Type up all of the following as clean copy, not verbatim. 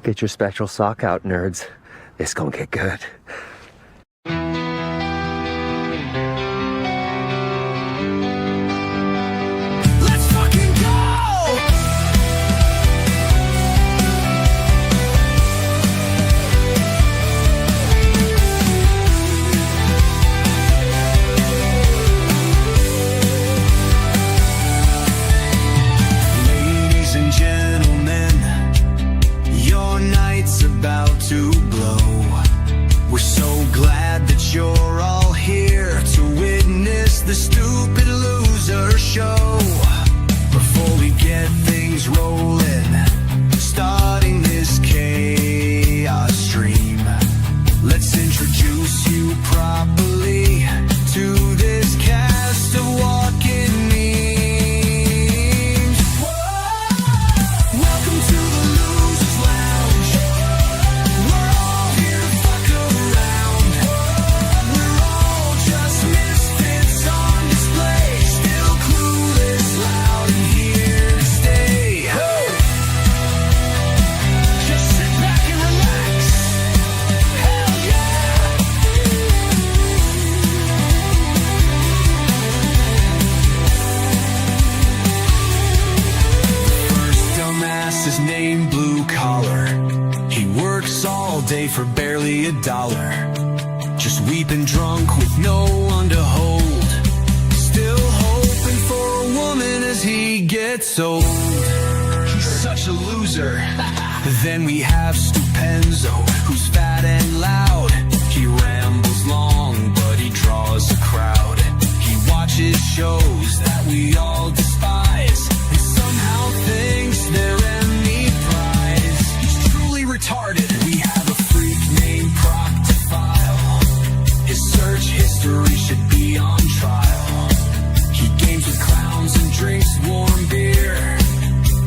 Get your special sock out, nerds. It's gonna get good. Let's fucking go! Ladies and gentlemen, your night's about to blow. We're so glad that you're all here to witness the Stupid Loser Show. Before we get things rolling, starting this chaos stream, let's introduce you properly to this cast of walking memes. Welcome to the Losers Lounge. We're all here to fuck around. We're all just misfits on display, still clueless, loud and here to stay. Just sit back and relax. Hell yeah! First dumbass is named Blue Collar. He works all day for barely $1. Just weeping drunk with no one to hold. Still hoping for a woman as he gets old. He's such a loser. Then we have Stupenzo, who's fat and loud. He rambles long, but he draws a crowd. He watches shows that we all despise, and somehow thinks they're any prize. He's truly retarded. We have a freak named Proctophile. His search history should be on trial. He games with clowns and drinks warm beer,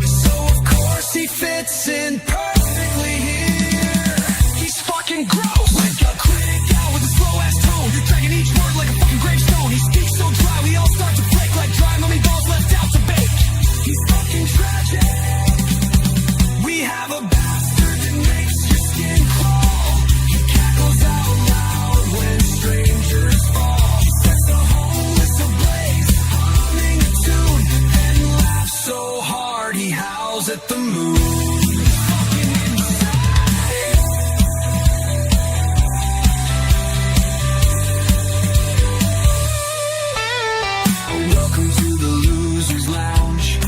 so of course he fits in perfectly here. He's fucking gross, like a critic out with a slow ass tone, dragging each word like a fucking gravestone. He speaks so dry, we all start to break like dry mummy balls left out to bake. He's fucking tragic. We have a bastard that makes your skin crawl. He cackles out loud when strangers fall. He sets the homeless ablaze, humming a tune, and laughs so hard he howls at the moon. Fucking insane. Welcome to the Losers Lounge.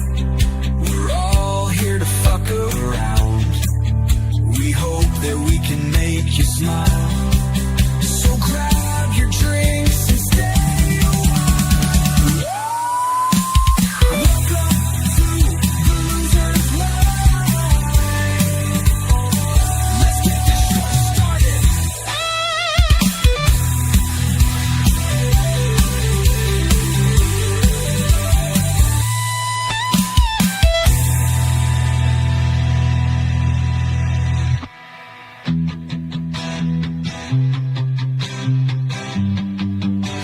We're all here to fuck around. We hope that we can make you smile. So grab your drinks and stay a while. Welcome to the Losers Lounge. Let's get this show started.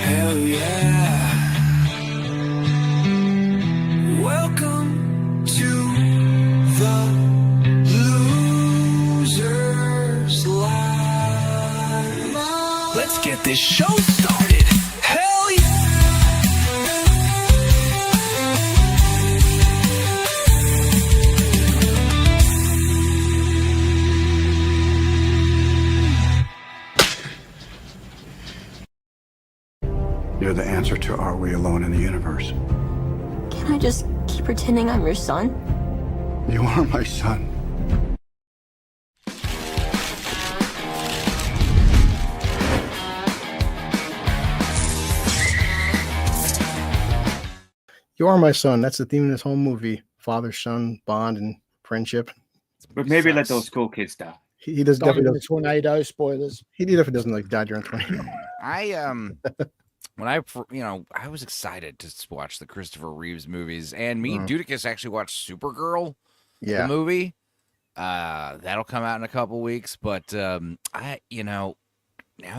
Hell yeah. Welcome to the Losers Lounge. Let's get this show started. Hell yeah. You're the answer to Are We Alone in the Universe? Can I just keep pretending I'm your son? You are my son. You are my son. That's the theme of this whole movie. Father, son, bond, and friendship. But maybe let those cool kids die. He does Died in definitely the tornado. Spoilers. he definitely doesn't like die during 20. When I was excited to watch the Christopher Reeves movies, and me and Dudicus actually watched Supergirl, the movie. That'll come out in a couple weeks, but now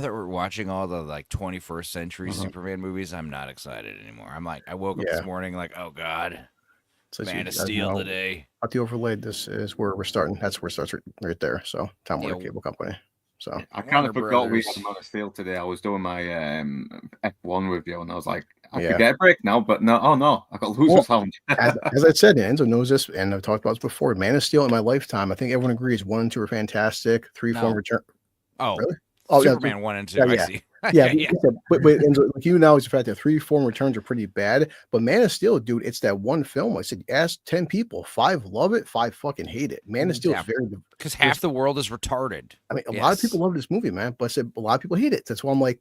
that we're watching all the like 21st century Superman movies, I'm not excited anymore. I'm like, I woke up this morning like, oh God. So Man of Steel today. At the overlay, this is where we're starting. That's where it starts right there. So Time Warner Yeah. Cable Company. So I kind of Warner forgot we Brothers. had Man of Steel today. I was doing my F1 review, and I was like, I Yeah. could get a break now, but no, oh no, I got Loser's Lounge. as I said, Enzo knows this, and I've talked about this before. Man of Steel in my lifetime, I think everyone agrees 1 and 2 are fantastic. 3, 4 No. return. Oh, Really? Oh, Superman 1 and 2. yeah, I yeah. see. Yeah, yeah. but Enzo, like you know, is the fact that 3, 4 returns are pretty bad. But Man of Steel, dude, it's that one film. I said, ask 10 people, 5 love it, 5 fucking hate it. Man of Steel Yeah. is very. Because half the world is retarded. I mean, a lot of people Yes. love this movie, man. But I said a lot of people hate it. That's why I'm like,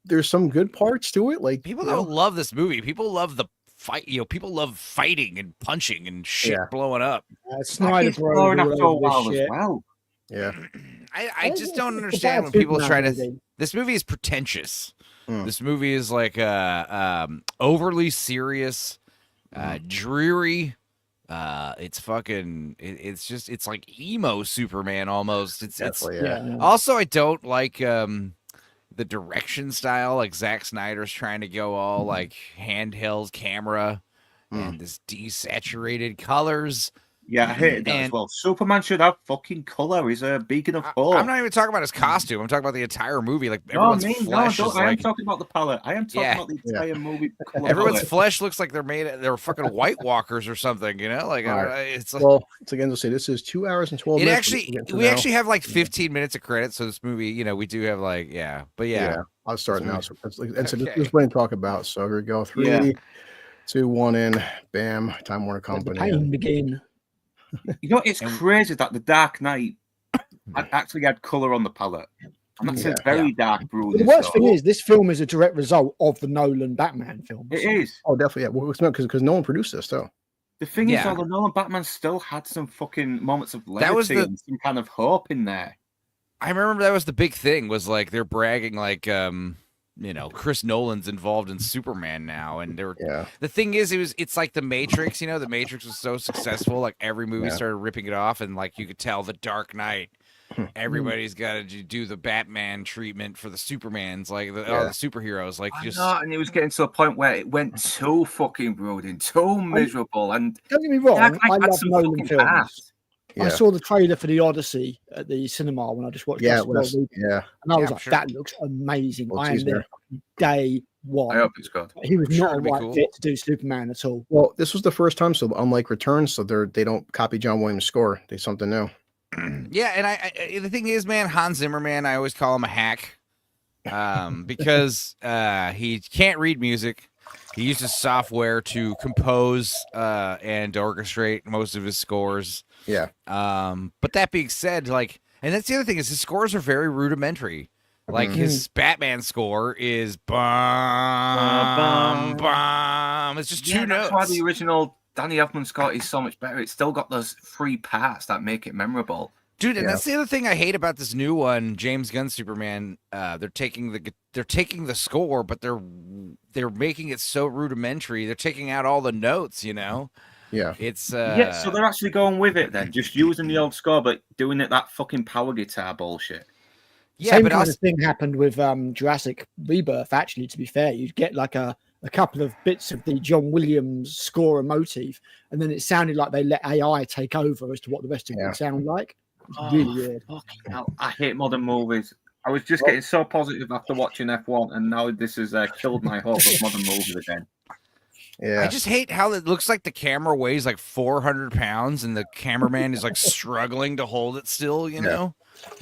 there's some good parts to it. Like People you know, don't love this movie. People love the fight. People love fighting and punching and shit Yeah. blowing up. Snyder It's boring after a while as shit. well. yeah, I just don't It's understand about when people Superman try to. movie. This movie is pretentious. Mm. This movie is like overly serious, dreary. It's fucking. It's just. It's like emo Superman almost. It's definitely. Yeah. Also, I don't like the direction style. Like Zack Snyder's trying to go all like handheld camera and this desaturated colors. Yeah, I hated that as And- well. Superman should have fucking color. He's a beacon of hope. I'm not even talking about his costume. I'm talking about the entire movie. Like No, everyone's I flesh is I am like talking about the palette. I am talking Yeah. about the entire movie. Color everyone's palette. flesh looks like they're fucking White Walkers or something. You know, like I don't know, it's like. Well, it's again to say this is 2 hours and 12 It minutes. actually, we actually have like 15 minutes of credits. So this movie, we do have like, but yeah. I'll start now. So and so Okay. this is what I'm talking about. So here we go. 3, Yeah. 2, 1 in. Bam. Time Warner Let the Company. pain begin. You know, it's crazy that the Dark Knight actually had color on the palette. And that's a very dark, brooding The worst story. thing is, this film is a direct result of the Nolan Batman films. It is. Oh, definitely. Yeah. Well, it's not because no one produced this though. The thing is, Yeah. though, the Nolan Batman still had some fucking moments of levity That was the- and some kind of hope in there. I remember that was the big thing was like they're bragging like, Chris Nolan's involved in Superman now. And Yeah. the thing is, it's like the Matrix, the Matrix was so successful. Like every movie Yeah. started ripping it off. And like, you could tell the Dark Knight, everybody's got to do the Batman treatment for the Supermans, like the superheroes, like just. And it was getting to a point where it went too fucking brooding, too miserable, and Don't get me wrong, Dark Knight I had love some Nolan fucking films. past. Yeah. I saw the trailer for the Odyssey at the cinema when I just watched Yeah. Jurassic World Movie, Yeah. and I was Yeah, I'm like, sure. that looks amazing. Well, I am geez, there day one. I hope it's good. He was I'm sure not a it'd be right cool. fit to do Superman at all. Well, this was the first time, so unlike Returns, so they don't copy John Williams' score. They something new. Yeah, and I the thing is, man, Hans Zimmerman, I always call him a hack, because he can't read music. He uses software to compose and orchestrate most of his scores. Yeah. But that being said, like, and that's the other thing is his scores are very rudimentary. Like his Batman score is bum bum. It's just two notes. That's why the original Danny Elfman score is so much better. It's still got those 3 parts that make it memorable. Dude, and Yeah. that's the other thing I hate about this new one, James Gunn Superman. They're taking the score, but they're making it so rudimentary. They're taking out all the notes. Yeah. It's Yeah, so they're actually going with it then, just using the old score, but doing it that fucking power guitar bullshit. Same but kind also, of thing happened with Jurassic Rebirth. Actually, to be fair, you'd get like a couple of bits of the John Williams score and motif, and then it sounded like they let AI take over as to what the rest of it Yeah. would sound like. It's really weird. Fucking hell, I hate modern movies. I was just getting so positive after watching F1, and now this has killed my hope of modern movies again. Yeah. I just hate how it looks like the camera weighs like 400 pounds and the cameraman is like struggling to hold it still.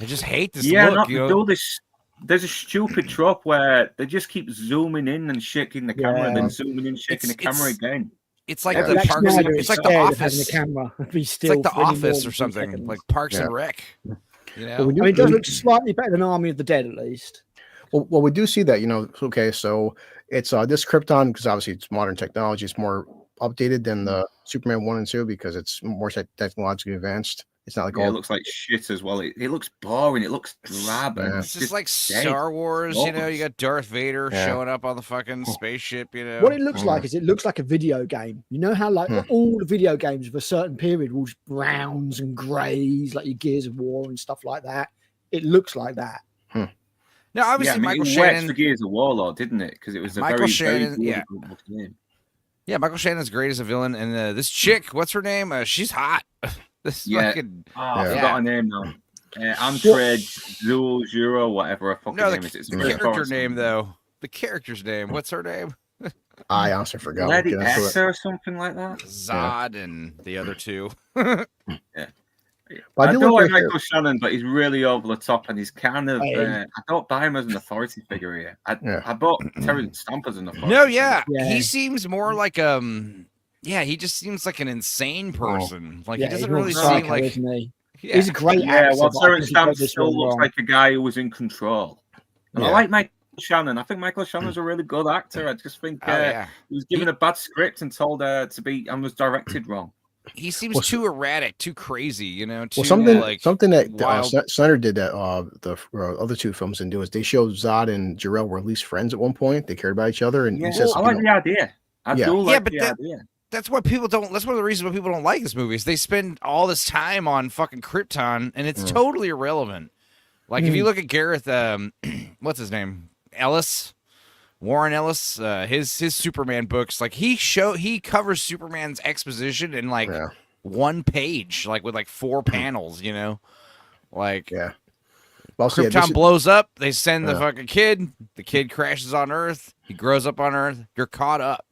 I just hate this look. They do this. There's a stupid trope where they just keep zooming in and shaking the camera, and then zooming in, shaking the camera again. It's like Yeah. the Zack Parks. Snyder It's is like the scared of having Office. a camera be It's still. like the for any more Office than or 2 something, seconds. like Parks Yeah. and Rec. Well, we do- I mean, it does look slightly better than Army of the Dead, at least. Well, we do see that, okay, so it's this Krypton, because obviously it's modern technology, it's more updated than the Superman 1 and 2 because it's more technologically advanced. It's not like Yeah, all it looks like shit as well. It looks boring. It looks drab. And Yeah. It's just like dead. Star Wars, you Awful. got Darth Vader Yeah. showing up on the fucking spaceship, What it looks like is it looks like a video game. You know how like all the video games of a certain period were just browns and greys, like your Gears of War and stuff like that. It looks like that. Now, obviously, it Michael worked Shannon. for Gears of War, didn't it? Because it was a Michael very, Shannon, very yeah. good game. Yeah, Michael Shannon's great as a villain, and this chick, what's her name? She's hot. This Yeah. fucking I Yeah. forgot her name now. Amtred Zero, whatever her fucking no, name the is. It's character name though. The character's name. What's her name? I honestly forgot. Lady Get into it. Esther or something like that. Zod and the other two. But I do don't like like Michael Shannon, but he's really over the top, and he's kind of. Hey. I don't buy him as an authority figure here. Yeah. I bought Terrence Stamp as an authority. No, yeah. Yeah. He seems more like yeah, he just seems like an insane person. Like Yeah, he doesn't he's really psycho, seem like isn't he? yeah. He's a great Yeah, actor. well, but I Terrence think he got Stamp this still one looks wrong. like a guy who was in control. And I Yeah. like Michael Shannon. I think Michael Shannon's a really good actor. I just think Oh, yeah. he was given a bad script and told to be and was directed wrong. He seems Well, too erratic, too crazy, you know, too Well, something like that wild. Snyder did that the other two films didn't do is they showed Zod and Jor-El were at least friends at one point. They cared about each other, and Yeah, he says, I you like know, the idea. I Yeah. do Yeah, like but the that- idea. that's why people don't. That's one of the reasons why people don't like this movie. Is they spend all this time on fucking Krypton, and it's totally irrelevant. Like if you look at Gareth, what's his name, Warren Ellis, his Superman books, like he covers Superman's exposition in like Yeah. one page, like with like 4 panels, you know, like yeah. Well, so, yeah, Krypton this- blows up. They send the Yeah. fucking kid. The kid crashes on Earth. He grows up on Earth. You're caught up.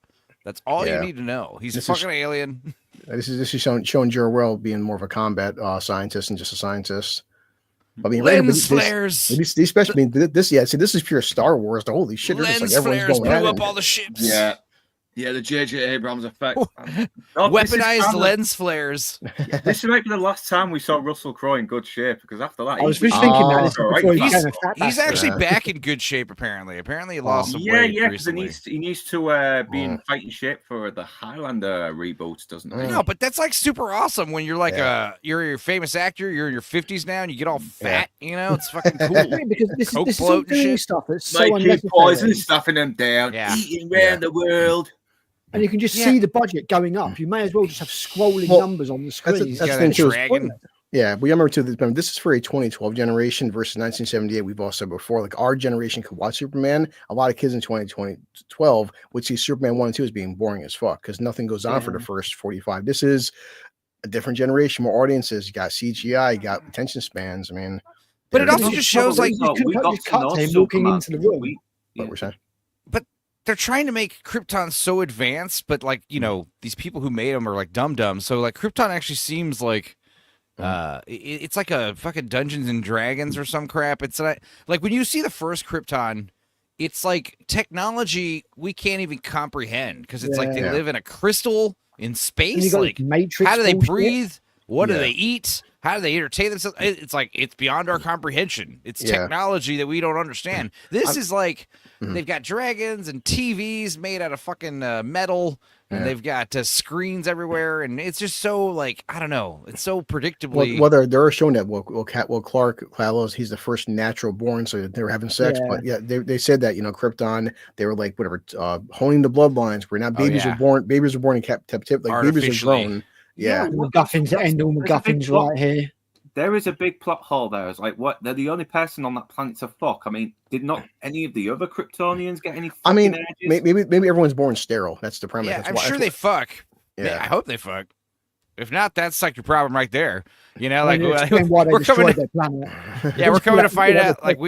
That's all Yeah. you need to know. He's This a is- fucking alien. This is showing Jor-El being more of a combat scientist and just a scientist. I mean, Lens flares. These special. I mean, this is pure Star Wars. Holy shit! They're just Lens like everyone's flares going at blew it. up all the ships. Yeah, the J.J. Abrams effect. Weaponized lens flares. This might be the last time we saw Russell Crowe in good shape because after that, I was he's just thinking that this is alright. before he He's- became a fat He's bastard. actually back in good shape. Apparently he lost some Yeah, weight because recently. he needs to be in fighting shape for the Highlander reboots, doesn't he? No, but that's like super awesome when you're like you're a famous actor, you're in your 50s now, and you get all fat. You know, it's fucking cool. Yeah, because this Coke is all bloat and doing shit. stuff that's so Like keep unnecessary. poison, stuffing them down, Yeah. eating around the world. And you can just Yeah. see the budget going up. You may as well just have scrolling Well, numbers on the screen. that's Got the a thing too. is- dragon. Yeah, but you remember too. Remember, this is for a 2012 generation versus 1978. We've all said before, like our generation could watch Superman. A lot of kids in 2012 would see Superman 1 and 2 as being boring as fuck because nothing goes on for the first 45. This is a different generation, more audiences. You got CGI, you got attention spans. I mean, But it they're- also just shows like you could just cut to him walking into the room. what we're saying. they're trying to make Krypton so advanced, but like, you know, these people who made them are like dum-dum. So like Krypton actually seems like it's like a fucking Dungeons and Dragons or some crap. It's like when you see the first Krypton, it's like technology we can't even comprehend because it's like they Yeah. live in a crystal in And you space. got Like, this Matrix how do they bullshit. breathe? What do Yeah. they eat? How do they entertain themselves? It's like it's beyond our comprehension. It's Yeah. technology that we don't understand. This is like Mhm. they've got dragons and TVs made out of fucking metal, and Yeah. they've got screens everywhere, and it's just so like I don't know. It's so predictably. Well, they're showing that Clark Kalalos, he's the first natural born, so they were having sex. Yeah. But yeah, they said that Krypton, they were like whatever, honing the bloodlines. Where now babies yeah. were born in captivity, like babies are Artificially. grown. Yeah, MacGuffins that end all MacGuffins right here. There is a big plot hole there. It's like, what? They're the only person on that planet to fuck. I mean, did not any of the other Kryptonians get any? I mean, fucking edges? maybe everyone's born sterile. That's the premise. yeah, That's I'm why- sure that's they why- fuck. Yeah, Yeah, I hope they fuck. If not, that's like your problem right there. You know, And like you explain why they we're coming. destroyed their planet. Yeah, we're coming to Just find let out. the Like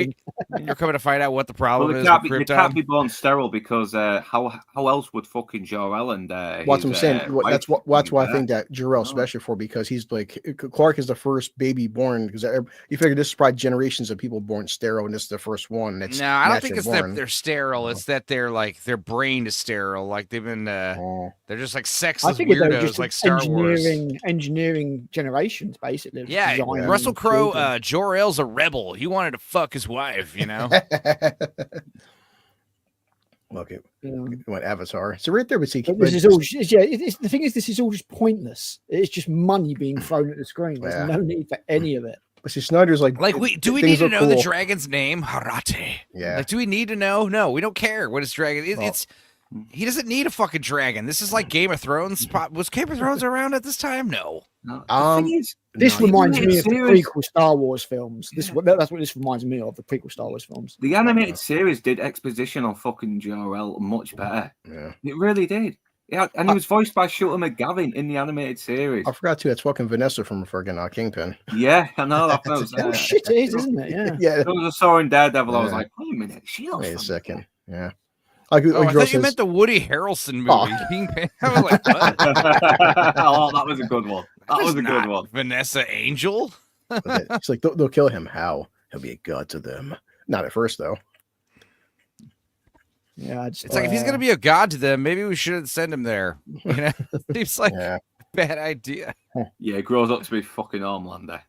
you're coming to find out what the Well, problem they is can't, with be, they Krypton. can't be born sterile because how else would fucking Jor-El and Well, that's what I'm saying. That's why I think that Jor-El's special for, because he's like Clark is the first baby born, because you figure this is probably generations of people born sterile, and this is the first one that's No, I don't think it's naturally that born. they're sterile. It's that they're like their brain is sterile. Like they've been, Oh. they're just like I sexless think they're weirdos, just like Star Wars. engineering generations, basically. of Yeah, design Russell and Crowe, children. Jor-El's a rebel. He wanted to fuck his wife, you know. Look at Yeah. what Avatar. So right there, but see, But this is all, the thing is, this is all just pointless. It's just money being thrown at the screen. There's Yeah. no need for any of it. But see, Snyder's like, Like, do we things need to look know the cool. dragon's name? Harate. Yeah. Like, do we need to know? No, we don't care what his dragon. Well- It's he doesn't need a fucking dragon. This is like Game of Thrones. Was Game of Thrones around at this time? No. No, Um, the thing is, This No, reminds the me of the series- prequel Star Wars films. That's what this reminds me of, the prequel Star Wars films. the animated series did exposition on fucking Jor-El much better. Yeah. It really did. Yeah, and he was voiced by Shooter McGavin in the animated series. I forgot too. That's fucking Vanessa from fucking Kingpin. Yeah, I know. That was, Oh shit, it is, isn't it? Yeah. Yeah. As I saw in Daredevil, I was Yeah. like, wait a minute, she looks Wait a familiar. second. Yeah. Like, Oh, I Girl thought you says- meant the Woody Harrelson movie. Oh. Kingpin. I was like, what? Oh, that was a good one. That was a good Not one. Vanessa Angel. It's like they'll kill him. How? He'll be a god to them. Not at first though. Yeah, I just, It's like if he's gonna be a god to them, maybe we shouldn't send him there. You know, seems like Yeah. a bad idea. Yeah, he grows up to be fucking Homelander.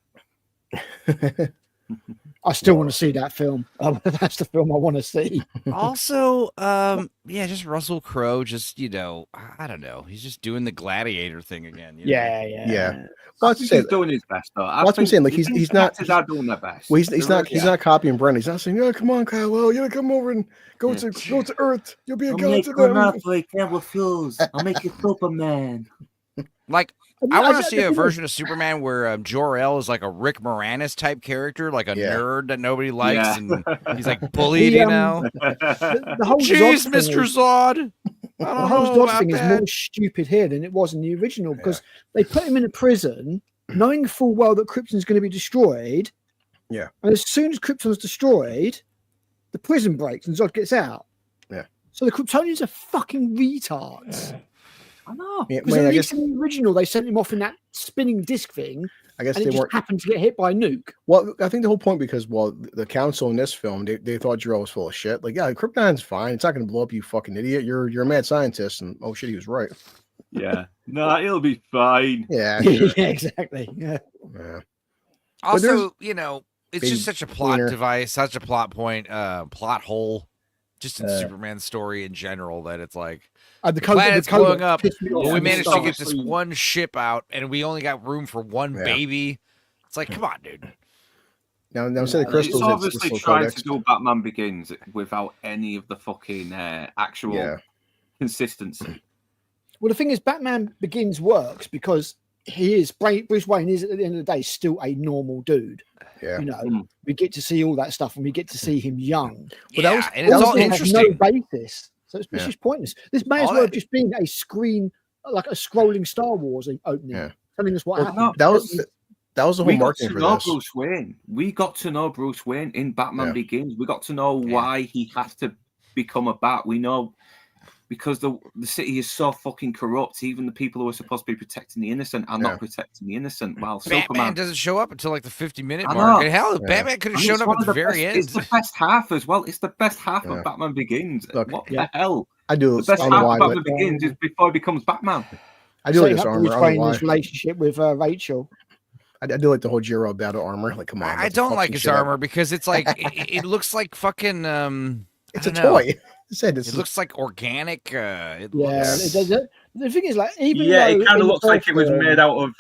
I still want to see that film. That's the film I want to see. Also, yeah, just Russell Crowe. Just I don't know. He's just doing the gladiator thing again. You know? Yeah. Well, I that's think say, he's doing his best, though. Well, that's what I'm saying, like, he's not- Actors are doing their best. well, he's not Yeah. copying Brendan. He's not saying, "Oh, come on, Kyle. Well, you gotta come over and go to Earth. You'll be a god to them." like Devil Fuse. I'll make you Superman. Like I want to see a version of Superman where Jor-El is like a Rick Moranis type character, like a Yeah. nerd that nobody likes, Yeah. and he's like bullied. The, You know, The whole jeez, Zod Mister thing is- Zod. I The don't whole know Zod about thing is that. more stupid here than it was in the original because they put him in a prison, knowing full well that Krypton's going to be destroyed. Yeah. And as soon as Krypton's destroyed, the prison breaks and Zod gets out. Yeah. So the Kryptonians are fucking retards. I know. Yeah, Because man, at I least guess in the original, they sent him off in that spinning disc thing, and they it just weren't. happened to get hit by a nuke. Well, I think the whole point because the council in this film they thought Jor-El was full of shit. Like, yeah, Krypton's fine. It's not going to blow up, you fucking idiot. You're a mad scientist, and oh shit, he was right. Yeah. No, he'll be fine. Yeah. Yeah, exactly. Yeah. Yeah. Also, it's big just such a plot wiener. device, such a plot point, plot hole, just in Uh, Superman's story in general. That it's like The planet's code blowing up, pissed me off but we from the managed to start. get this one ship out, and we only got room for one Yeah. baby. It's like, come on, dude. Now instead of crystals, It's it's obviously still trying codex. to do Batman Begins without any of the fucking actual Yeah. consistency. Well, the thing is, Batman Begins works because Bruce Wayne is at the end of the day still a normal dude. Yeah. You know, Mm. we get to see all that stuff, and we get to see him young. But that Yeah, was- and it's Also, all it has interesting. no basis, so it's Yeah. just pointless. This may as All well that- have just been a screen, like a scrolling Star Wars opening, Yeah. telling us what Well, happened. that was the whole We got marketing to for know this. Bruce Wayne. We got to know Bruce Wayne in Batman Yeah. Begins. We got to know Yeah. why he has to become a bat. We know because the city is so fucking corrupt. Even the people who are supposed to be protecting the innocent are Yeah. not protecting the innocent. While Batman Superman doesn't show up until like the 50-minute I mark. know. And hell, Yeah. Batman could have and shown it's up one at of the the very best- end. It's the best half as well. It's the best half Yeah. of Batman Begins. Look, what yeah. the hell? I do. The best I half don't know of why, Batman but Begins is before he becomes Batman. I do like Setting this up armor. Bruce I don't know Wayne's why. relationship with Rachel. I do like the whole Jiro battle armor. Like, come on. I let's don't fuck like some his shit up. armor because it's like it looks like fucking. It's I a don't know. toy. I said It looks like organic. It Yeah, looks, the thing is, like, even Yeah, though it kind in of the looks like it was first made out of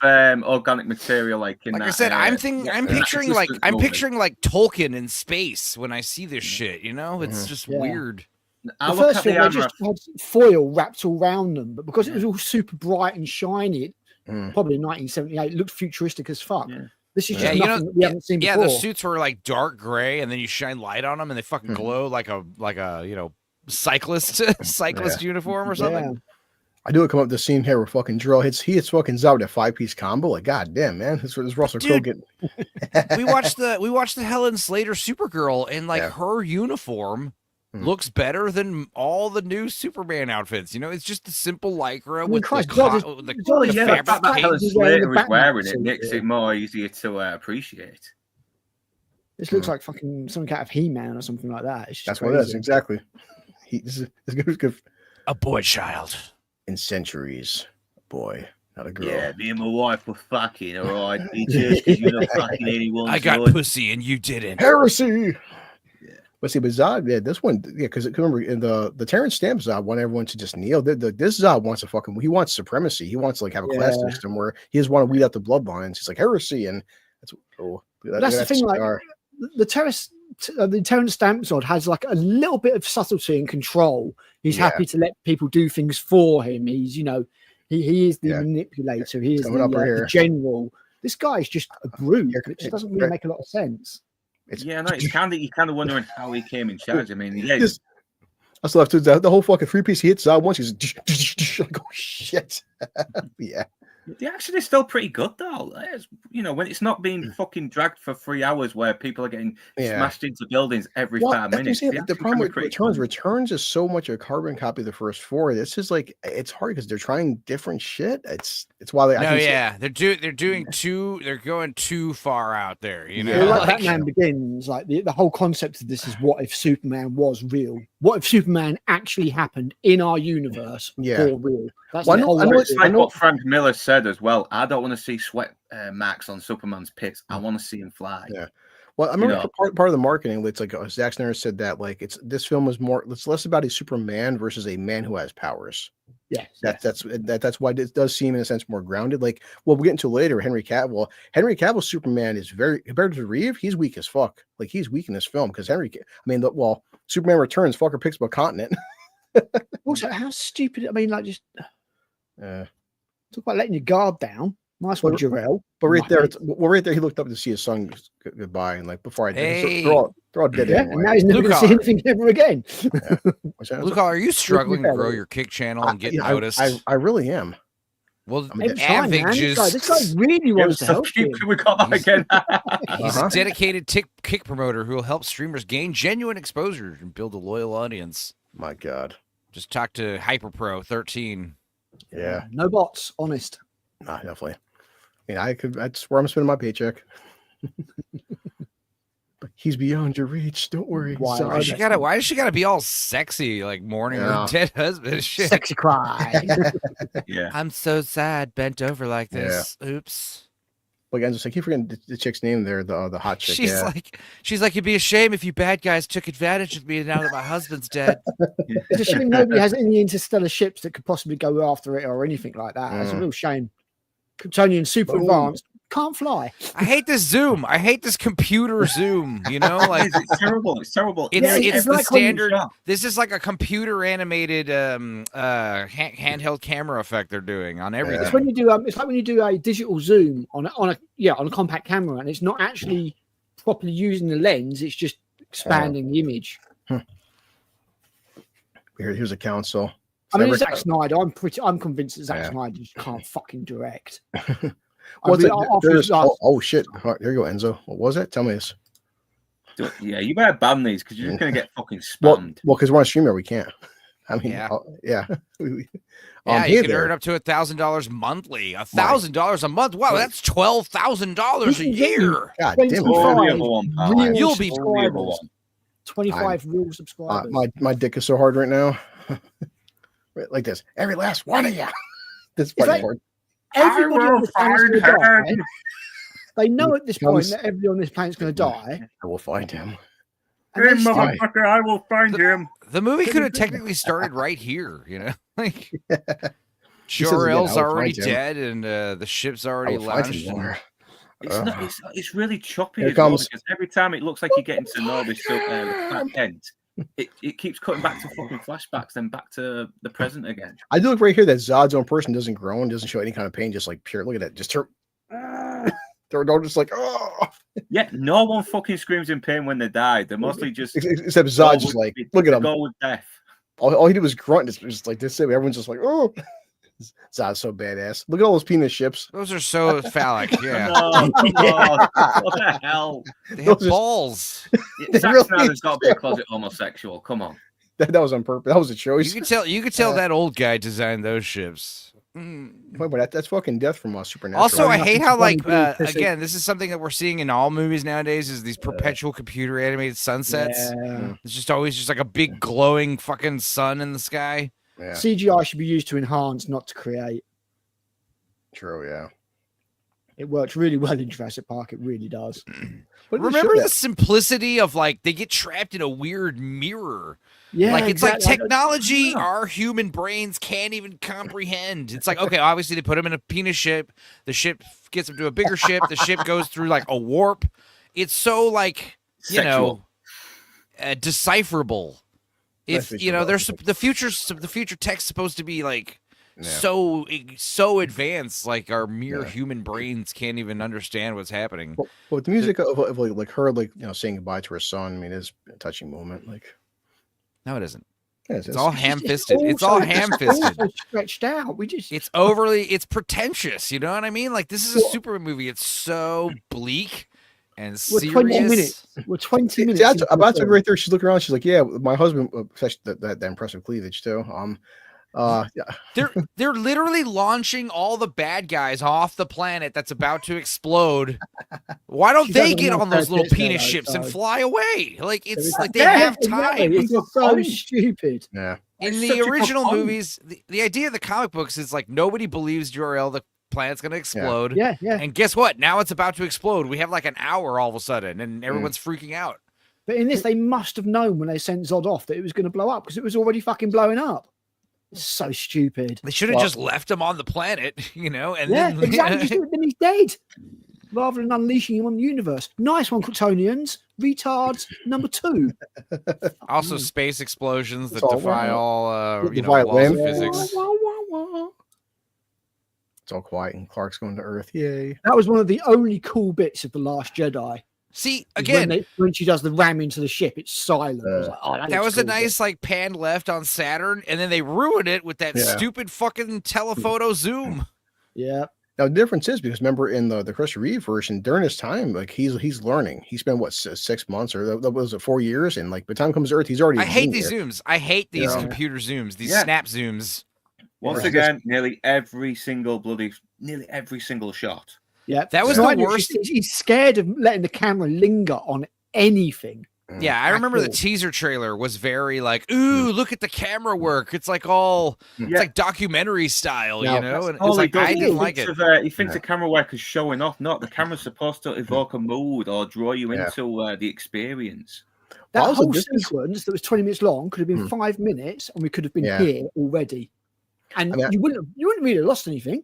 organic material, like in like that, I said, I'm picturing like Existence movie. Tolkien in space when I see this shit. You know, it's just Yeah. weird. I the look first at the film, they armor. just had foil wrapped all around them, but because it was all super bright and shiny, Mm. probably in 1978, it looked futuristic as fuck. Yeah. This is Yeah, just nothing that we haven't seen Yeah, before. the suits were like dark gray, and then you shine light on them, and they fucking Mhm. glow like a cyclist uniform or something. Yeah. I do come up with the scene here where fucking Drill hits fucking Zod with a 5-piece combo. Like, god damn, man. This Russell Crowe Dude. getting we watched the Helen Slater Supergirl, and like Yeah. her uniform Hmm. looks better than all the new Superman outfits. You know, it's just a simple lycra mean, with Christ, the, Zod co- is- the, Zod the is Yeah, the fact that fabrication. Helen He's wearing the Slater is Batman wearing it suit, makes yeah. it more easier to appreciate. This looks like fucking something out of He-Man or something like that. It's just That's what it is, crazy. exactly. This is as good as good A boy child. in centuries. Boy, not a girl. Yeah, me and my wife were fucking, all right. Just because you're not fucking anyone. I got pussy and you didn't. Heresy. But see, but Zod, yeah, this one, yeah, because remember in the Terrence Stamp Zod want everyone to just kneel. This Zod wants to he wants supremacy. He wants to like have a class Yeah. system where he just want to weed out the bloodlines. He's like heresy, and that's That's the thing, like, the Terrence Stamp Zod has like a little bit of subtlety and control. He's Yeah. happy to let people do things for him. He's, you know, he is the Yeah. manipulator. He is Coming up right the here. general. This guy's just a brute. Here- It just doesn't really make a lot of sense. Yeah, no, it's kind of wondering how he came in charge. I mean, yeah, This- I still have to the whole fucking 3-piece he hits Zod once. He's like, oh shit. Yeah. The action is still pretty good though. It's, you know, when it's not being fucking dragged for 3 hours, where people are getting Yeah. smashed into buildings every Well, 5 that's what I'm minutes. saying, The the action problem can be with pretty Returns, fun. Returns is so much a carbon copy of the first 4. This is like, it's hard because they're trying different shit. It's why I No, can see- yeah, they're doing too. They're going too far out there. You know, Yeah. Well, like Like, Batman Begins, like the whole concept of this is what if Superman was real? What if Superman actually happened in our universe Yeah. for real? That's Well, I the know- whole I know idea. It's like I know- what Frank Miller said as well. I don't want to see sweat marks on Superman's pits. I want to see him fly. Yeah. Well, I remember know. part of the marketing. It's like Zack Snyder said that like this film is more. It's less about a Superman versus a man who has powers. Yes, That's why it does seem in a sense more grounded. Like, well, we'll get into later. Henry Cavill's Superman is very compared to Reeve. He's weak as fuck. Like he's weak in this film because Superman Returns. Fucker picks up a continent. Also, how stupid! I mean, like just Uh, talk about letting your guard down. Nice one, Well, Jarrell. but right there, Right. right there, he looked up to see his son goodbye, and like before I did, Hey. they're all dead. Yeah, anyway. and now he's never Blue going to see collar. anything ever again. What's that? Blue Collar, are you struggling to better. grow your kick channel and get Yeah, noticed? I really am. Well, I mean, Every time, man. This guy really It wants was to so help you. cute. We got that He's- again. he's Uh-huh. a dedicated kick promoter who will help streamers gain genuine exposure and build a loyal audience. My God. Just talk to HyperPro 13. Yeah. No bots, honest. Nah, definitely. I mean, that's where I'm spending my paycheck. But he's beyond your reach. Don't worry. Why? son. Why does she gotta be all sexy like mourning Yeah. her dead husband? Shit. Sexy cry. Yeah. I'm so sad, bent over like Yeah. this. Oops. Like I keep forgetting the chick's name there, the hot chick. She's like, it'd be a shame if you bad guys took advantage of me now that my husband's dead. It's a shame nobody has any interstellar ships that could possibly go after it or anything like that. It's a Mm. real shame. Kryptonian super Boom. advanced, can't fly. I hate this zoom. I hate this computer zoom. You know, like It's terrible. It's terrible. It's- Yeah, it's it's the like when you standard. shot. This is like a computer animated handheld camera effect they're doing on everything. It's when you do it's like when you do a digital zoom on a compact camera and it's not actually properly using the lens, it's just expanding the image. Here's a council. I mean, Never- Zack Snyder, I'm convinced that Zack Yeah. Snyder just can't fucking direct. Well, it's I mean, like, after there's, his last- oh shit! There you go, Enzo. What was it? Tell me this. Yeah, you better ban these because you're just gonna get fucking Well, spammed. because we're on streamer, we can't. I mean, Yeah. yeah. Yeah, Hey you can there. earn up to $1,000 monthly. $1,000 a month. Wow, that's $12,000 a year. God damn it. Twenty-five. man. All the other one, pal. Real You'll be- All the other one. 25 real subscribers. My dick is so hard right now. Right, like this. Every last one of you. This It's fucking like- hard. Everybody on this planet's going to her. die. They know at this point Comes- that everybody on this planet's going to die. I will find him. And they still- motherfucker, I will find him. The movie could have technically started right here, you know? Like He says again, Jor-El's I will already find him. dead and the ship's I already will find launched. him more. It's not. It's really choppy. Here As well, comes- because every time it looks like you're getting to know this back end, it keeps cutting back to fucking flashbacks, then back to the present again. I do look right here that Zod's own person doesn't groan, doesn't show any kind of pain, just like pure. Look at that. Just her. They're just like, oh. Yeah, no one fucking screams in pain when they die. They're mostly just Except Zod just like, look at him. Go with death. All he did was grunt. It's just like this. Everyone's just like, oh. Zod's so badass. Look at all those penis ships. Those are so phallic. Yeah. No, come on. What the hell? They have Those are- balls. Zack really Snyder's got to be a closet homosexual. Come on. That was on purpose. That was a choice. You could tell that old guy designed those ships. Mm. Wait, but that's fucking death from Supernatural. Also, I hate how like Funny thing, again, this is something that we're seeing in all movies nowadays is these perpetual computer animated sunsets. Yeah. It's just always just like a big glowing fucking sun in the sky. yeah, CGI should be used to enhance, not to create. true. Yeah. It works really well in Jurassic Park. It really does. But Remember the simplicity of like they get trapped in a weird mirror. Yeah, Like it's like exactly. technology our human brains can't even comprehend. It's like, okay, obviously they put him in a penis ship. The ship gets him to a bigger ship. The ship goes through like a warp. It's so like, you know, decipherable. If That's you know, there's decipherable. the future tech's supposed to be like Yeah. so advanced, like our mere Yeah. human brains can't even understand what's happening. Well, with the music of like her, like saying goodbye to her son. I mean, it's a touching moment. Like, No, it isn't. Yeah, It's all ham-fisted. It's all ham-fisted. Also stretched out. It's overly. It's pretentious. You know what I mean? Like this is a Superman movie. It's so bleak and We're serious. 20 minutes. We're 20 minutes. That's into about the to film. right there. She's looking around. She's like, "Yeah, my husband." Especially that impressive cleavage too. Yeah. They're literally launching all the bad guys off the planet that's about to explode. Why don't She they doesn't get know on those little purpose, penis though, ships and so- fly away? Like it's It's like they yeah, have exactly. time. It's so stupid. Yeah. In It's the such a original good point. movies, the idea of the comic books is like nobody believes Jor-El, the planet's going to explode. Yeah, yeah. And guess what? Now it's about to explode. We have like an hour all of a sudden, and everyone's freaking out. But in this, they must have known when they sent Zod off that it was going to blow up because it was already fucking blowing up. It's so stupid. They should have Well- just left him on the planet, you know, and Yeah, then exactly. Just do it, then he's dead. Rather than unleashing him on the universe. Nice one, Kryptonians. Retards number 2. also space explosions that It's all defy right. all The you know, violin. laws of physics. It's all quiet, and Clark's going to Earth. Yay! That was one of the only cool bits of The Last Jedi. See, is again, when she does the ram into the ship, it's silent. I was like, oh, that looks was a cool, nice like pan left on Saturn, and then they ruined it with that Yeah. stupid fucking telephoto zoom. but- Yeah. Now the difference is because remember in the Christopher Reeve version during his time, like he's learning. He spent what 6 months or that was it 4 years, and like by the time he comes to Earth, he's already. I a hate these junior. zooms. I hate these Yeah. computer zooms, these Yeah. snap zooms. Once Yeah. again, nearly every single shot. Yeah. That was So the I know worst. He's scared of letting the camera linger on anything. Yeah, I At remember the all. teaser trailer was very like, ooh, look at the camera work. It's like all, it's Yeah. like documentary style, No, you know? And it's All he like, does I is didn't like it. he thinks the camera work is showing off. Not the camera's supposed to evoke a mood or draw you Yeah. into the experience. That Also, whole this is- sequence that was 20 minutes long could have been 5 minutes, and we could have been Yeah. here already. And I mean, you wouldn't really have lost anything.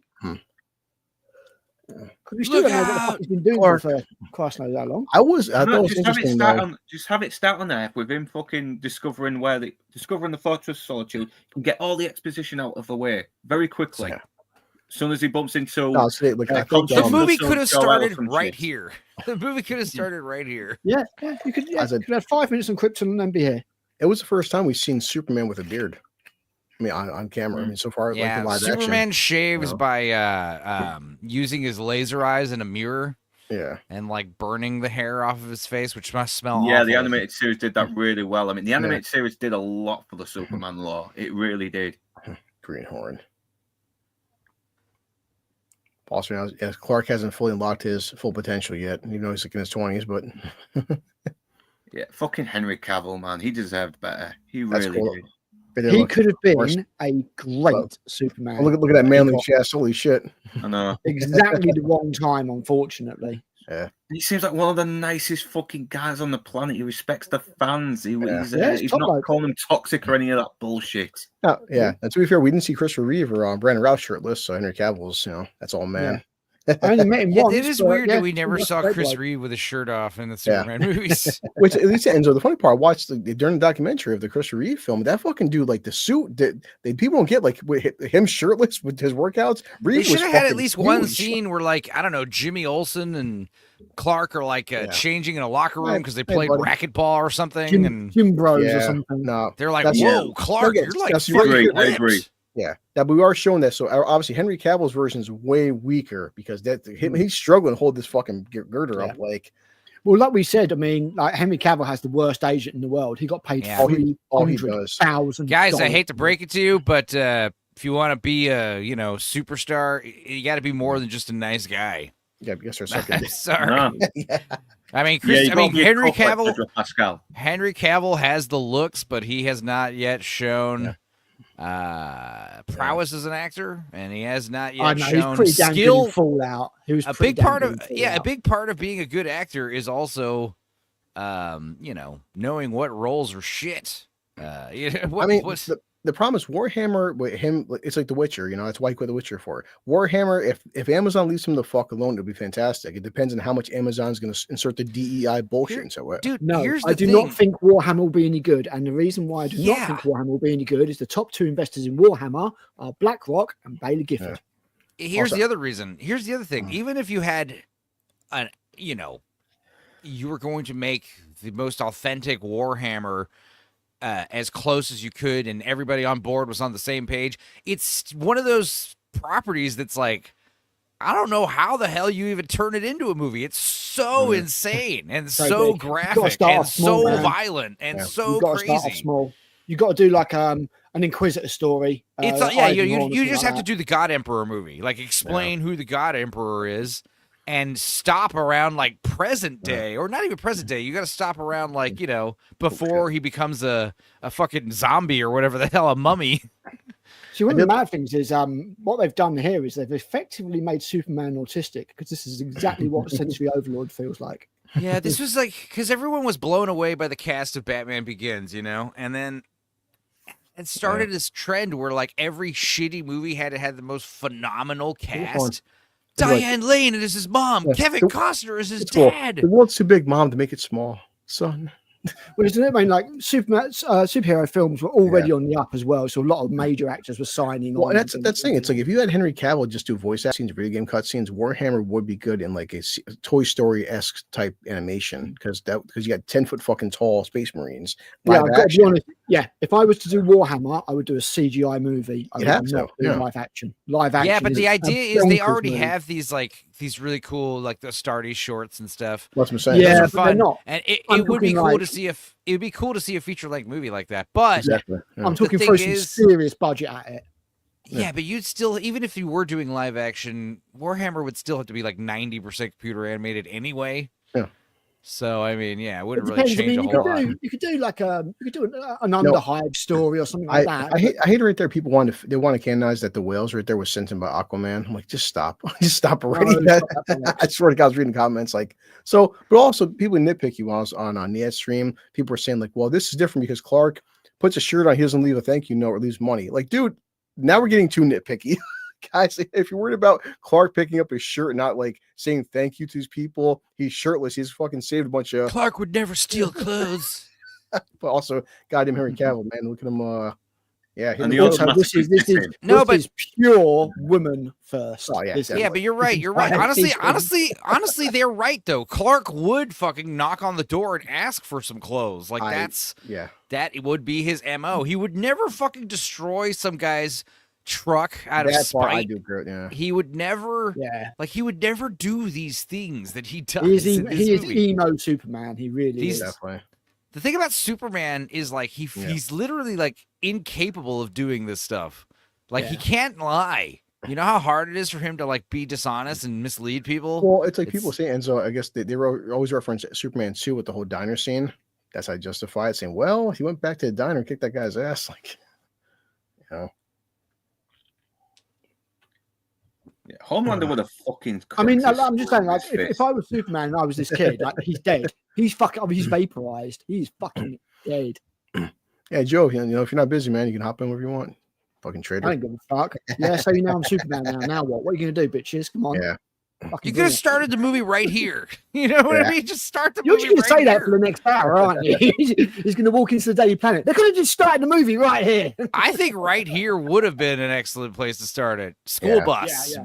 Because we still Look don't know what the out. fuck he's been doing Or- for Christ knows how long. I thought it was Just have it interesting. start on. Just have it start on there with him fucking discovering the Fortress of Solitude. And get all the exposition out of the way very quickly. Yeah. As soon as he bumps into No, so like, I think, concept The of movie some could have Joel started from right shit. here. The movie could have started right here. Yeah, you could. Yeah, As a- you could have 5 minutes on Krypton and then be here. it was the first time we've seen Superman with a beard. I mean, on camera. I mean, so far, Yeah, like the live Superman shaves know? by using his laser eyes in a mirror action. Yeah. and like burning the hair off of his face, which must smell Yeah, the awful. animated series did that really well. I mean, the animated series did a lot for the Superman lore. It really did. Green Horn. Also, now, yes, Clark hasn't fully unlocked his full potential yet, even though he's like in his 20s. But Yeah, fucking Henry Cavill, man. He deserved better. He That's really cool. did. but then He look, could have course. been a great Superman. look at that manly chest. Holy shit. I know. Exactly the wrong time, unfortunately. He seems like one of the nicest fucking guys on the planet. He respects the fans. He's Yeah, he's he's top not bloke. calling them toxic or any of that bullshit. No, yeah. And to be fair, we didn't see Christopher Reeve or Brandon Routh shirtless, so Henry Cavill's, that's all man. I only met him Yeah, once. it is but weird yeah, that we never he's a saw great Chris bloke. Reeve with his shirt off in the Yeah. Superman movies. Which at least ends. The funny part, I watched during the documentary of the Christopher Reeve film. That fucking dude, like the suit, people don't get like him shirtless with his workouts. They Reeve should was have had at fucking least one huge. scene where, like, I don't know, Jimmy Olsen and Clark are like changing in a locker room Hey, because they hey, played buddy. racquetball or something, Jim, and Jim Bros or Yeah, something. no, they're like, That's- "Whoa, Clark, yeah, you're like that's- fucking agree, I ripped." agree. yeah, but we are showing that. So obviously Henry Cavill's version is way weaker because he's struggling to hold this fucking girder up. Like Well, like we said, I mean, like Henry Cavill has the worst agent in the world. He got paid Yeah. all he does. $300,000. Guys, I hate to break it to you, but if you want to be a superstar, you got to be more than just a nice guy. Yeah, I guess there's something. Sorry. No. yeah. I mean, you gotta be a Henry tough like Cavill. Pedro Pascal. Henry Cavill has the looks, but he has not yet shown prowess as an actor, and he has not I yet know, he's shown pretty damn good skill. in Fallout. He was A pretty big damn part good of in a Fallout. big part of being a good actor is also, knowing what roles are shit. I mean, the problem is Warhammer with him. It's like The Witcher. That's why I quit The Witcher for Warhammer. If Amazon leaves him the fuck alone, it'll be fantastic. It depends on how much Amazon's going to insert the DEI bullshit into it. dude, No, here's the I do thing. not think Warhammer will be any good. And the reason why I do Yeah. not think Warhammer will be any good is the top 2 investors in Warhammer are BlackRock and Bailey Gifford. Here's Also- the other reason. Here's the other thing. Mm. Even if you had you were going to make the most authentic Warhammer, as close as you could, and everybody on board was on the same page. It's one of those properties that's like, I don't know how the hell you even turn it into a movie. It's so insane and so big. You gotta graphic start and off small, so man. violent and so You got to start off crazy. small. You got to do like an Inquisitor story. It's like, yeah, you Eisenhorn or just something have to like do the God Emperor movie, like explain who the God Emperor is, and stop around like present day, or not even present day. You got to stop around like, you know, before he becomes a fucking zombie or whatever the hell, a mummy. See, one of the mad things is what they've done here is they've effectively made Superman autistic, because this is exactly what Sensory Overload feels like. Yeah, this was like, because everyone was blown away by the cast of Batman Begins, you know, and then it started this trend where like every shitty movie had to have the most phenomenal cast. Diane Lane is his mom. Kevin Costner is his dad. The world's too big, Mom, to make it small, son. Well, isn't it? I mean, like superhero films were already on the up as well, so a lot of major actors were signing Well, on. and that's the thing. It's like if you had Henry Cavill just do voice scenes, video game cutscenes, Warhammer would be good in like a Toy Story-esque type animation, because you got 10-foot fucking tall Space Marines. Yeah, Live I've got to action. be honest. Yeah, if I was to do Warhammer, I would do a CGI movie. I You'd would have to, not do yeah. live action. Live action. Yeah, but is the a idea is they bonkers already move. have these really cool like the Stardy shorts and stuff. That's what I'm saying. Yeah, Those but are they're fun, not. and it I'm would be talking cool like- to see a feature length movie like that. But Exactly. Yeah. I'm talking thing throw some is- serious budget at it. yeah, but you'd still, even if you were doing live action, Warhammer would still have to be like 90% computer animated anyway. Yeah. So I mean, yeah, it It wouldn't really depends. I change mean, a whole lot. you could do like an Underhive story or something like that. I hate it right there. People want to canonize that the whales right there was sent in by Aquaman. I'm like, just stop. Just stop already. No, stop that. I swear to God, I was reading comments like, so, but also people nitpicky while I was on Nia's stream. People were saying like, well, this is different because Clark puts a shirt on, he doesn't leave a thank you note or leaves money. Like, dude, now we're getting too nitpicky. Guys, if you're worried about Clark picking up his shirt and not like saying thank you to these people, he's shirtless. He's fucking saved a bunch of, Clark would never steal clothes. but also goddamn Henry Cavill, man. Look at him. Yeah, And the him- automatic This is No, this but- is pure woman first. Oh, yeah, This is- Yeah, but you're right. You're right. Honestly, they're right though. Clark would fucking knock on the door and ask for some clothes. Like yeah. that would be his MO. He would never fucking destroy some guy's truck out of That part I spite. do agree with, yeah. He would never Yeah. like he would never do these things that he does. He in this is movie. emo Superman. He really He's- is. Definitely. The thing about Superman is like he's literally like incapable of doing this stuff. Like he can't lie. You know how hard it is for him to like be dishonest and mislead people? Well, it's like people say, and so I guess they always reference Superman 2 with the whole diner scene. That's how I justify it, saying, well, he went back to the diner and kicked that guy's ass. Like, you know. Yeah, Homelander would have fucking. I mean, cracked his I'm just saying, like, skull in his if I was Superman and I was this kid, like, he's dead. He's fucking. I mean, he's vaporized. He's fucking dead. Yeah, Joe, you know, if you're not busy, man, you can hop in whenever you want. Fucking I traitor. don't give a fuck. Yeah, so you know I'm Superman now. Now what? What are you gonna do, bitches? Come on. Yeah. Fucking You do could have it. started the movie right here. You know what Yeah. I mean? Just start the You're movie just gonna right say that here. for the next hour, aren't you? He's gonna walk into the Daily Planet. They could have just started the movie right here. I think right here would have been an excellent place to start it. School Yeah. bus Yeah.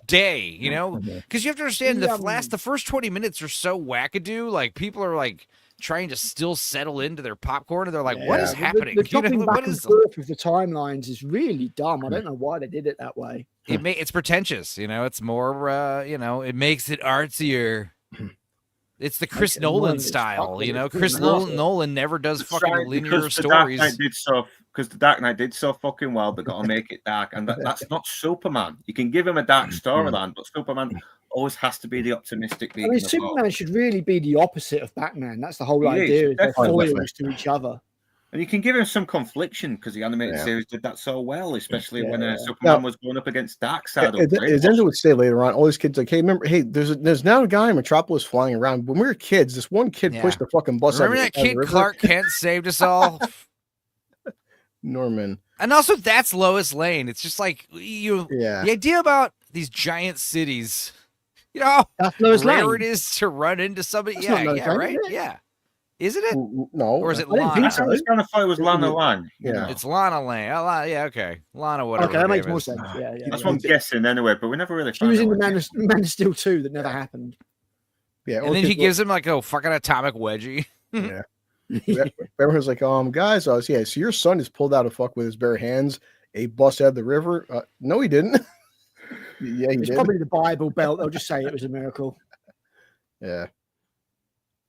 day, you know? Because you have to understand Yeah, the first 20 minutes are so wackadoo. Like people are like trying to still settle into their popcorn, and they're like, "What is The- happening?" The, You know, jumping what back and is forth with the timelines is really dumb. I don't know why they did it that way. it's pretentious, you know. It's more, you know, it makes it artsier. It's the Chris it Nolan annoying as style, fuck, you know. it's Chris bullshit. Nolan never does fucking Right, linear because the Dark stories. Knight did so, because the Dark Knight did so fucking well. They got to make it dark, and that's not Superman. You can give him a dark storyline, but Superman always has to be the optimistic I beacon. mean, of hope. Superman should really be the opposite of Batman. That's the whole He is, idea. Is they're definitely. foils to each other. And you can give him some confliction because the animated Yeah. series did that so well, especially when Yeah. Superman was going up against Darkseid. As Enzo would say later on, all these kids like, hey, remember, hey, there's now a guy in Metropolis flying around. When we were kids, this one kid Yeah. pushed the fucking bus out Remember of that the- out of kid the river. Clark Kent saved us all? Norman. And also, that's Lois Lane. It's just like the Yeah. idea about these giant cities. You know how That's Lois rare Lane. it is to run into somebody. That's Yeah, not Lois yeah, Lane, right. is it? Yeah, isn't it? No. Or is it I didn't Lana? think I so. was kind of thought it was Lana Lang. you Yeah. know. It's Lana Lane. Oh, yeah, okay, Lana. Whatever. Okay, her that makes name more is. sense. Yeah, yeah. That's what I'm guessing anyway, but we never really. She was in found the out. Man of Steel 2 that never happened. Yeah. And then he gives him like a fucking atomic wedgie. Yeah. Everyone's like, guys, so your son is pulled out of fuck with his bare hands. A bust out of the river. No, he didn't. Yeah, he It's did. probably the Bible Belt. They'll just say it was a miracle. Yeah.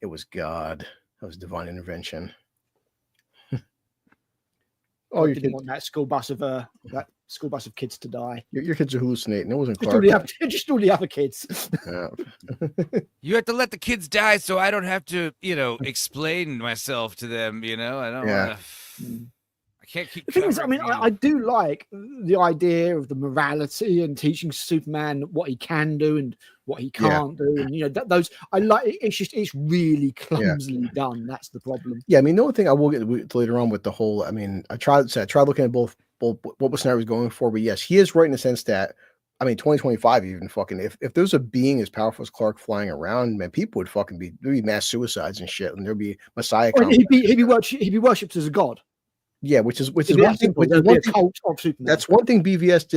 It was God. That was divine intervention. Oh, you didn't want that school bus of kids to die. Your kids are hallucinating. It wasn't Just Clark. all the other kids. Yeah. You have to let the kids die so I don't have to, explain myself to them, I don't Yeah. want to. I can't keep The thing is, I covering mean, you. I do like the idea of the morality and teaching Superman what he can do and what he can't do, and those. I like. It's really clumsily done. That's the problem. Yeah, I mean, the only thing I will get to later on with the whole, I mean, I tried looking at both what Snyder was going for, but yes, he is right in the sense that, I mean, 2025 even fucking, if there's a being as powerful as Clark flying around, man, people would fucking there'd be mass suicides and shit, and there'd be Messiah. Well, he'd be worshipped as a god. Yeah, which is one thing. There'd be a cult of Superman. That's one thing BVS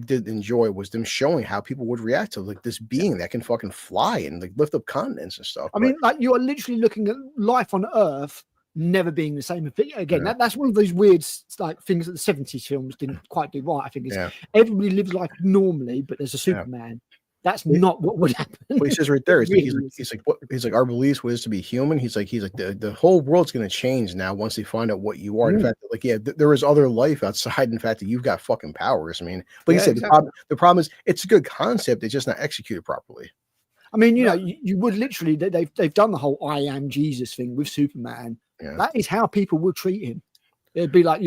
did enjoy, was them showing how people would react to like this being that can fucking fly and like lift up continents and stuff. I mean, like, you are literally looking at life on Earth never being the same. Again, that's one of those weird like things that the 70s films didn't quite do right. I think is everybody lives life normally, but there's a Superman. That's not what would happen. Well, he says right there, he's like, our beliefs was to be human. He's like, the whole world's going to change now once they find out what you are. In fact, like, there is other life outside. In fact, that you've got fucking powers. I mean, like you said, exactly. The problem is it's a good concept. It's just not executed properly. I mean, you would literally, they've done the whole I am Jesus thing with Superman. Yeah. That is how people would treat him. It'd be like,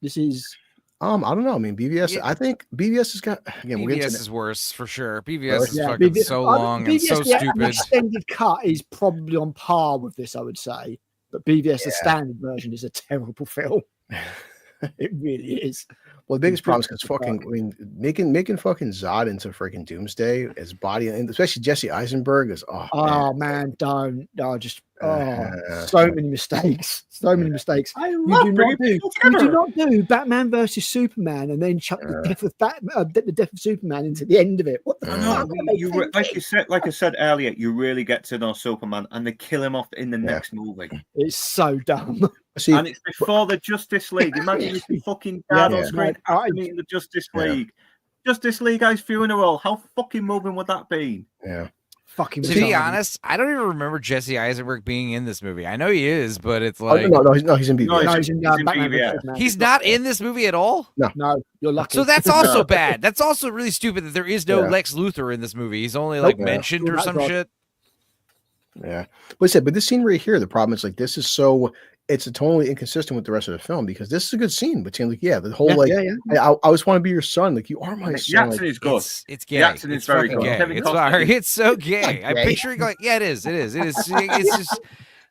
this is. I don't know. I mean, BVS. I think BVS has got. Again, BVS is worse for sure. BVS is fucking so long and so the stupid. Extended cut is probably on par with this, I would say. But BVS, the standard version, is a terrible film. It really is. Well, the biggest problem is because fucking, I mean, making fucking Zod into freaking Doomsday, his body, and especially Jesse Eisenberg is so many mistakes. So many mistakes. You do not do Batman versus Superman and then chuck the death of Superman into the end of it. What the fuck? Like I said earlier, you really get to know Superman, and they kill him off in the next movie. It's so dumb. And it's before the Justice League. Imagine if the fucking dad on screen meeting the Justice League. Justice League guy's funeral. How fucking moving would that be? Yeah. Fucking. To be honest, I don't even remember Jesse Eisenberg being in this movie. I know he is, but it's like he's in BVS. No, he's in BVS. He's not in this movie at all. No, you're lucky. So that's also bad. That's also really stupid that there is no Lex Luthor in this movie. He's only like mentioned or some shit. Yeah, but this scene right here, the problem is like this is it's totally inconsistent with the rest of the film, because this is a good scene between the whole I always want to be your son, like you are my son. The accent is good. It's gay. The accent is very good. Gay. It's so gay. I'm picturing like it is. It's just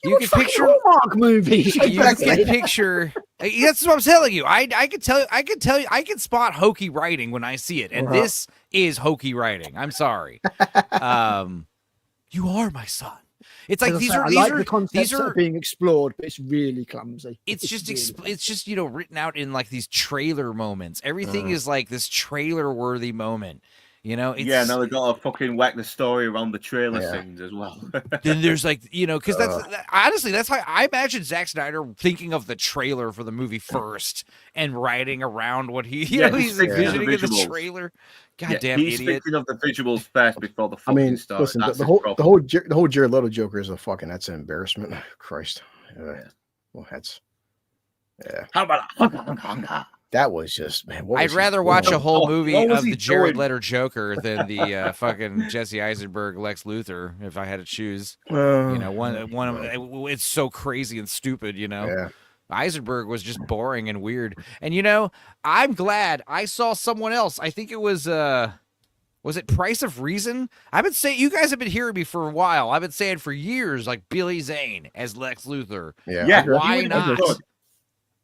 you can picture Hallmark movies. You can picture. That's what I'm telling you. I can tell you. I can spot hokey writing when I see it, and this is hokey writing. I'm sorry. You are my son. It's like these are the concepts that are being explored, but it's really clumsy. It's just written out in like these trailer moments. Everything is like this trailer worthy moment. Now they gotta fucking whack the story around the trailer scenes as well. Then there's like, because honestly, that's how I imagine Zack Snyder thinking of the trailer for the movie first and writing around what he's envisioning in the trailer. Goddamn he's idiot! Thinking of the visuals first before the fucking start. Listen, the whole Jared Leto Joker is that's an embarrassment. Christ, well, that's How about that was just, man. I'd rather watch a whole movie of the Jared Leto Joker than the fucking Jesse Eisenberg Lex Luthor if I had to choose. It's so crazy and stupid. Yeah. Eisenberg was just boring and weird. And I'm glad I saw someone else. I think it was it Price of Reason? I've been saying, you guys have been hearing me for a while. I've been saying for years, like Billy Zane as Lex Luthor. Yeah. Why not?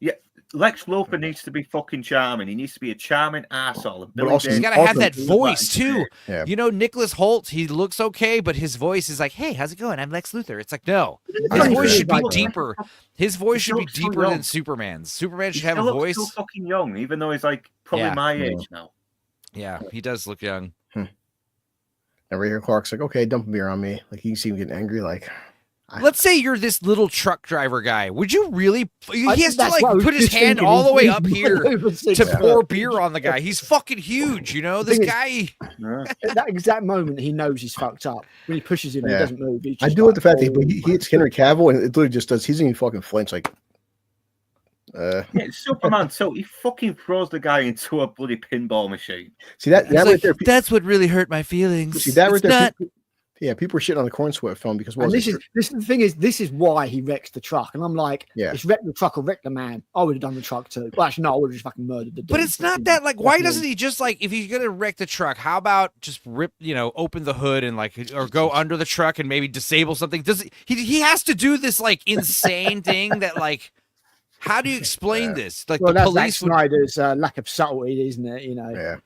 Yeah. Lex Luthor needs to be fucking charming. He needs to be a charming asshole. He's got to have that voice too. Yeah. Nicholas Hoult, he looks okay, but his voice is like, "Hey, how's it going? I'm Lex Luthor." It's like, no, his voice should be deeper. His voice should be deeper than Superman's. Superman should have a voice. He's still fucking young, even though he's like probably my age now. Yeah, he does look young. And right here, Clark's like, "Okay, dump a beer on me." Like you can see him getting angry, like. let's say you're this little truck driver guy. Would you really? He has to like what I was put his just hand thinking. all the way He's up here over 6 to foot. pour beer on the guy. He's fucking huge, you know. This Thing is- guy. At that exact moment, he knows he's fucked up. When he pushes him, he Yeah. doesn't move. He's I just do like like, the fact that "Oh." he hits Henry Cavill and it literally just does. He doesn't even fucking flinch. Like, Yeah, Superman. So he fucking throws the guy into a bloody pinball machine. see that right there. That's what really hurt my feelings. See that right there. People were shitting on the Corn Sweat film because And this is the thing is this is why he wrecks the truck, and I'm like, Yeah. it's wreck the truck or wreck the man. I would have done the truck too. Well, actually, no, I would have just fucking murdered the dude. But it's not that like. Why doesn't he just like if he's gonna wreck the truck? How about just rip, open the hood and like, or go under the truck and maybe disable something? Does he has to do this like insane thing that like? How do you explain this? Like Well, the that's Zack police would. Snyder's lack of subtlety, isn't it? Yeah.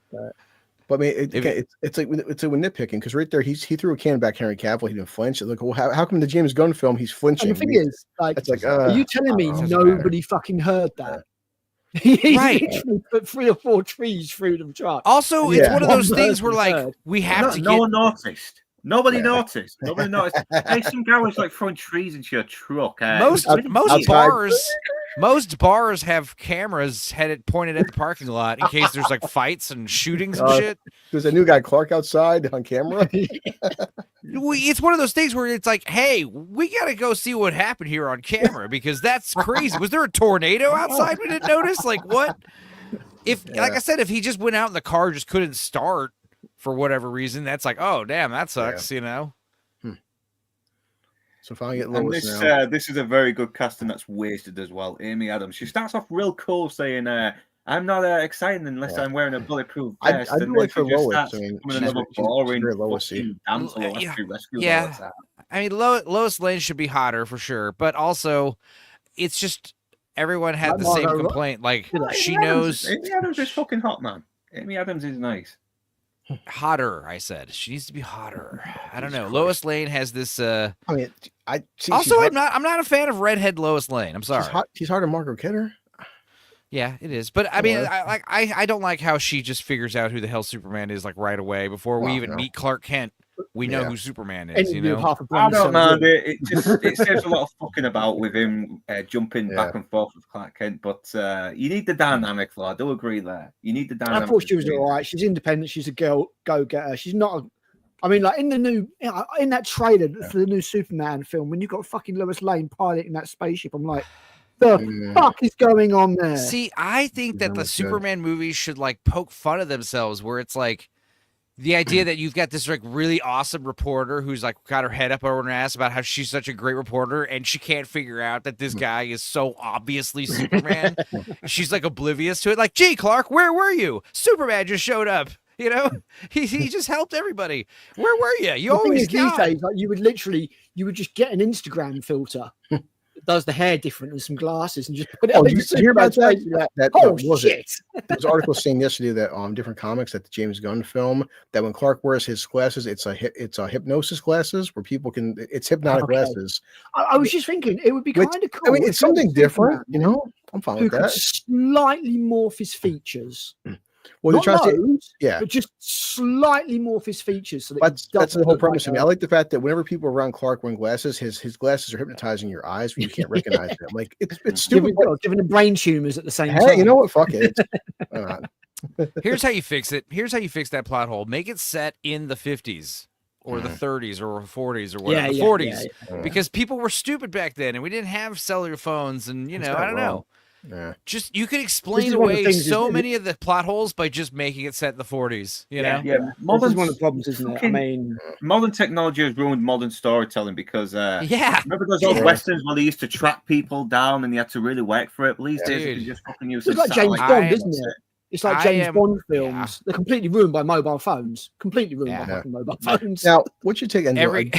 But I mean, it's like we're nitpicking because right there he threw a can back Henry Cavill. He didn't flinch. It's like, well, how come the James Gunn film he's flinching? And the thing is, like, it's like, are you telling me doesn't nobody fucking heard that? He Right. literally put 3 or 4 trees through the truck. Also, it's Yeah. one of those One things where person like heard. we have to No get. one noticed. Nobody Yeah. noticed. Nobody noticed. Hey, some guy was like throwing trees into your truck. Most outside. most bars have cameras headed pointed at the parking lot in case there's like fights and shootings and shit. There's a new guy Clark outside on camera. It's one of those things where it's like, hey, we gotta go see what happened here on camera because that's crazy. Was there a tornado outside we didn't notice? Like what? If like I said, if he just went out and the car just couldn't start for whatever reason, that's like, oh damn, that sucks, So if I get And Lois this now, this is a very good casting that's wasted as well. Amy Adams. She starts off real cool saying, "I'm not excited unless I'm wearing a bulletproof I vest." do and then like she her just Lois. starts I mean, becoming she's another very boring Lois-y. fucking damsel who has Yeah. to rescue Yeah. Lois out. I mean, Lois Lane should be hotter for sure, but also, it's just everyone had the same complaint. Like she knows Amy Adams is fucking hot, man. Amy Adams is nice. hotter. I said she needs to be hotter. I don't know. Lois Lane has this. I mean, Also, I'm not a fan of redhead Lois Lane. I'm sorry. She's hard to Margot Kidder. Yeah, it is. But I mean, I don't like how she just figures out who the hell Superman is like right away before we even meet Clark Kent. We know who Superman is. You know, I don't know. It saves a lot of fucking about with him jumping back and forth with Clark Kent. But you need the dynamic, Flo. I do agree there. You need the dynamic. I thought she was all right. She's independent. She's a go getter. She's not. I mean, like in that trailer for the new Superman film, when you got fucking Lois Lane piloting that spaceship, I'm like, the fuck is going on there? See, I think that the Superman movies should like poke fun of themselves, where it's like the idea that you've got this like really awesome reporter who's like got her head up over her ass about how she's such a great reporter and she can't figure out that this guy is so obviously Superman. She's like oblivious to it. Like, gee, Clark, where were you? Superman just showed up. You know, he just helped everybody. Where were you? You always these days, like you would just get an Instagram filter that does the hair different and some glasses and just put it. Oh, did you hear about that? Oh was shit! There was an article saying yesterday that different comics that the James Gunn film that when Clark wears his glasses, it's a hypnosis glasses where people can it's hypnotic glasses. I was just thinking it would be kind of cool. I mean, it's something different, you know. I'm fine who with could that. slightly morph his features. Well, Not they're trying to loads, yeah, but just slightly morph his features. So that that's the whole premise of me. I like the fact that whenever people are around Clark wearing glasses, his glasses are hypnotizing your eyes where you can't recognize them. Like it's stupid. Giving him brain tumors at the same Hey, time. you know what? Fuck it. Why not? Here's how you fix it. Here's how you fix that plot hole. Make it set in the 50s or the 30s or 40s or whatever. The 40s. Because people were stupid back then and we didn't have cellular phones and, you know, I don't know. Yeah. Just you could explain away so many of the plot holes by just making it set in the 40s. You know? Yeah. This is one of the problems, isn't it? I mean, modern technology has ruined modern storytelling because remember those old Yeah. westerns where they used to track people down and you had to really work for it. But these days you can just fucking use it's the like James satellite. Bond, isn't it? It's like James Bond films. They're completely ruined by mobile phones. Completely ruined by fucking mobile phones. Now, what you take into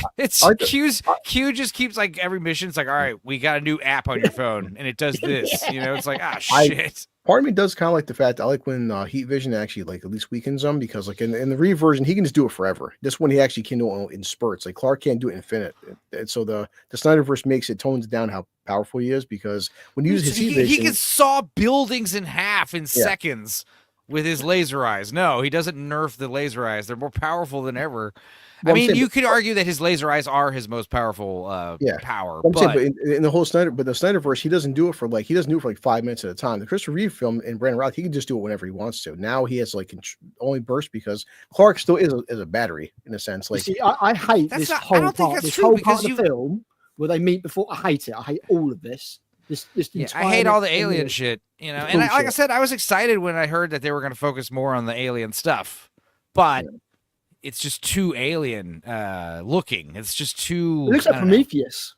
Q just keeps like every mission. It's like, all right, we got a new app on your phone, and it does this. You know, it's like, shit. Part of me does kind of like the fact I like when Heat Vision actually like at least weakens them because like in the Reeve version he can just do it forever. This one he actually can do it in spurts. Like Clark can't do it infinite. And so the Snyderverse makes it tones down how powerful he is because when you use his Heat Vision, he can saw buildings in half in seconds. with his laser eyes. No, he doesn't nerf the laser eyes. They're more powerful than ever. Well, I mean, you could argue that his laser eyes are his most powerful power. But in the whole the Snyderverse, he doesn't do it for like 5 minutes at a time. The Christopher Reeve film in Brandon Routh, he can just do it whenever he wants to. Now he has like only burst because Clark still is a battery in a sense. Like, see, I hate this whole part. This whole part of the film where they meet before. I hate it. I hate all of this. I hate all the alien shit, you know. And like I said, I was excited when I heard that they were going to focus more on the alien stuff, but it's just too alien looking. It's just too. It looks like Prometheus.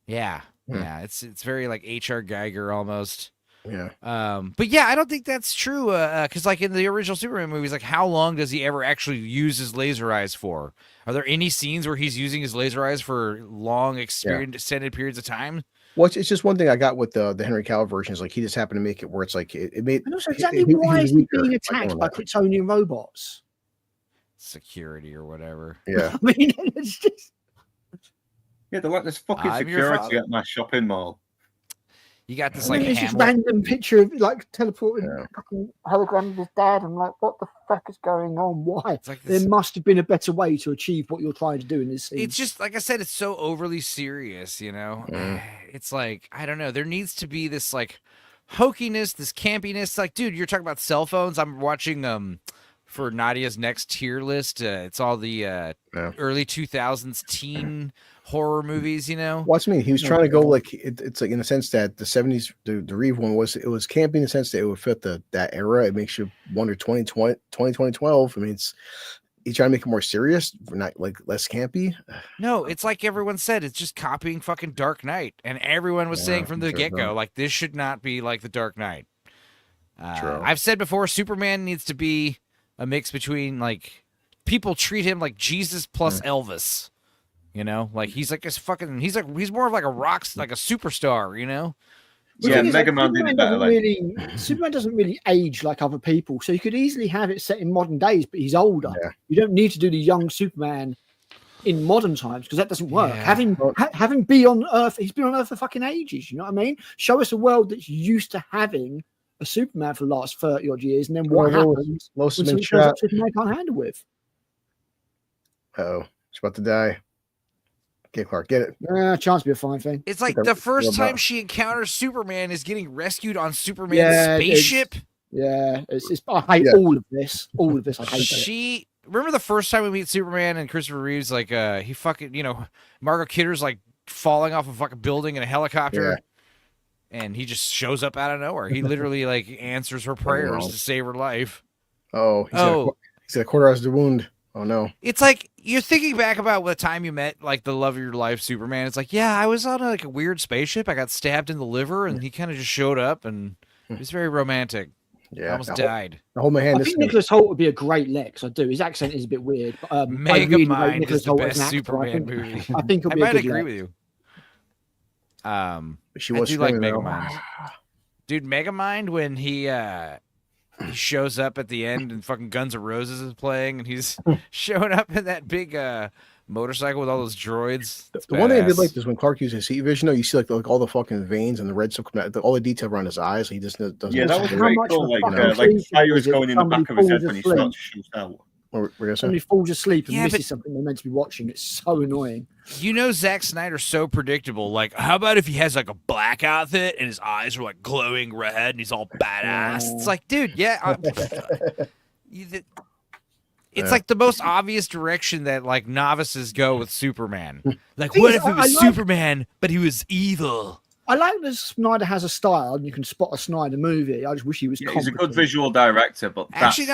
Yeah, it's very like H.R. Geiger almost. Yeah. But yeah, I don't think that's true. Because like in the original Superman movies, like how long does he ever actually use his laser eyes for? Are there any scenes where he's using his laser eyes for long, extended periods of time? Well, it's just one thing I got with the Henry Cavill version is like he just happened to make it where it's like it made. And also, exactly why is he being attacked by Kryptonian robots? Security or whatever. Yeah. I mean, it's just. Yeah, they're like this fucking security at my shopping mall. You got this it's this random picture of like teleporting fucking hologram of his dad. I'm like, what the fuck is going on? Why? Like there must have been a better way to achieve what you're trying to do in this scene. It's just like I said, it's so overly serious, you know. It's like I don't know. There needs to be this like hokiness, this campiness. Like, dude, you're talking about cell phones. I'm watching for Nadia's next tier list. It's all the early 2000s teen horror movies, you know. What's me? He was trying to go like it's like in the sense that the 70s, the Reeve one was campy in the sense that it would fit that era. It makes you wonder 2012. I mean, he's trying to make it more serious, not like less campy. No, it's like everyone said, it's just copying fucking Dark Knight, and everyone was saying from the get-go, like this should not be like the Dark Knight. I've said before, Superman needs to be a mix between like people treat him like Jesus plus Elvis. You know, like he's like he's more of like a like a superstar, you know? Yeah, Mega Man did it better. Superman doesn't really age like other people, so you could easily have it set in modern days, but he's older. Yeah. You don't need to do the young Superman in modern times because that doesn't work. Yeah. Having be on Earth, he's been on Earth for fucking ages. You know what I mean? Show us a world that's used to having a Superman for the last 30 odd years, and then what happens when Superman can't handle with? Oh, he's about to die. Okay, Clark, get it. Chance be a fine thing. It's like the first time she encounters Superman is getting rescued on Superman's spaceship. I hate all of this. All of this, I hate it. Remember the first time we meet Superman and Christopher Reeves, like he fucking, you know, Margot Kidder's like falling off a fucking building in a helicopter, and he just shows up out of nowhere. He literally like answers her prayers to save her life. He's got to cauterize the wound. Oh no! It's like you're thinking back about the time you met like the love of your life, Superman. It's like, yeah, I was on like a weird spaceship. I got stabbed in the liver, and he kind of just showed up, and it was very romantic. Yeah, I almost died. I think Nicholas Hoult would be a great Lex. I do. His accent is a bit weird. But, Megamind is the best Superman movie. I think I might agree with you. She was I do like Megamind. Dude, Megamind when he shows up at the end and fucking Guns N' Roses is playing and he's showing up in that big motorcycle with all those droids. The one thing I did like is when Clark uses heat vision, you see like all the fucking veins and the red stuff coming out, all the detail around his eyes. He just doesn't. Yeah, that was very cool. Like fire was going in the back of his head when he starts to shoot out. Somebody falls asleep and misses something they're meant to be watching. It's so annoying. You know, Zack Snyder's so predictable. Like, how about if he has like a black outfit and his eyes are like glowing red and he's all badass? It's like, dude, it's like the most obvious direction that like novices go with Superman. Like, what if it was Superman, but he was evil? I like that Snyder has a style and you can spot a Snyder movie. I just wish he was he's a good visual director, but actually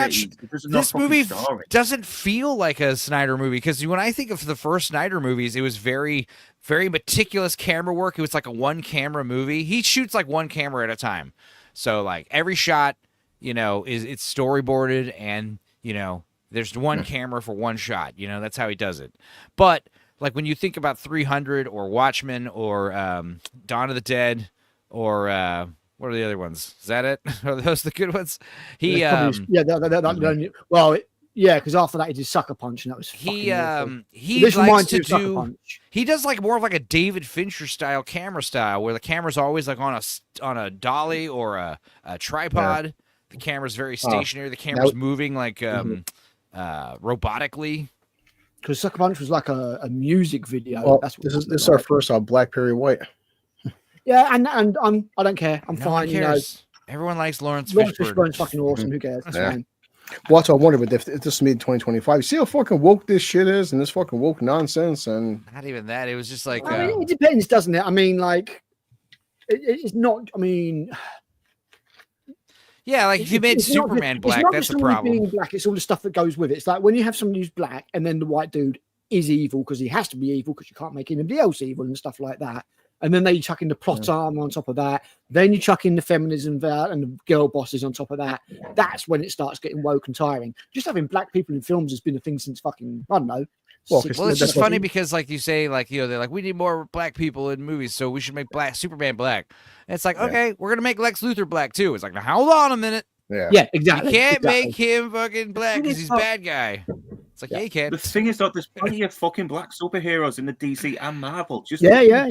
this movie doesn't feel like a Snyder movie because when I think of the first Snyder movies, it was very, very meticulous camera work. It was like a one camera movie. He shoots like one camera at a time. So like every shot, you know, it's storyboarded and, you know, there's one camera for one shot. You know, that's how he does it. But like when you think about 300 or Watchmen or Dawn of the Dead or what are the other ones? Is that it? Are those the good ones? He because after that he did Sucker Punch and that was he likes to do. He does like more of like a David Fincher style camera style where the camera's always like on a dolly or a tripod. the camera's very stationary. The camera's moving like robotically. Because Sucker Punch was like a music video. Well, That's what this is our first Black Perry White. Yeah, and I don't care. I'm fine. You know, everyone likes Lawrence Fishburne's fucking awesome. Who cares? That's fine. Well, that's what I wonder. But if this is made in 2025, you see how fucking woke this shit is, and this fucking woke nonsense, and not even that. It was just like I mean, it depends, doesn't it? I mean, like it's not. I mean, yeah, like if you made Superman black, that's the problem. Being black, it's all the stuff that goes with it. It's like when you have somebody who's black, and then the white dude is evil because he has to be evil because you can't make anybody else evil and stuff like that. And then they chuck in the plot armor on top of that. Then you chuck in the feminism there and the girl bosses on top of that. That's when it starts getting woke and tiring. Just having black people in films has been a thing since fucking, I don't know. Well, it's just funny because, like you say, like, you know, they're like, we need more black people in movies, so we should make Superman black. And it's like, okay, we're gonna make Lex Luthor black too. It's like, now hold on a minute. Yeah, exactly. You can't make him fucking black because he's a bad guy. It's like, yeah, you can. The thing is that there's plenty of fucking black superheroes in the DC and Marvel. Just yeah.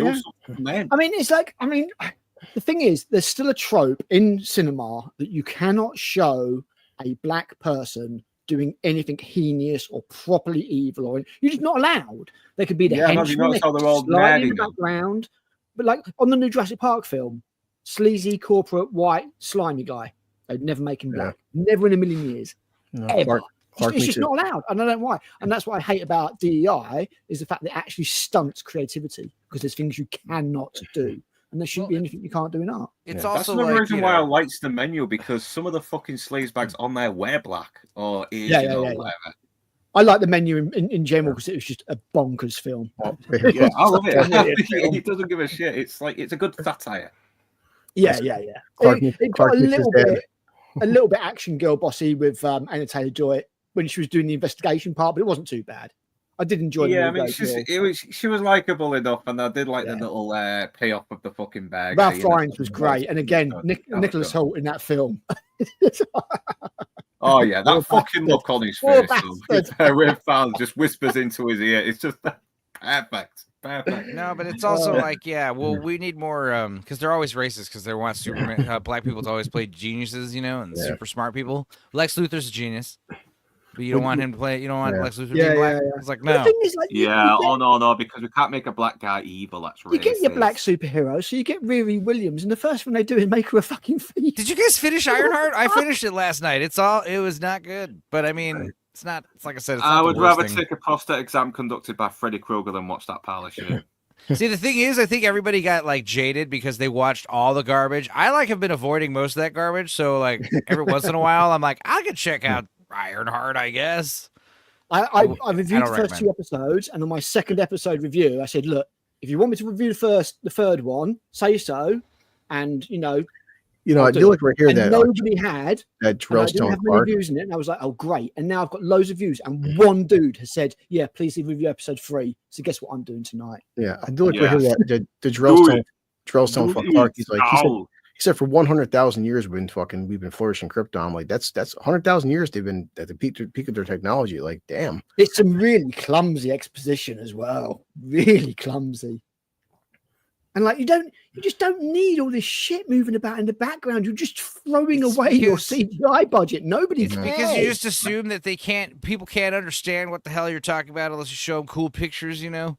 Man. I mean, it's like, the thing is, there's still a trope in cinema that you cannot show a black person doing anything heinous or properly evil, or you're just not allowed. They could be the henchmen, they could slide in the background, but like on the new Jurassic Park film, sleazy corporate white slimy guy. They'd never make him black. Never in a million years. No, ever. It's just not allowed. And I don't know why. And that's what I hate about DEI is the fact that it actually stunts creativity because there's things you cannot do. And there shouldn't be anything you can't do in art. It's also that's the reason why I liked the menu, because some of the fucking sleazebags on there wear black or Asian or whatever. I like the menu in general because it was just a bonkers film. Yeah, I love it. He doesn't give a shit. It's like it's a good satire. Yeah. It got a little bit action girl bossy with Anna Taylor-Joy when she was doing the investigation part, but it wasn't too bad. I did enjoy. Yeah, I mean, she was likable enough, and I did like the little payoff of the fucking bag. Ralph Fiennes was great, and again, Nicholas Hoult in that film. Oh yeah, that fucking look on his face. Where Fowler just whispers into his ear. It's just perfect. No, but it's also like, we need more because they're always racist because they want Superman black people to always play geniuses, you know, and super smart people. Lex Luthor's a genius, but you don't want him to play. You don't want Lex Luthor to be black. It's like no. No, because we can't make a black guy evil. That's racist. You get your black superhero, so you get Riri Williams, and the first thing they do is make her a fucking thief. Did you guys finish Ironheart? I finished it last night. It was not good, but I mean. It's not. It's like I said. I would rather take a prostate exam conducted by Freddy Krueger than watch that pile of shit. See, the thing is, I think everybody got like jaded because they watched all the garbage. I have been avoiding most of that garbage, so like every once in a while, I'm like, I could check out Ironheart, I guess. I reviewed the first 2 episodes, and on my second episode review, I said, look, if you want me to review the third one, say so, and I do like right here that nobody had that Drellstone Clark views in it, and I was like, oh great! And now I've got loads of views, and one dude has said, yeah, please review episode 3. So guess what I'm doing tonight? Yeah, I do like right here that the Drellstone Clark. He's like he said for 100,000 years we've been flourishing Krypton. Like that's 100,000 years they've been at the peak of their technology. Like damn, it's some really clumsy exposition as well. Really clumsy. And like you just don't need all this shit moving about in the background. You're just throwing away your CGI budget. Nobody cares. Because you just assume that people can't understand what the hell you're talking about unless you show them cool pictures, you know?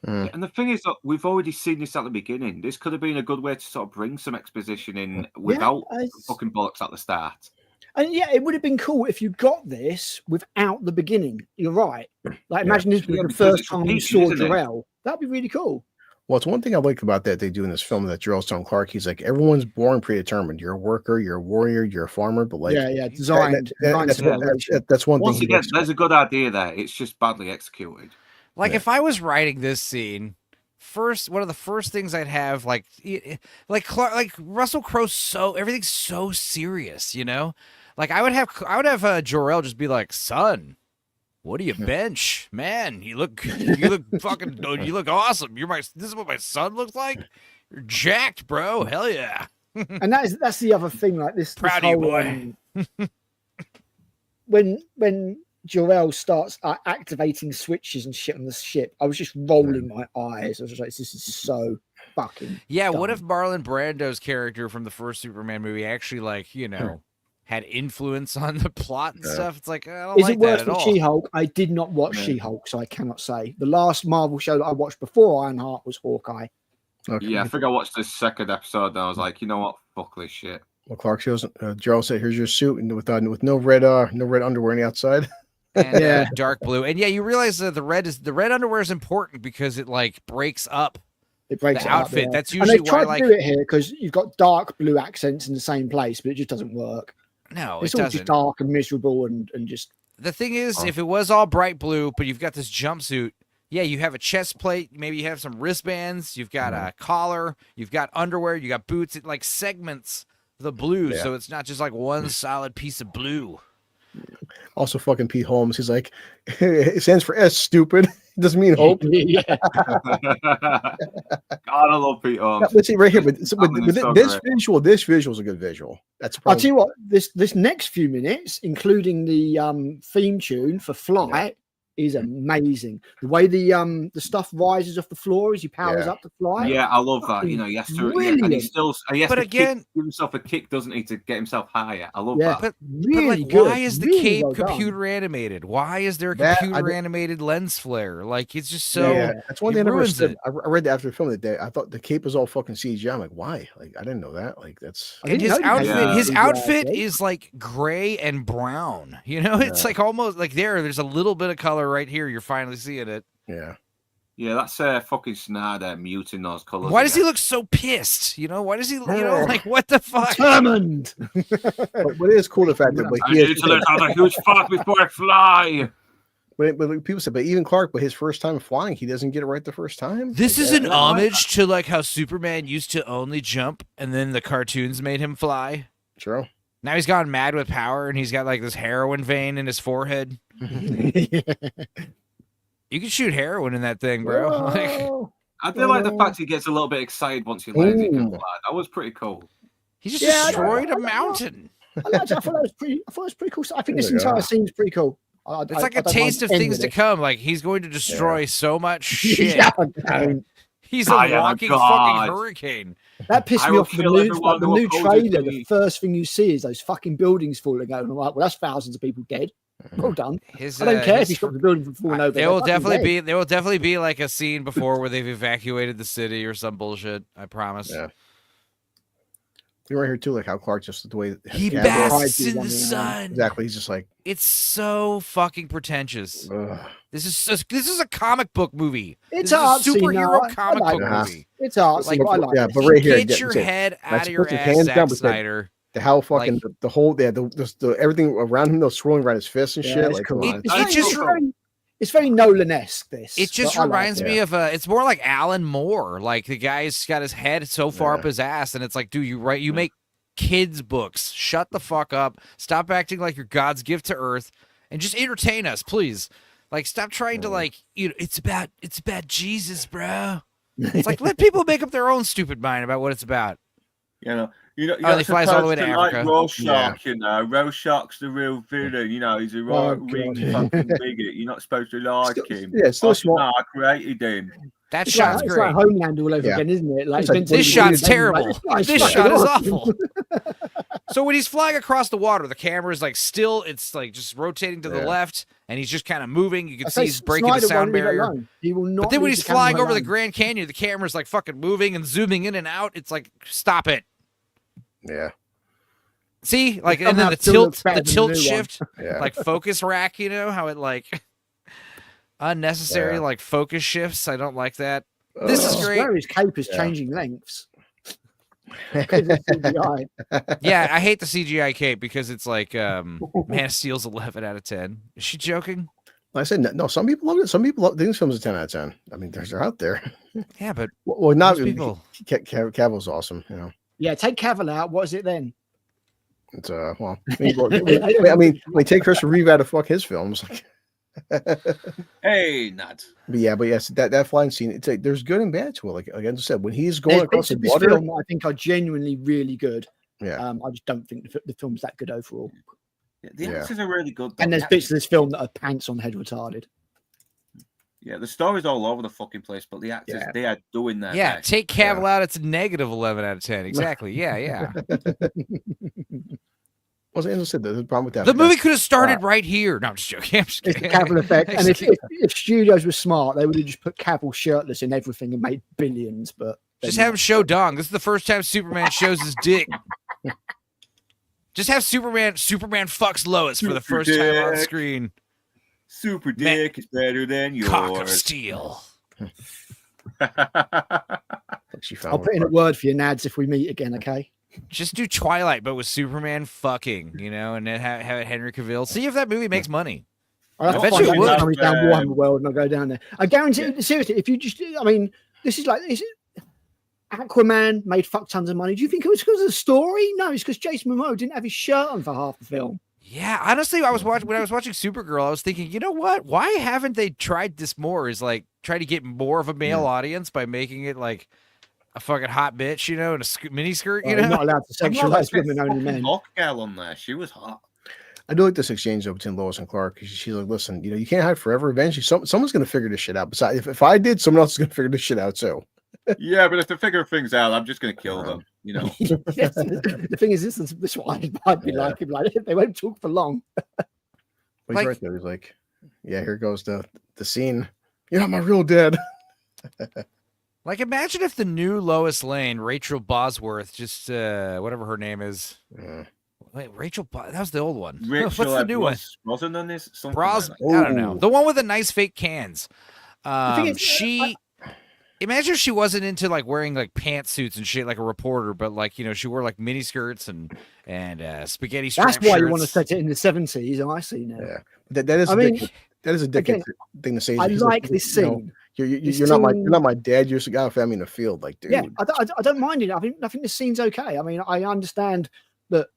And the thing is that we've already seen this at the beginning. This could have been a good way to sort of bring some exposition in without fucking bollocks at the start. And it would have been cool if you got this without the beginning. You're right. Like imagine this was the first time you saw Jor-El. That'd be really cool. Well, it's one thing I like about that they do in this film that Drellstone Clark. He's like, everyone's born predetermined. You're a worker, you're a warrior, you're a farmer, but like, designed. That's one Once thing. Again, there's a good idea there. It's just badly executed. Like if I was writing this scene, one of the first things I'd have like Russell Crowe. Everything's so serious, you know. Like I would have Jor-El just be like, son. What do you bench, man? You look fucking. You look awesome. This is what my son looks like. You're jacked, bro. Hell yeah. And that's the other thing. Like this. Proud of you, boy. When Jor-El starts activating switches and shit on the ship, I was just rolling my eyes. I was just like, this is so fucking. Yeah. dumb. What if Marlon Brando's character from the first Superman movie actually had influence on the plot and stuff. It's like, I don't Is like it that worse at than all. She-Hulk? I did not watch She-Hulk, so I cannot say. The last Marvel show that I watched before Ironheart was Hawkeye. Okay. Yeah, I think I watched the second episode and I was like, you know what? Fuck this shit. Well, Clark shows Gerald said, "Here's your suit," and with no red underwear on the outside. And dark blue. And yeah, you realize that the red underwear is important because it like breaks up It breaks the it up, outfit. yeah. That's And usually they've why tried like to do it here because you've got dark blue accents in the same place, but it just doesn't work. no, It's it all doesn't. just dark and miserable and just. The thing is, if it was all bright blue, but you've got this jumpsuit, yeah, you have a chest plate, maybe you have some wristbands, you've got a collar, you've got underwear, you got boots. It like segments the blue, so it's not just like one solid piece of blue. Also, fucking Pete Holmes. He's like, it stands for S. Stupid. It doesn't mean hope. Yeah. God, I love Pete Holmes. Let's see right here, but So this great. this visual is a good visual. That's I'll probably, tell you what, this next few minutes, including the theme tune for Flight, is amazing. The way the stuff rises off the floor as he powers up to fly. Yeah, I love that. You know, he has to, and he still, he has But to again- give himself a kick, doesn't he, to get himself higher? I love Yeah. that. But Really like, good. why is the Really cape well done. computer animated? Why is there a That- I computer don't- animated lens flare? Like it's just so. that's one it thing I never ruins understood. it. I read that after the film that day. I thought the cape was all fucking CGI. I'm like, why? Like, I didn't know that. Like, that's I And didn't his know you outfit, had Yeah. his CGI, outfit okay? is like gray and brown. You know, it's like almost like there's a little bit of color right here. You're finally seeing it. yeah. Yeah, that's fucking Snyder muting those colors. Why does he look so pissed? You know, why does he? You know, like what the fuck? Determined. But it is cool the fact that like I need to learn how to huge fuck before I fly. but people say, but even Clark, but his first time flying, he doesn't get it right the first time. This Like, is an homage to like how Superman used to only jump, and then the cartoons made him fly. True. Now he's gone mad with power, and he's got like this heroin vein in his forehead. You can shoot heroin in that thing, bro. Like, I do like the fact he gets a little bit excited once he lands. He can fly. That was pretty cool. he just Yeah, I destroyed know. a mountain. I thought that was pretty. I thought it was pretty cool. I think this There we go. entire scene's pretty cool. It's like a taste of things to come. Like he's going to destroy so much shit. Yeah, I know. He's a I am a walking god. fucking hurricane. That pissed I me will off. The kill new, everyone like, the who new opposes trailer. me. The first thing you see is those fucking buildings falling over. I'm like, well, that's thousands of people dead. Well done. His, I don't care if his he stopped the building from falling over. There will They're fucking definitely dead. be like a scene before where they've evacuated the city or some bullshit. I promise. Yeah. You're right here too, like how Clark just the way He Cavill- basks in one the in sun. Exactly. He's just like, It's so fucking pretentious. ugh. This is a comic book movie. It's This is artsy, a superhero no, I comic like book it. movie. It's artsy, Like, but I like yeah, it. but right here, Get your that's it. head out That's of your put your ass, hands Zack down with that. Snyder. The how fucking Like- the whole the everything around him, those swirling around his fists and Yeah, shit. it's Like, cool. come on. It's It very- just- it's very- it's very Nolan-esque. This. It just but I like reminds it. me of it's more like Alan Moore. Like the guy's got his head so far up his ass, and it's like, dude, you make kids books. Shut the fuck up. Stop acting like you're God's gift to Earth, and just entertain us, please. Like, stop trying to like, it's about Jesus, bro. It's like let people make up their own stupid mind about what it's about. You know, Oh, he flies all the way to like Africa. Rorschach, you know, Rorschach's the real villain. You know, he's a right wing God. fucking bigot. You're not supposed to like him. Yeah, it's still That's small. why I created him. That It's shot's like, it's great. like Homeland all over Yeah. again, isn't it? Like, It's like, Vince This Gilligan shot's is like, terrible. "Nice This fucking shot is awesome." awful. So when he's flying across the water, the camera is like still, it's like just rotating to the Yeah. left, and he's just kind of moving. You can I see say he's breaking the Snyder sound won't leave it barrier. alone. He will not. But then when leave he's the camera flying over the alone. Grand Canyon, the camera's like fucking moving and zooming in and out. It's like, stop it. Yeah. See, like, and somehow then the still tilt, looks better the than the tilt new one. shift, Yeah. like focus rack. You know how it like unnecessary Yeah. like focus shifts. I don't like that. This Ugh. is I great. swear his cape is Yeah. changing lengths. Because of CGI. Yeah, I hate the CGI cape because it's like Man of Steel's 11 out of 10. Is she joking? I said no. Some people love it. Some people love these films a 10 out of 10. I mean, they're out there. Yeah, but Well, not most people. Cavill's awesome. You know, Yeah, take Cavill out. What is it then? it's well. I mean, take Christopher Reeve out of fuck his films. Hey, Nat. But yes, that flying scene. It's like there's good and bad to it. Like I just said, when he's going There's across bits the of this water. film that I think are genuinely really good. Yeah. I just don't think the film's that good overall. The Yeah. actors are really good. though. And there's The bits of this film that are pants on head retarded. Yeah, the story's all over the fucking place, but the actors, Yeah. they are doing their Yeah, best. take Cavill out. It's a negative 11 out of 10. Exactly. Yeah, yeah. Well, as I said, the problem with that. The movie could have started right here. No, I'm just joking. I'm just It's kidding. the Cavill effect. And if studios were smart, they would have just put Cavill shirtless in everything and made billions. But Just have him show dong. This is the first time Superman shows his dick. Just have Superman fucks Lois for the first time on screen. Super dick is better than yours. Cock of steel. I'll put in a word for you, Nads, if we meet again, okay? Just do Twilight, but with Superman fucking, and then have it Henry Cavill. See if that movie makes money. I bet you it would. Down Warhammer World, and I'll go down there. I guarantee. Seriously, if you just, this is like Aquaman made fuck tons of money. Do you think it was because of the story? No, it's because Jason Momoa didn't have his shirt on for half the film. Yeah, honestly, when I was watching Supergirl, I was thinking, you know what? Why haven't they tried this more? Is like try to get more of a male audience by making it like a fucking hot bitch, in a mini skirt. You're not allowed to sexualize women, only men. Hot gal on there, she was hot. I do like this exchange though between Lois and Clark. She's like, "Listen, you can't hide forever. Eventually, someone's going to figure this shit out. Besides, if I did, someone else is going to figure this shit out too." Yeah, but if they figure things out, I'm just going to kill them. Yes, the thing is, this is what I'd be like. They won't talk for long. He's right there. He's like, "Yeah, here goes the scene. You're not my real dad." Like, imagine if the new Lois Lane, Rachel Bosworth, just whatever her name is. Wait, that was the old one. What's the new one? Wasn't on this? I don't know. The one with the nice fake cans. Imagine if she wasn't into like wearing like pantsuits and shit like a reporter, but like she wore like mini skirts and spaghetti straps. That's why you want to set it in the 70s. I see now. Yeah, that is a dickhead thing to say. I like this scene. You're not my dad. You're just a guy with family in the field, like dude. Yeah, I don't mind it. I think the scene's okay. I mean, I understand that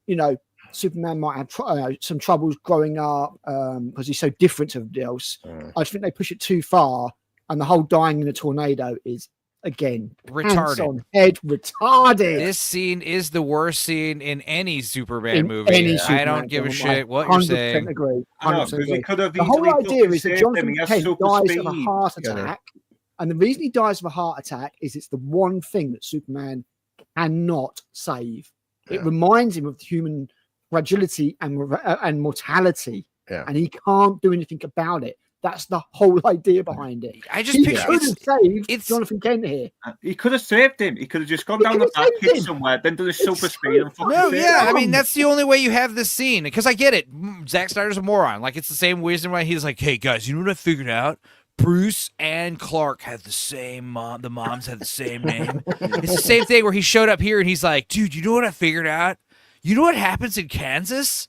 Superman might have some troubles growing up because he's so different to everybody else. I just think they push it too far, and the whole dying in a tornado is again retarded. On head retarded. This scene is the worst scene in any Superman movie. I don't give a shit what you're saying. Agree. 100% agree. The whole idea is that Jonathan Kent dies of a heart attack, and the reason he dies of a heart attack is it's the one thing that Superman cannot save. It reminds him of human fragility and mortality, and he can't do anything about it. That's the whole idea behind it. I just picture it's Jonathan Kent here. He could have saved him. He could have just gone down the back, hit somewhere, then done a super speed and fucking saved him. I mean, that's the only way you have this scene. Because I get it. Zack Snyder's a moron. Like, it's the same reason why he's like, hey, guys, you know what I figured out? Bruce and Clark had the same mom. The moms had the same name. It's the same thing where he showed up here and he's like, dude, you know what I figured out? You know what happens in Kansas?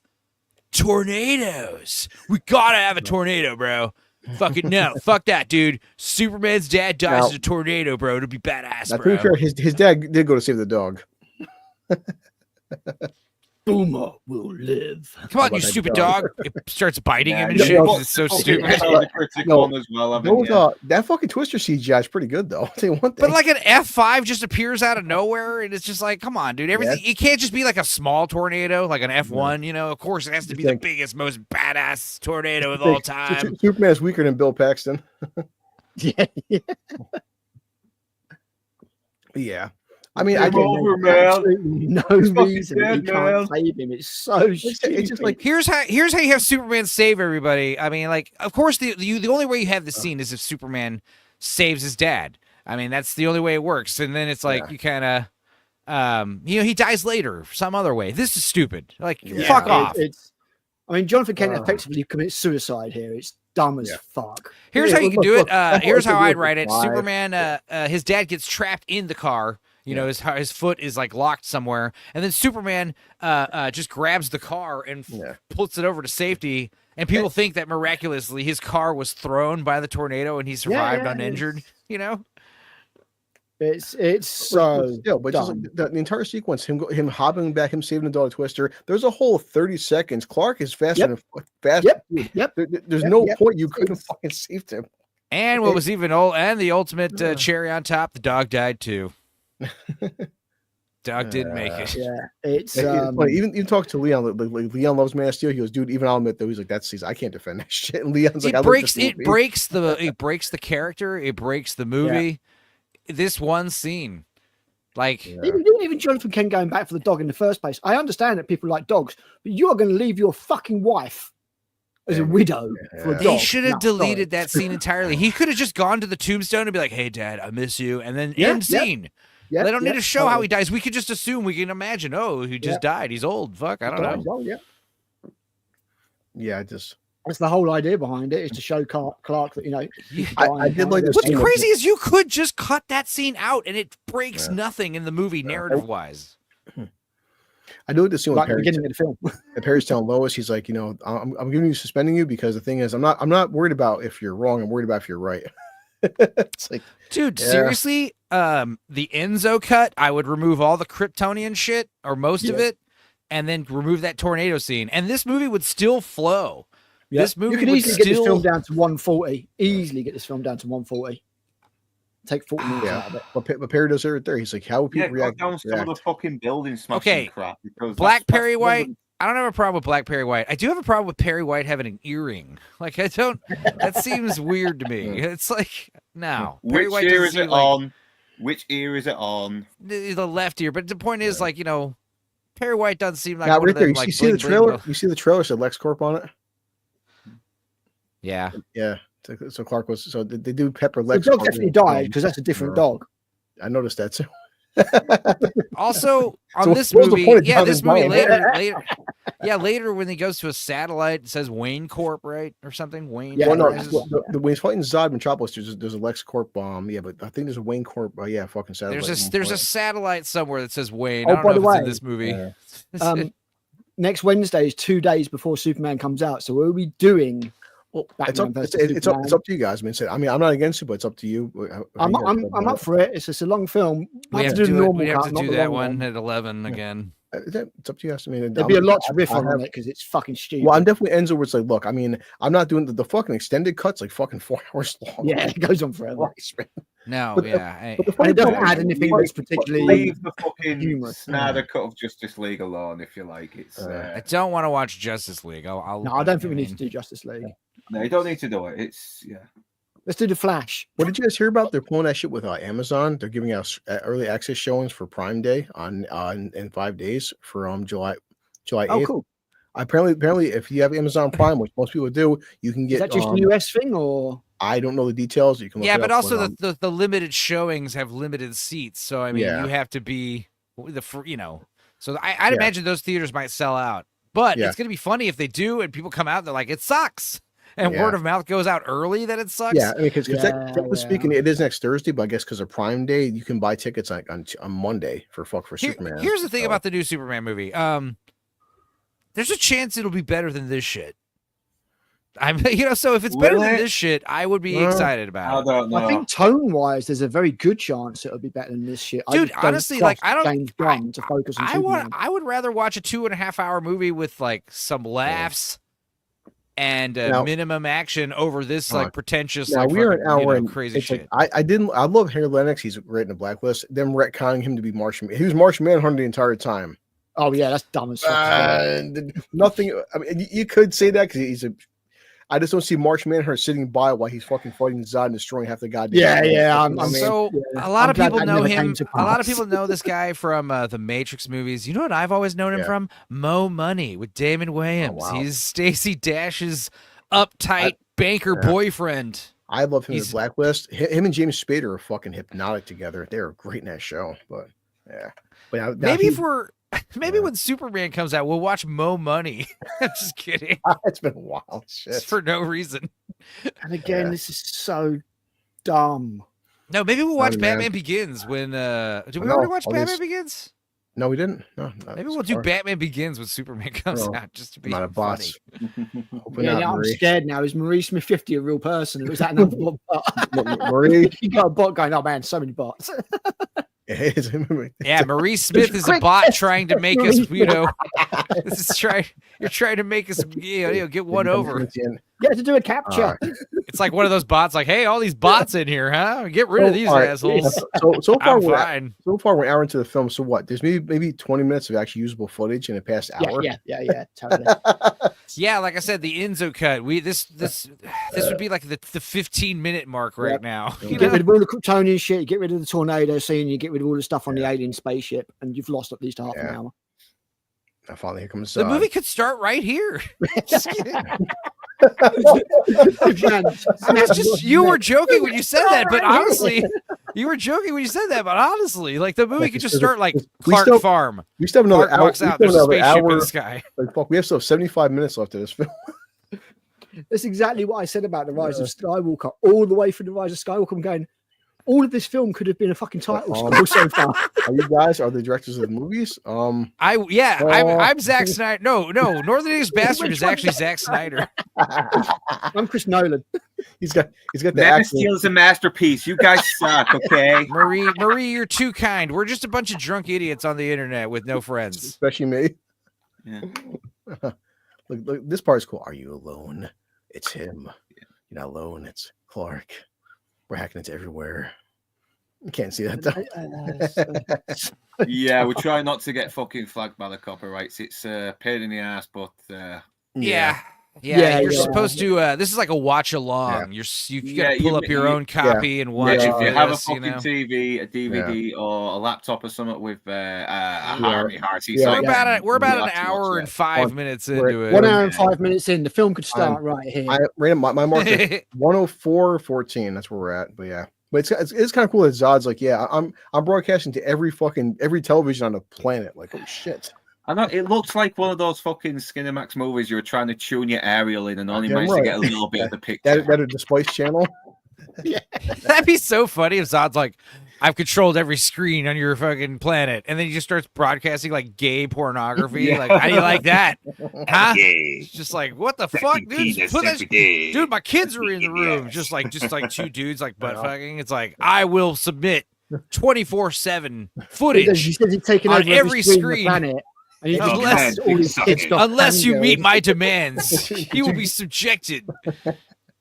Tornadoes. We gotta have a tornado, bro. Fuck it, no. Fuck that, dude. Superman's dad dies in a tornado, bro. It'll be badass, bro. I'm pretty sure his dad did go to save the dog. Boomer will live. Come on, you stupid dog. It starts biting him and shit. It's so stupid. That fucking Twister CGI is pretty good, though. I'll tell you one thing. But like an F5 just appears out of nowhere, and it's just like, come on, dude. Everything it can't just be like a small tornado, like an F1. Of course, it has to be the biggest, most badass tornado of all time. Superman is weaker than Bill Paxton. Yeah. I mean, I no reason you can't save him. It's so stupid. It's just like here's how you have Superman save everybody. I mean, like, of course, the only way you have the scene is if Superman saves his dad. I mean, that's the only way it works. And then it's like you kind of, he dies later some other way. This is stupid. Like, fuck off. I mean, Jonathan Kent effectively commits suicide here. It's dumb as fuck. Here's how you can do it. Here's how I'd write it. Superman, his dad gets trapped in the car. His foot is like locked somewhere, and then Superman just grabs the car and puts it over to safety. And people think that miraculously his car was thrown by the tornado and he survived uninjured. It's so but just like the entire sequence, him hopping back, him saving the dog Twister. There's a whole 30 seconds. Clark is faster than fast. There's no point you couldn't fucking save him. And what was even the ultimate cherry on top, the dog died too. Dog didn't make it. Yeah, it's funny. Even talk to Leon. Like Leon loves Man of Steel. He goes, dude. Even I'll admit though, he's like, that's I can't defend that shit. And Leon's like, it breaks the character. It breaks the movie. This one scene. Like even Jonathan Kent going back for the dog in the first place. I understand that people like dogs, but you are going to leave your fucking wife as a widow for a dog. He should have deleted that scene entirely. He could have just gone to the tombstone and be like, "Hey, Dad, I miss you," and then end scene. They don't need to show how he dies. We could just assume. We can imagine. Oh, he just died. He's old. Fuck, I don't know. Yeah, I just. That's the whole idea behind it, is to show Clark that, you know. I did like this. What's crazy is you could just cut that scene out and it breaks nothing in the movie narrative wise. I do like the scene with Like the beginning of the film. Perry's telling Lois, he's like, you know, I'm giving you suspending you because the thing is, I'm not worried about if you're wrong. I'm worried about if you're right. It's like, dude, seriously, the Enzo cut, I would remove all the Kryptonian shit or most of it, and then remove that tornado scene, and this movie would still flow. This movie you could easily get this film down to 140. Easily get this film down to 140. Take 40 minutes out of it. But Perry does it right there. He's like, how would people react? Down some of the fucking building smashing crap. Because Black Perry White. I don't have a problem with Black Perry White. I do have a problem with Perry White having an earring. Like, I don't. That seems weird to me. It's like, no. Perry Which White ear is it on? Which ear is it on? The left ear. But the point is, like, you know, Perry White doesn't seem like. Now, One right of them, there, like, you see the trailer. You see the trailer said LexCorp on it. Yeah. Yeah. So Clark was. So they do pepper LexCorp. The dog definitely died because that's a different dog. I noticed that too. Also, on this movie, this movie later when he goes to a satellite, it says Wayne Corp, right, or something. Wayne. Yeah, when he's fighting Zod Metropolis, there's a LexCorp bomb. Yeah, but I think there's a Wayne Corp. Fucking satellite. There's a satellite somewhere that says Wayne. Oh, I don't know if it's in this movie. Next Wednesday is 2 days before Superman comes out, so we'll be doing. Well, it's up to you guys. I mean, I'm not against it, but it's up to you. I'm up for it. It's just a long film. We have to do that one at 11 again. It's up to you guys. I mean, there'd be a lot to riff on it because it's fucking stupid. Well, I'm definitely ends where it's like, look, I mean, I'm not doing the fucking extended cuts like fucking 4 hours long. Yeah, it goes on forever. No, but it doesn't add anything that's particularly. Leave the fucking humorous. Snyder cut of Justice League alone, if you like. It's. I don't want to watch Justice League. No, I don't think we need to do Justice League. No, you don't need to do it. It's Let's do the Flash. What did you guys hear about? They're pulling that shit with Amazon. They're giving out early access showings for Prime Day in 5 days for July 8th. Oh, cool. Apparently, if you have Amazon Prime, which most people do, you can get. Is that just a US thing, or? I don't know the details. You can. Look but also the limited showings have limited seats, so I mean, you have to be So I'd imagine those theaters might sell out, but it's going to be funny if they do, and people come out, they're like, it sucks. And word of mouth goes out early that it sucks. Yeah, I mean, because technically speaking, it is next Thursday, but I guess because of Prime Day, you can buy tickets like on Monday for Superman. Here's the thing about the new Superman movie. There's a chance it'll be better than this shit. So if it's better than this shit, I would be excited about it. I think tone-wise, there's a very good chance it'll be better than this shit. Dude, honestly, like I don't. James Gunn to focus on Superman. I would rather watch a 2.5 hour movie with like some laughs. And minimum action over this like pretentious. Now like, we're an hour and crazy shit. Like, I love Harry Lennox. He's right in the blacklist. Them retconning him to be Martian. He was Martian Manhunter the entire time. Oh yeah, that's dumb as fuck. Nothing. I mean, you could say that because he's a. I just don't see Martian Manhunter sitting by while he's fucking fighting Zod and destroying half the goddamn. A lot of people know him. A lot of people know this guy from the Matrix movies. You know what I've always known him from? Mo Money with Damon Wayans. Oh, wow. He's Stacey Dash's uptight banker boyfriend. I love him in the Blacklist. Him and James Spader are fucking hypnotic together. They are great in that show. But now maybe when Superman comes out, we'll watch Mo Money. I'm just kidding. It's been wild shit. Just for no reason. And again, this is so dumb. No, maybe we'll watch Batman Begins when did we already watch Batman Begins? No, we didn't. No, maybe we'll do Batman Begins when Superman comes out just to be not a funny. I'm scared now. Is Marie Smith 50 a real person? Or was that another bot? Marie? You got a bot going, oh man, so many bots. Yeah, Marie Smith is a bot trying to make us, you're trying to make us, get one over. You have to do a capture. It's like one of those bots. Like, hey, all these bots in here, huh? Get rid of these assholes. So far, fine. So far, we're hour into the film. So what? There's maybe 20 minutes of actually usable footage in the past hour. Yeah, totally. Yeah, like I said, the Enzo cut. This would be like the 15-minute mark right now. You get rid of all the Kryptonian shit. You get rid of the tornado scene. You get rid of all the stuff on the alien spaceship, and you've lost at least half an hour. Now finally, here comes the movie could start right here. Just kidding. You were joking when you said that, but honestly, you were joking when you said that. But honestly, like the movie could just start like Clark Farm. We still have another hour. Walks out, there's a spaceship in the sky. Like, fuck, we have still 75 minutes left of this film. That's exactly what I said about the Rise of Skywalker. All the way through the Rise of Skywalker, I'm going. All of this film could have been a fucking title so far. Are you guys the directors of the movies? I'm Zack Snyder. No, Northern English Bastard is actually Zack Snyder. I'm Chris Nolan. He's got the Man of Steel is a masterpiece. You guys suck, okay? Marie, you're too kind. We're just a bunch of drunk idiots on the internet with no friends. Especially me. Yeah. Look, this part is cool. Are you alone? It's him. You're not alone. It's Clark. We're hacking into everywhere. You can't see that though. Yeah, we try not to get fucking flagged by the copyrights. It's a pain in the ass, but you're supposed to. This is like a watch along. You got to pull up your own copy and watch it. If you have a fucking TV, a DVD, or a laptop or something with Harvey Harty, we're about an hour and 5 minutes into it. 1 hour and 5 minutes in. The film could start right here. My mark is 104:14. That's where we're at. But yeah. But it's kind of cool that Zod's like, I'm broadcasting to every television on the planet. Like, oh shit. I know it looks like one of those fucking Skinemax movies you're trying to tune your aerial in and only managed to get a little bit of the picture. That a Displace channel. Yeah, that'd be so funny if Zod's like, I've controlled every screen on your fucking planet, and then he just starts broadcasting like gay pornography. Like, how do you like that? Huh? It's just like, what the fuck, dude? Dude, my kids are in the room, just like two dudes like butt fucking. It's like, I will submit 24/7 footage on every screen. Unless you meet my demands, you will be subjected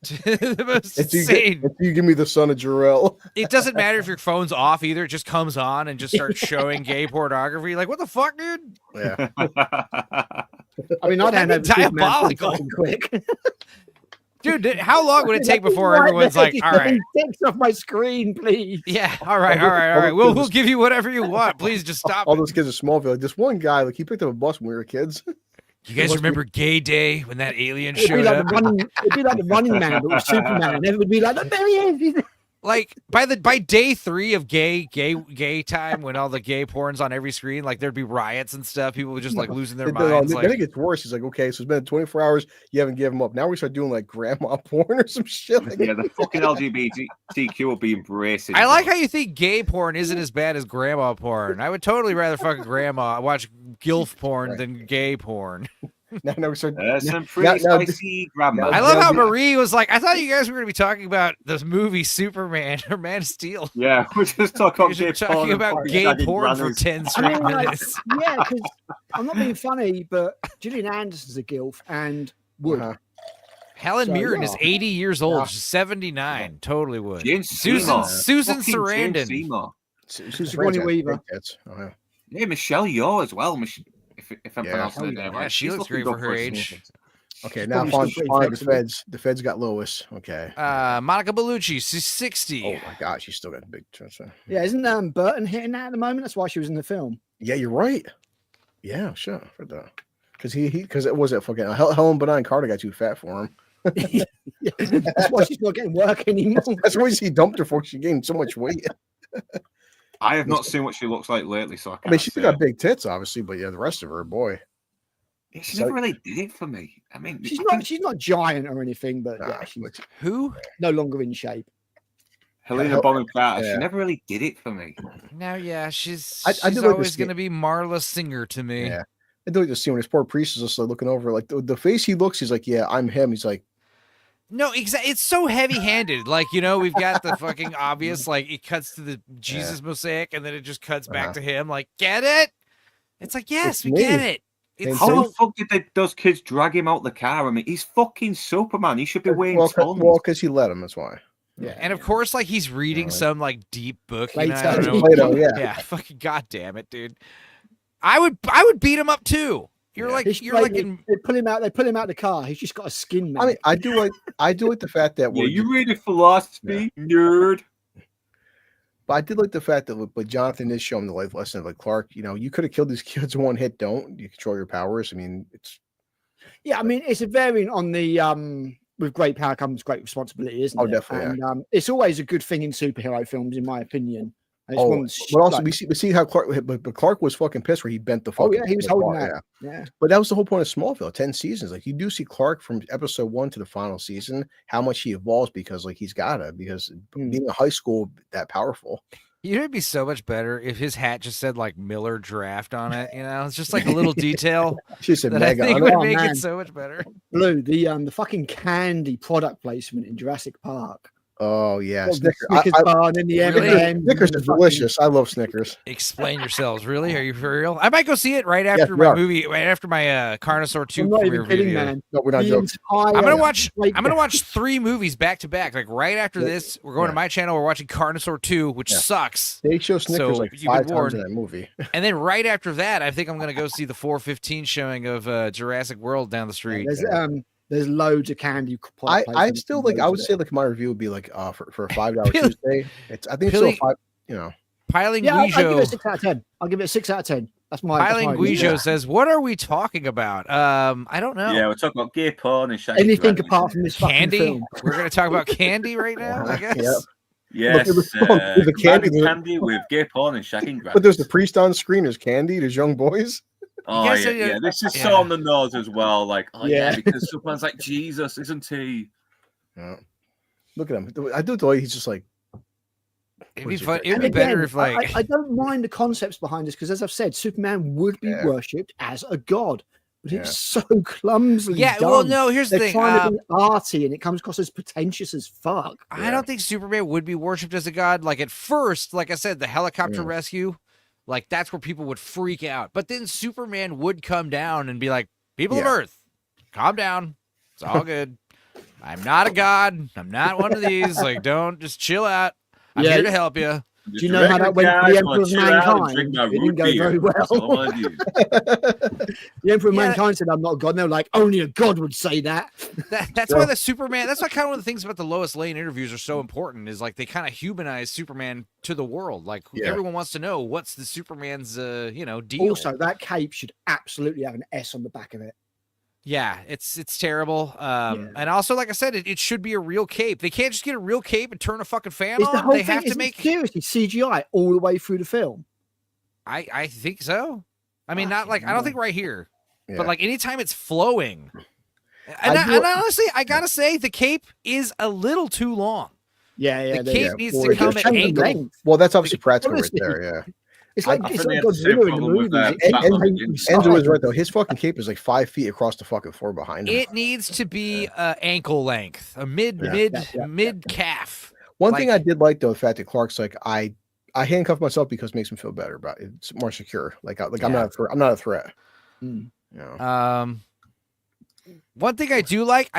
to the most insane. If you give me the son of Jor-El. It doesn't matter if your phone's off either. It just comes on and just starts showing gay pornography. Like, what the fuck, dude? Yeah. I mean, I'd have diabolical. Quick. Dude, how long would it take before everyone's like, all right, takes off my screen, please? Yeah, all right. We'll give you whatever you want. Please just stop. All those kids are Smallville. Like, this one guy, like, he picked up a bus when we were kids. You guys remember Gay Day when that alien showed up? It'd be like the Running Man, but with Superman, and everyone would be like, there he is. Like by day 3 of gay time, when all the gay porn's on every screen, like there'd be riots and stuff. People would just like losing their minds. Then it gets worse. He's like, okay, so it's been 24 hours. You haven't given him up. Now we start doing like grandma porn or some shit. Like, the fucking LGBTQ will be embracing. I like how you think gay porn isn't as bad as grandma porn. I would totally rather fucking grandma watch gilf porn than gay porn. Now we start. Some pretty spicy grandma. I love how Marie was like, I thought you guys were going to be talking about this movie Superman or Man of Steel. Yeah, we're just talking about gay porn for 10 straight minutes. Yeah, because I'm not being funny, but Gillian Anderson's a gilf and would. Helen Mirren is 80 years old. She's 79. Totally would. Susan Sarandon. Sigourney Weaver. Yeah, Michelle Yeoh as well. If I'm pronouncing it right. Yeah, she looks great for her age. Okay, now the feds got Lois. Okay. Monica Bellucci, she's 60. Oh my God, she's still got a big transfer. Yeah, isn't Burton hitting that at the moment? That's why she was in the film. Yeah, you're right. Yeah, sure. For the because it was that fucking Helen Bonham Carter got too fat for him. That's why she's not getting work anymore. That's why he dumped her for. She gained so much weight. I have not seen what she looks like lately, so I she's got big tits, obviously, but yeah, the rest of her, boy. Yeah, she never really did it for me. I mean, she's not giant or anything, but she's who no longer in shape. Helena Bonham Carter. She never really did it for me. No, yeah, she's always going to be Marla Singer to me. Yeah, I do like to see when his poor priest is just like looking over, like the face he looks. He's like, yeah, I'm him. He's like. No, exactly. It's so heavy-handed. Like, we've got the fucking obvious, like, it cuts to the Jesus mosaic, and then it just cuts back to him. Like, get it? It's like, yes, we get it. How the fuck did those kids drag him out the car? I mean, he's fucking Superman. He should be weighing tons. Well, because he let him. That's why. Yeah, and of course, like he's reading some like deep book. You know, I Plato. don't know. Plato, yeah. Yeah, fucking goddamn it, dude. I would beat him up too. You're like They pull him out. They pull him out the car. He's just got a skin. Man. I mean, I do like the fact that Yeah, you read philosophy, nerd. But I did like the fact that, but Jonathan is showing the life lesson of like Clark. You know, you could have killed these kids in one hit. Don't you control your powers? I mean, it's. Yeah, I mean, it's a variant on the with great power comes great responsibility, isn't it? Oh, definitely. And it's always a good thing in superhero films, in my opinion. And it's but also we see how Clark, but Clark was fucking pissed where he bent the fucking. Oh yeah, he was holding that. Yeah. But that was the whole point of Smallville. 10 seasons. Like you do see Clark from episode 1 to the final season, how much he evolves because like he's gotta being in high school that powerful. You know, it'd be so much better if his hat just said like Miller Draft on it. You know, it's just like a little detail She said that mega. I think would make it so much better. Blue, the fucking candy product placement in Jurassic Park. Oh yeah, Well, Snickers. Snickers bar and then the M&Ms. Snickers are delicious. I love Snickers. Explain yourselves. Really? Are you for real? I might go see it right after my movie, right after my Carnosaur 2 I'm not premiere even kidding, video. man. No, we're not joking. I'm gonna watch 3 movies back to back. Like right after this, we're going to my channel. We're watching Carnosaur 2, which sucks. They show Snickers So like you've 5 been times in warned. that movie. And then right after that, I think I'm gonna go see the 4:15 showing of Jurassic World down the street. There's loads of candy. I still like. I would say like my review would be like for a $5 Tuesday. I think it's still 5. You know, Piling I'll give it a Guijo. 6 out of 10. I'll give it a 6 out of 10. That's my. Piling Guijo says, "What are we talking about? I don't know. Yeah, we're talking about gay porn and shaggy Anything dragons. apart from this fucking Candy. film. We're gonna talk about candy right now. I guess. Yep. Yes, Look, the candy with gay porn and shagging dragons. But there's the priest on screen. There's Candy. There's young boys. Oh guys yeah, said, yeah. This is so on the nose as well. Like, because Superman's like Jesus, isn't he? Yeah. Look at him. I do the way he's just like. It'd be fun. It'd be better if like I don't mind the concepts behind this because, as I've said, Superman would be worshipped as a god, but it's so clumsily done. Well, no. Here's the thing. Trying to be arty, and it comes across as pretentious as fuck. I don't think Superman would be worshipped as a god. Like at first, like I said, the helicopter rescue, like that's where people would freak out. But then Superman would come down and be like, "People of Earth, calm down. It's all good. I'm not a god. I'm not one of these. Like, don't just chill out. I'm here to help you." Do you know how that went for the Emperor of Mankind? It didn't go very well. The Emperor of Mankind said, "I'm not a god." And they were like, "Only a god would say that." That's why the Superman. That's why kind of one of the things about the Lois Lane interviews are so important. Is like they kind of humanize Superman to the world. Like everyone wants to know what's the Superman's deal. Also, that cape should absolutely have an S on the back of it. Yeah, it's terrible. And also, like I said, it should be a real cape. They can't just get a real cape and turn a fucking fan on. They have to make seriously CGI all the way through the film. I think so. I mean, not like I don't think right here, but like anytime it's flowing. And honestly, I gotta say the cape is a little too long. Yeah, the cape needs to come at angle. Well, that's obviously practical right there. Yeah. It's like Godzilla in the movie. Enzo is right though. His fucking cape is like 5 feet across the fucking floor behind him. It needs to be ankle length, a mid calf. One thing I did like though, the fact that Clark's like I handcuff myself because it makes me feel better about it. It's more secure. I'm not a threat. One thing I do like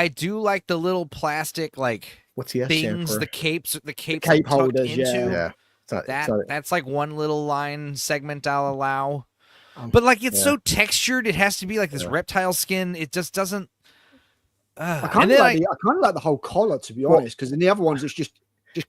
the little plastic what's the things, the cape holders, into. That's like one little line segment I'll allow. But like it's so textured, it has to be like this reptile skin. It just doesn't. I kind of like the whole collar, to be honest, because in the other ones it's just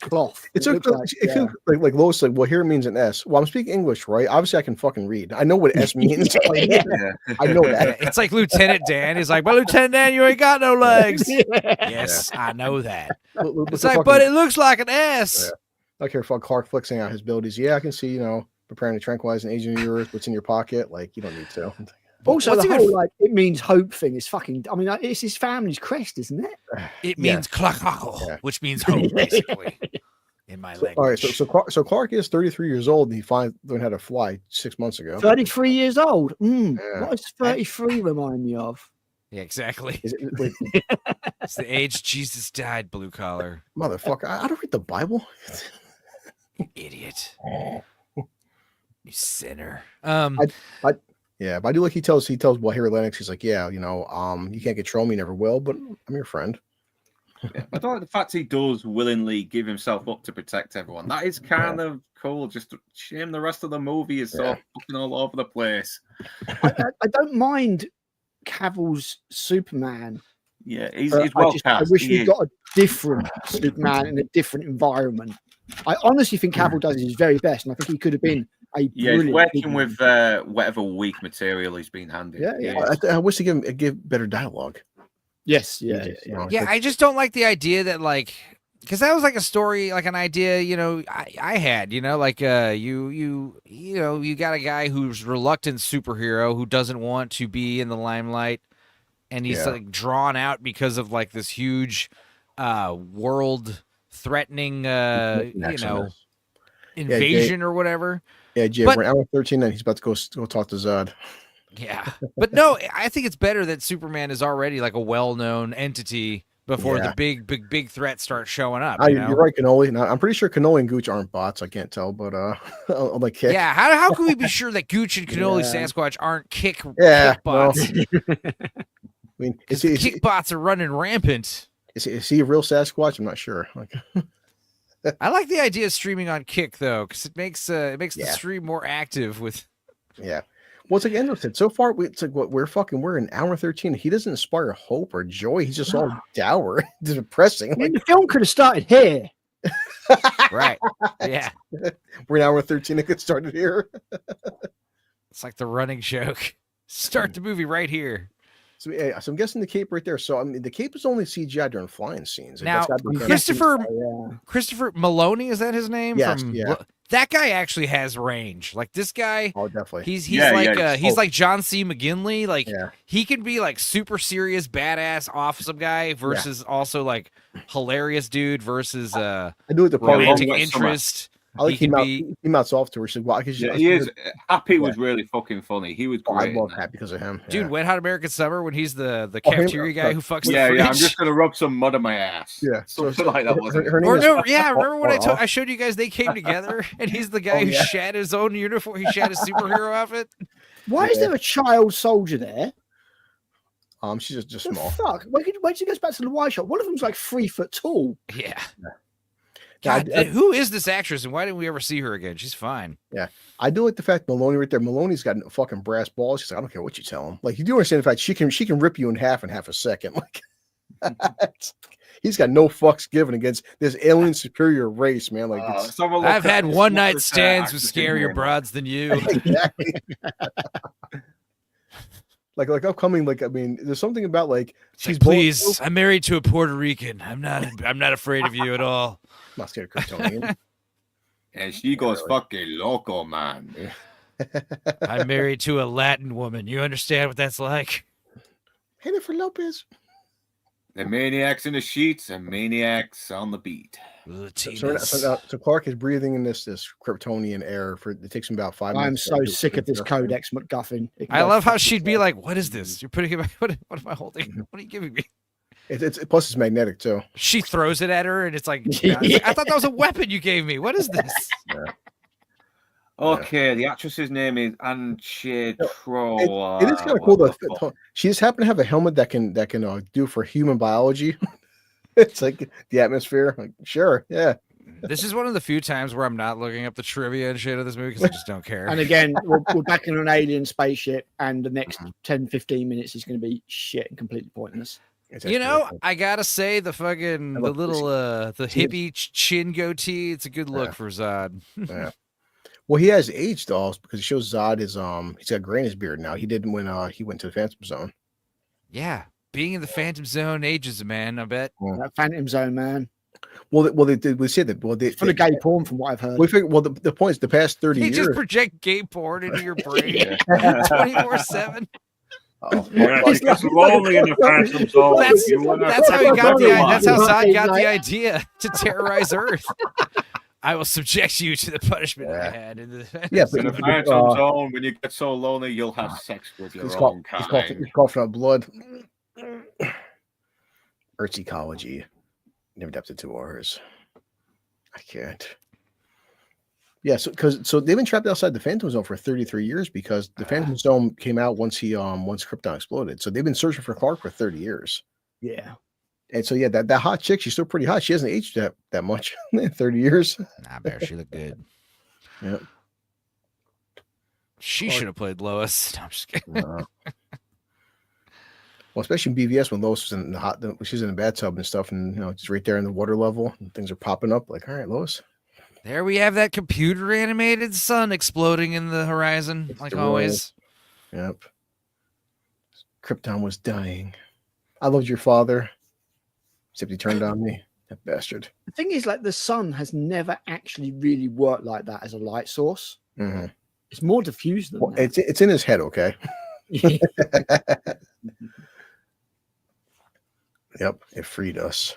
cloth. It's like Lois like, well, here it means an S. Well, I'm speaking English, right? Obviously, I can fucking read. I know what S means. I know that. It's like Lieutenant Dan. He's like, "But Lieutenant Dan, you ain't got no legs." Yes, I know that. It's like, but it looks like an S. I don't care if Clark flexing out his abilities. Yeah, I can see, preparing to tranquilize an agent of yours. What's in your pocket? Like, you don't need to. Also, the whole it means hope thing is fucking. I mean, it's his family's crest, isn't it? It means klakako, which means hope, basically, in my language. All right, so Clark is 33 years old, and he finally learned how to fly 6 months ago. 33 years old. What does 33 remind me of? Yeah, exactly. It's the age Jesus died, blue collar. Motherfucker, I don't read the Bible. You idiot. You sinner. Yeah, but I do like he tells Harry Lennox, he's like, yeah, you can't control me, never will, but I'm your friend. Yeah, I don't like the fact he does willingly give himself up to protect everyone. That is kind of cool. Just shame the rest of the movie is so fucking all over the place. I don't mind Cavill's Superman. Yeah, he's well cast. I wish we got a different Superman in a different environment. I honestly think Cavill does his very best, and I think he could have been a he's working with whatever weak material he's been handed. I wish they give better dialogue. Yes, I just don't like the idea that because that was like a story, like an idea, I had, like you got a guy who's reluctant superhero who doesn't want to be in the limelight, and he's like drawn out because of like this huge world threatening invasion or whatever. Yeah, Jay, we're hour 13 and he's about to go talk to Zod. Yeah, but no, I think it's better that Superman is already like a well-known entity before the big threats start showing up. You're right, Cannoli. Now, I'm pretty sure Cannoli and Gooch aren't bots. I can't tell, but I'm like, Kick. Yeah, how can we be sure that Gooch and Cannoli Sasquatch aren't kick bots? I mean, kick bots are running rampant. Is he a real Sasquatch? I'm not sure. I like the idea of streaming on Kick though, because it makes the stream more active with. Yeah. Well, it's like Endo said. So far, it's like we're in hour 13. He doesn't inspire hope or joy. He's just all dour, depressing. I mean, the film could have started here. Right. Yeah. We're in hour 13. It could start here. It's like the running joke. Start the movie right here. So I'm guessing the cape right there. So I mean, the cape is only CGI during flying scenes. Now, Christopher Maloney, is that his name? Yes, that guy actually has range. Like this guy, definitely. He's like John C. McGinley. Like he can be like super serious, badass, awesome guy versus also like hilarious dude versus I do it the romantic interest. I like he mouths off to her. She said, he is. Happy was really fucking funny. He was great. I love Happy because of him. Dude, Wet Hot American Summer when he's the cafeteria guy who fucks the fridge. Yeah, I'm just gonna rub some mud on my ass. Yeah, something like that. Remember when I showed you guys they came together and he's the guy who shat his own uniform. He shat his superhero outfit. Why is there a child soldier there? She's just small. Fuck. When she goes back to the wide shot, one of them's like 3 foot tall. Yeah. God, who is this actress and why didn't we ever see her again? She's fine. Yeah. I do like the fact Maloney right there. Maloney's got fucking brass balls. She's like, I don't care what you tell him. Like, you do understand the fact she can rip you in half a second. Like, he's got no fucks given against this alien superior race, man. Like, I've had one night stands with scarier broads than you. Exactly. like upcoming, I mean, there's something about she's please, I'm married to a Puerto Rican. I'm not afraid of you at all. I'm not scared of Kryptonian. And she goes fucking loco, man. I'm married to a Latin woman. You understand what that's like? Jennifer Lopez. The maniacs in the sheets and maniacs on the beat. So Clark is breathing in this Kryptonian air it takes him about 5 minutes. I'm so sick of this Codex McGuffin. I love how she'd be like, "What is this? You're putting it? What am I holding? What are you giving me?" It's plus it's magnetic too. She throws it at her, and it's like, I thought that was a weapon you gave me. What is this? Yeah. Okay, the actress's name is Anche Tro. It is kind of cool though. She just happened to have a helmet that can do for human biology. It's like the atmosphere. Like, sure, yeah. This is one of the few times where I'm not looking up the trivia and shit of this movie because I just don't care. And again, we're back in an alien spaceship, and the next 10-15 minutes is going to be shit and completely pointless. I gotta say the hippie chin goatee. It's a good look for Zod. Yeah. Well, he has aged also because it shows Zod is he's got gray in his beard now. He didn't when he went to the Phantom Zone. Yeah, being in the Phantom Zone ages a man. I bet that Phantom Zone, man. Well, we said that. Well, for the gay porn, from what I've heard. We figured. Well, the point is, the past 30 years, just project gay porn into your brain 24/7. It's lonely in the Phantom Zone. That's how he got That's how Zod got the idea to terrorize Earth. I will subject you to the punishment I had in the Phantom Zone. When you get so lonely, you'll have sex with your own kind. He's coughing up blood. Earth's ecology never adapted to ours. I can't. Yeah, so they've been trapped outside the Phantom Zone for 33 years because the Phantom Zone came out once Krypton exploded. So they've been searching for Clark for 30 years. Yeah. And so that hot chick, she's still pretty hot. She hasn't aged that much in 30 years. Nah, Bear, she looked good. Yeah. She should have played Lois. No, I'm just kidding. Well, especially in BVS when Lois was in the she's in the bathtub and stuff, and just right there in the water level, and things are popping up. Like, all right, Lois. There we have that computer animated sun exploding in the horizon, like always. Yep. Krypton was dying. I loved your father, except he turned on me. That bastard. The thing is, like, the sun has never actually really worked like that as a light source. Mm-hmm. It's more diffused than that. It's in his head, okay? Yep, it freed us.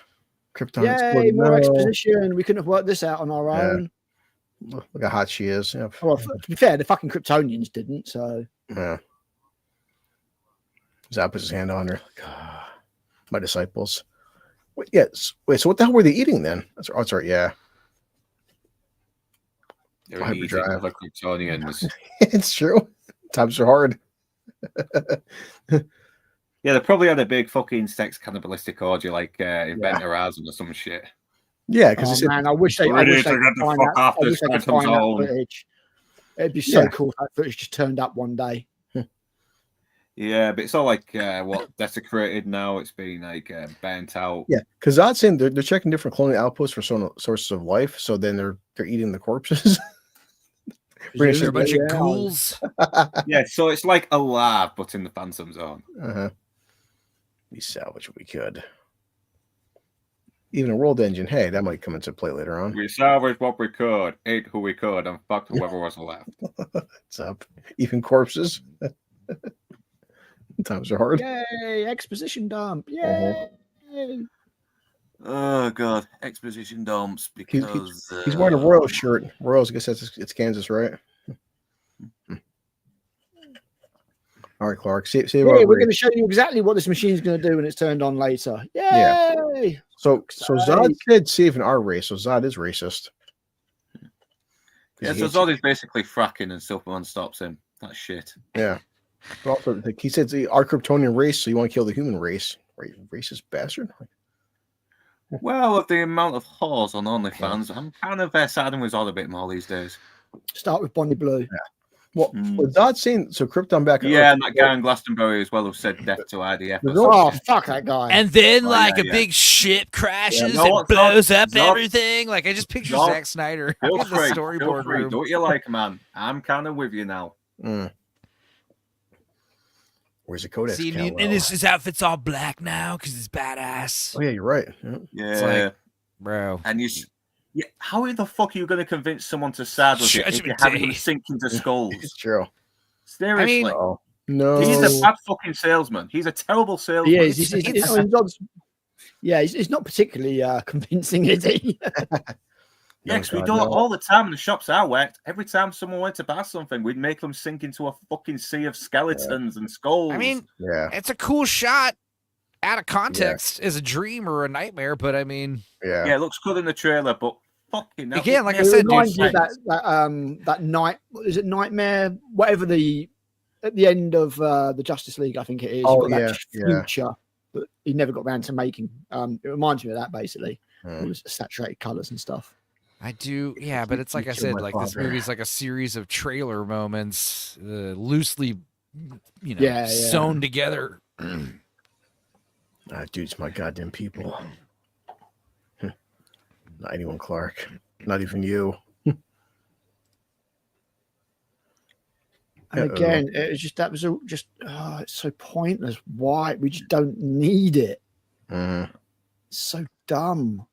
Krypton Yay, more exposition. We couldn't have worked this out on our own. Look how hot she is. Yep. Well, to be fair, the fucking Kryptonians didn't, so. Yeah. Zap puts his hand on her. Like, my disciples. Wait, so what the hell were they eating then? That's right, yeah. They were eating other Kryptonians. It's true. Times are hard. Yeah, they probably had a big fucking sex cannibalistic orgy like in Ben Horizon or some shit. Yeah, because I wish they get the fuck off this Phantom Zone. It'd be so cool if that footage just turned up one day. Yeah, but it's all like desecrated now. It's been like burnt out. Yeah, because Zod's saying they're checking different colonial outposts for sources of life. So then they're eating the corpses. There's a bunch of ghouls. Yeah, so it's like a lab, but in the Phantom Zone. We salvage what we could. Even a world engine, hey, that might come into play later on. We salvaged what we could, ate who we could, and fucked whoever was left. What's up? Even corpses. Times are hard. Yay, exposition dump. Yay. Oh god, exposition dumps because he's wearing a Royal shirt. Royals, I guess it's Kansas, right? All right, Clark. We're going to show you exactly what this machine is going to do when it's turned on later. Yay! Yeah. So Zod said saving our race. So Zod is racist. Yeah, so Zod is basically fracking and Superman stops him. That's shit. Yeah. But also, like, he said, our Kryptonian race, so you want to kill the human race. Right, racist bastard. Well, with the amount of whores on OnlyFans, I'm kind of siding with Zod a bit more these days. Start with Bonnie Blue. Yeah. Well, Zod saying so Krypton back. Yeah, and that guy in Glastonbury as well who said death to IDF. Oh, fuck that guy. And then, a big ship crashes and blows up everything. Like, I just picture Zack Snyder in the storyboard room. Do what you like, man. I'm kind of with you now. Where's the Codex? See, and his outfit's all black now because it's badass. Oh, yeah, you're right. Yeah. It's like, bro. And yeah, how the fuck are you going to convince someone to side with it if you haven't them sink into skulls? It's true. Seriously. I mean, no. He's a bad fucking salesman. He's a terrible salesman. Yeah, he's not particularly convincing, is he? Yeah, because we do it all the time in the shops I worked. Every time someone went to buy something, we'd make them sink into a fucking sea of skeletons and skulls. I mean, it's a cool shot out of context as a dream or a nightmare, but I mean, yeah, it looks good in the trailer, but fucking hell. Again, like I said, that night, is it Nightmare? Whatever at the end of the Justice League, I think it is. Future, but he never got around to making. It reminds me of that basically. All the saturated colors and stuff. I do, yeah, but it's like I said, like this movie's like a series of trailer moments, loosely, sewn together. Dude's my goddamn people. Not anyone, Clark. Not even you. And again, it was just it's so pointless. Why? We just don't need it. It's so dumb.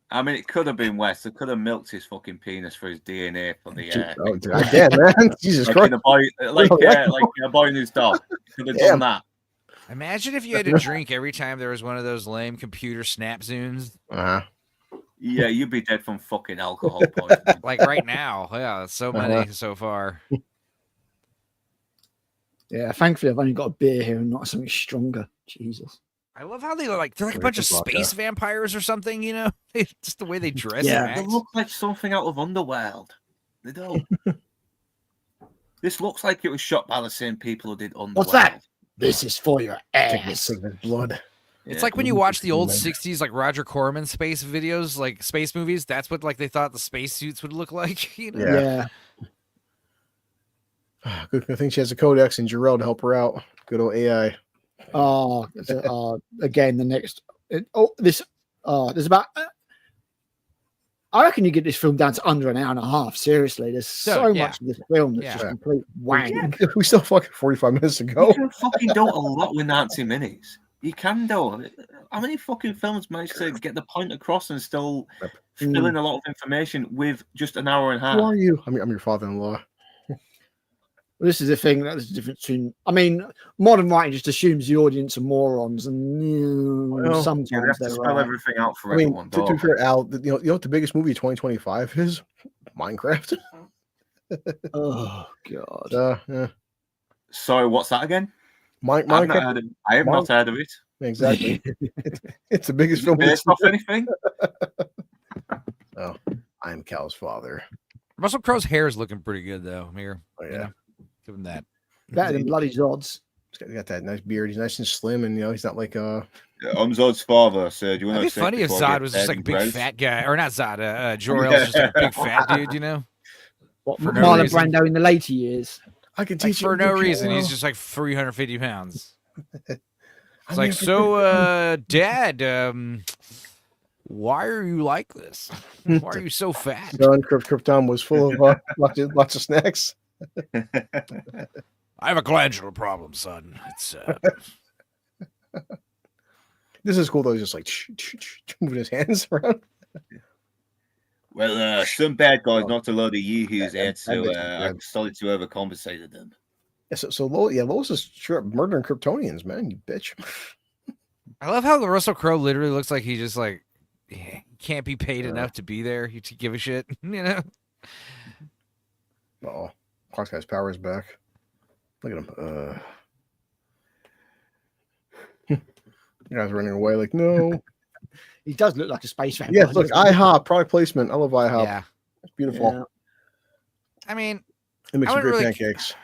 I mean, it could have been West. They could have milked his fucking penis for his DNA for the. Man. Jesus Christ! Like a boy and his dog. Could have done that. Imagine if you had to drink every time there was one of those lame computer snap zooms. Yeah, you'd be dead from fucking alcohol poisoning. Like right now. Yeah, so many so far. Yeah, thankfully I've only got a beer here and not something stronger. Jesus. I love how they're like a bunch of space vampires or something, just the way they dress. Yeah, they look like something out of Underworld. They don't. This looks like it was shot by the same people who did Underworld. What's that? This is for your ass. Take his blood. It's like when you watch the old 60s like Roger Corman space videos, like space movies, that's what like they thought the space suits would look like. You know? Yeah. Good thing she has a codex and Jarrell to help her out. Good old AI. Again, the next there's about I reckon you get this film down to under an hour and a half. Seriously, there's so much of this film that's just complete wank. We still fucking 45 minutes to go. You can fucking do a lot with 90 minutes. You can do. How many fucking films manage to get the point across and still fill in a lot of information with just an hour and a half? Who are you? I'm your father-in-law. Well, this is the thing. That's the difference between. I mean, modern writing just assumes the audience are morons, and sometimes they have to spell everything out for everyone. To be fair, Al, you know what the biggest movie of 2025 is? Minecraft. Oh God. Yeah. Sorry, what's that again? Minecraft. I have not heard of it. Exactly. it's the biggest film. Based off anything? Oh, I am Cal's father. Russell Crowe's hair is looking pretty good though. Here, yeah, you know, give him that. Better than bloody Zod's. He's got that nice beard. He's nice and slim, and he's not like I'm Zod's father. So do you want to? It'd be funny if Zod was just like a big fat guy, or not Zod. Jor-El's just like a big fat dude, you know. What, Marlon Brando in the later years. I could teach for no reason. He's just like 350 pounds. It's like, so, Dad, why are you like this? Why are you so fat? John Krypton was full of lots of snacks. I have a glandular problem, son. It's This is cool though. He's just like moving his hands around. Well, some bad guys knocked a load of Yee-Hoos out, so I started to overcompensated them. Yeah, so Lois is straight up murdering Kryptonians, man. You bitch. I love how the Russell Crowe literally looks like he just like can't be paid enough to be there to give a shit, you know. Oh, Clark's got his powers back. Look at him. You guys running away like no. He does look like a space vampire. Yeah, look, IHOP product placement. I love IHOP. Yeah, it's beautiful. Yeah. I mean, it makes some great pancakes.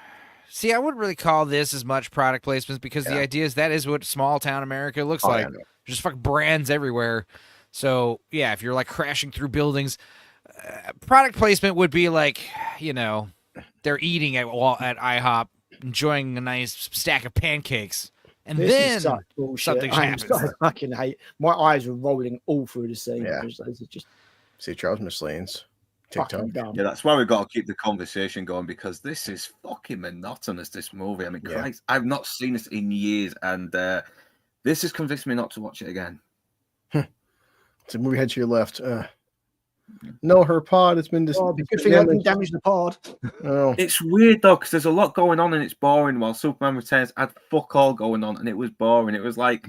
See, I wouldn't really call this as much product placements because the idea is that is what small town America looks like. Just fucking brands everywhere. So yeah, if you're like crashing through buildings, product placement would be like, you know, they're eating at IHOP, enjoying a nice stack of pancakes, and then something happens. I fucking hate. My eyes were rolling all through the scene. Yeah. Just see Charles Miss Lane's TikTok. Yeah, that's why we've got to keep the conversation going because this is fucking monotonous. This movie. I mean, Christ, I've not seen this in years, and this has convinced me not to watch it again. It's a movie head to your left. No, her pod. It's been good thing I didn't damage the pod. Oh. It's weird though because there's a lot going on and it's boring. While Superman Returns had fuck all going on and it was boring. It was like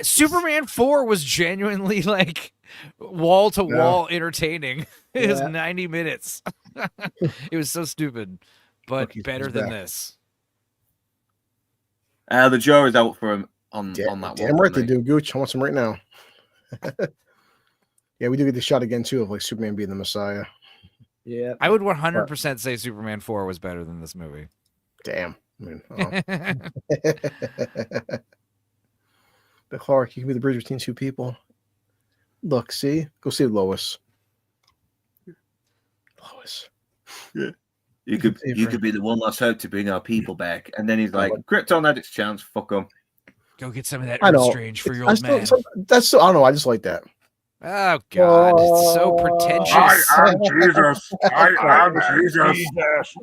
Superman 4 was genuinely like wall to wall entertaining. It was 90 minutes. It was so stupid, but better than this. The jury's out for him on that. Damn right they do, Gooch. I want some right now. Yeah, we do get the shot again too of like Superman being the Messiah. Yeah, I would 100% say Superman 4 was better than this movie. Damn. I mean, but Clark, you can be the bridge between two people. Look, see, go see Lois. Lois. Yeah. You could be the one last hope to bring our people back, and then he's like, Krypton had its chance. Fuck him. Go get some of that Earth Strange for your old man. That's I don't know. I just like that. Oh God, it's so pretentious. I am Jesus. I am Jesus.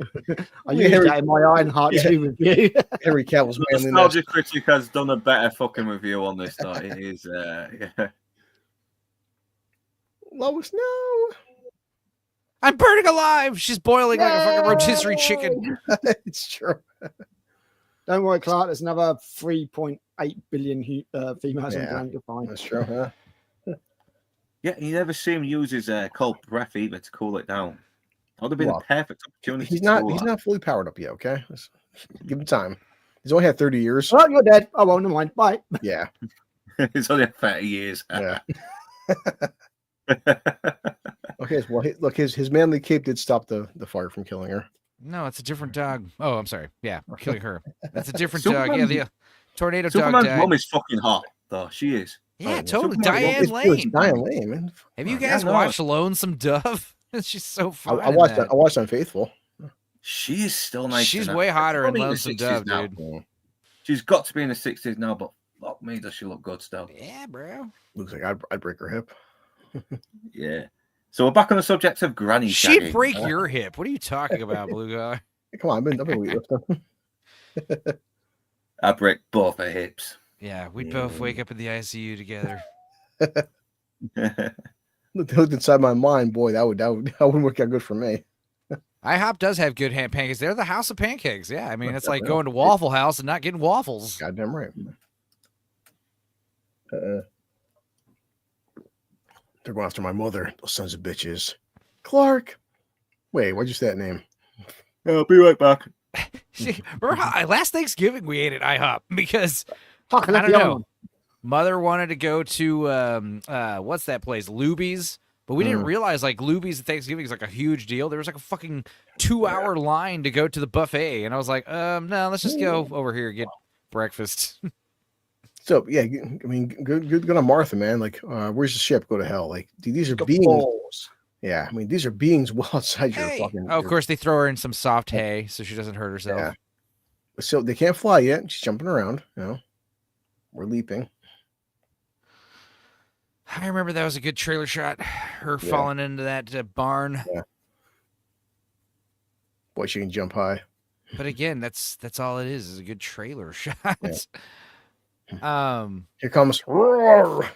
I use that in my Ironheart review. Henry Cavill's manliness. Nostalgia Critic has done a better fucking review on this. It is, Lois, no. I'm burning alive. She's boiling like a fucking rotisserie chicken. It's true. Don't worry, Clark. There's another 3.8 billion females on the planet. You're fine. That's true, huh? Yeah, you never see him use his cold breath either to cool it down. That would have been a perfect opportunity. He's not fully powered up yet. Okay, give him time. He's only had 30 years. Oh, you're dead. Oh well, never mind. Bye. Yeah, it's only had 30 years. Yeah. Okay, well, look, his manly cape did stop the fire from killing her. No, it's a different dog. Oh, I'm sorry. Yeah, killing her. That's a different Superman's- dog. Yeah, the tornado Superman's dog died. mom is fucking hot, though. She is. Yeah, Oh, totally. Superman's Diane It's Lane. Diane Lane, man. Have you Yeah, guys no. watched Lonesome Dove? She's so fun. I watched that. I watched Unfaithful. She is still nice. She's tonight. way hotter in Probably the Lonesome 60s Dove, now. dude. She's got to be in the 60s now, but fuck me, does she look good still? Yeah, bro. Looks like I'd break her hip. Yeah. So we're back on the subject of granny shagging. She'd break your hip. What are you talking about, Blue Guy? Come on, I've been weightlifting. I break both her hips. Yeah, we'd both wake up in the ICU together. Looked inside my mind, boy. That wouldn't work out good for me. IHOP does have good pancakes. They're the house of pancakes. Yeah, I mean, it's like going to Waffle House and not getting waffles. Goddamn right. They're going after my mother. Those sons of bitches. Clark. Wait, why'd you say that name? I'll be right back. Remember how last Thanksgiving we ate at IHOP because Fuck, I don't know. Mother wanted to go to what's that place? Luby's. But we didn't realize like Luby's at Thanksgiving is like a huge deal. There was like a fucking 2-hour line to go to the buffet. And I was like, no, let's just go over here and get breakfast. So yeah, I mean, good on Martha, man. Like, where's the ship? Go to hell. Like, dude, these are Good beings. balls. Yeah, I mean, these are beings well outside your Hey. fucking. Oh, of course, they throw her in some soft hay so she doesn't hurt herself. Yeah. So they can't fly yet. She's jumping around. You know, we're leaping. I remember that was a good trailer shot. Her falling into that barn. Yeah. Boy, she can jump high. But again, that's all it is a good trailer shot. Here comes roar.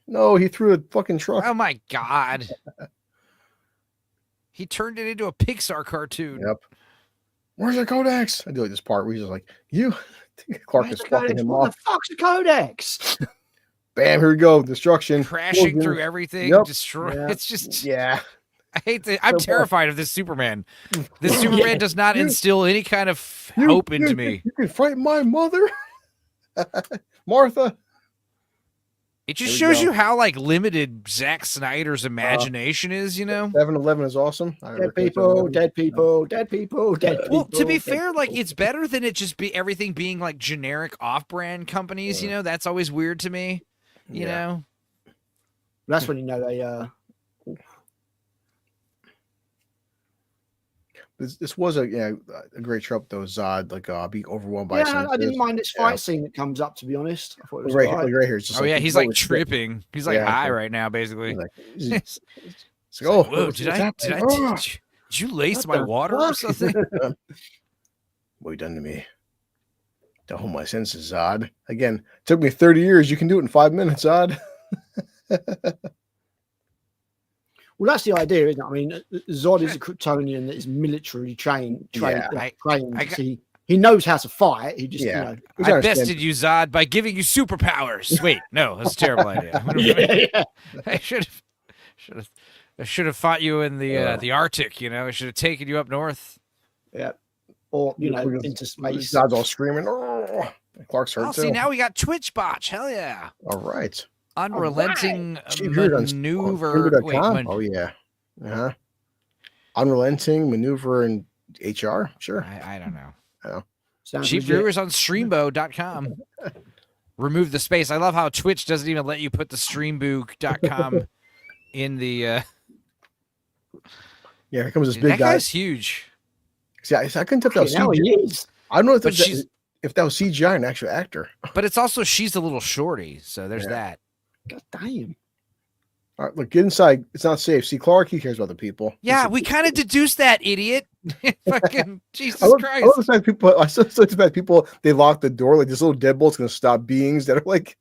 No, he threw a fucking truck. Oh my god. He turned it into a Pixar cartoon. Yep. Where's the Codex? I do like this part where he's just like, you. Clark is fucking him What off. the fuck's the Codex? Bam, here we go. Destruction. Crashing through everything. Yep. Destroy. Yeah. It's just Yeah. I hate that. I'm So terrified of this Superman. This Superman does not instill any kind of hope into me. You can fight my mother. Martha. It just There we shows go. you how like limited Zack Snyder's imagination is, you know? 7-Eleven is awesome. I Dead recommend people, 7-Eleven. dead people, dead people, dead people. Well, to be dead fair, like people. it's better than it just be everything being like generic off-brand companies. You know, that's always weird to me. You know, That's when you know they This was a great trope though. Zod like being overwhelmed by. yeah, I didn't mind this fight scene that comes up. To be honest, I thought it was Right, alright. right here. It's just oh yeah, he's like shit. tripping. He's like Yeah, high so- right now, basically. He's like, It's it's like, oh, whoa! what's Did I happening? did you lace What my the water or fuck? something? What you done to me? To hold my senses, Zod. Again, took me 30 years. You can do it in 5 minutes, Zod. Well, that's the idea, isn't it? I mean, Zod is a Kryptonian that is military trained. Yeah. He knows how to fight. He just, Yeah. you know. Which I understand. bested you, Zod, by giving you superpowers. Wait, no, that's a terrible idea. Yeah. I should have fought you in the Arctic. You know, I should have taken you up north. Yeah. Or, you know, Because into space. Zod's all screaming. Oh, Clark's hurt Oh, too. see, now we got Twitch botch. Hell yeah. All right. Unrelenting Cheap here on maneuver. Wait, Twitter.com. Oh yeah. Uh-huh. Unrelenting maneuver and HR. Sure. I don't know. Sounds Cheap legit. Brewers on streambo.com. Remove the space. I love how Twitch doesn't even let you put the streamboo.com in the Yeah, here comes this that big guy. guy's huge. See, I couldn't tell if that was Now he CGI. is. I don't know But if that was CGI, an actual actor. But it's also she's a little shorty, so there's Yeah. that. God damn. All right, look, get inside. It's not safe. See, Clark, he cares about the people. Yeah, we kind of deduced that, idiot. Fucking Jesus I love Christ. the fact people. I still the fact people they lock the door like this little deadbolt's going to stop beings that are like.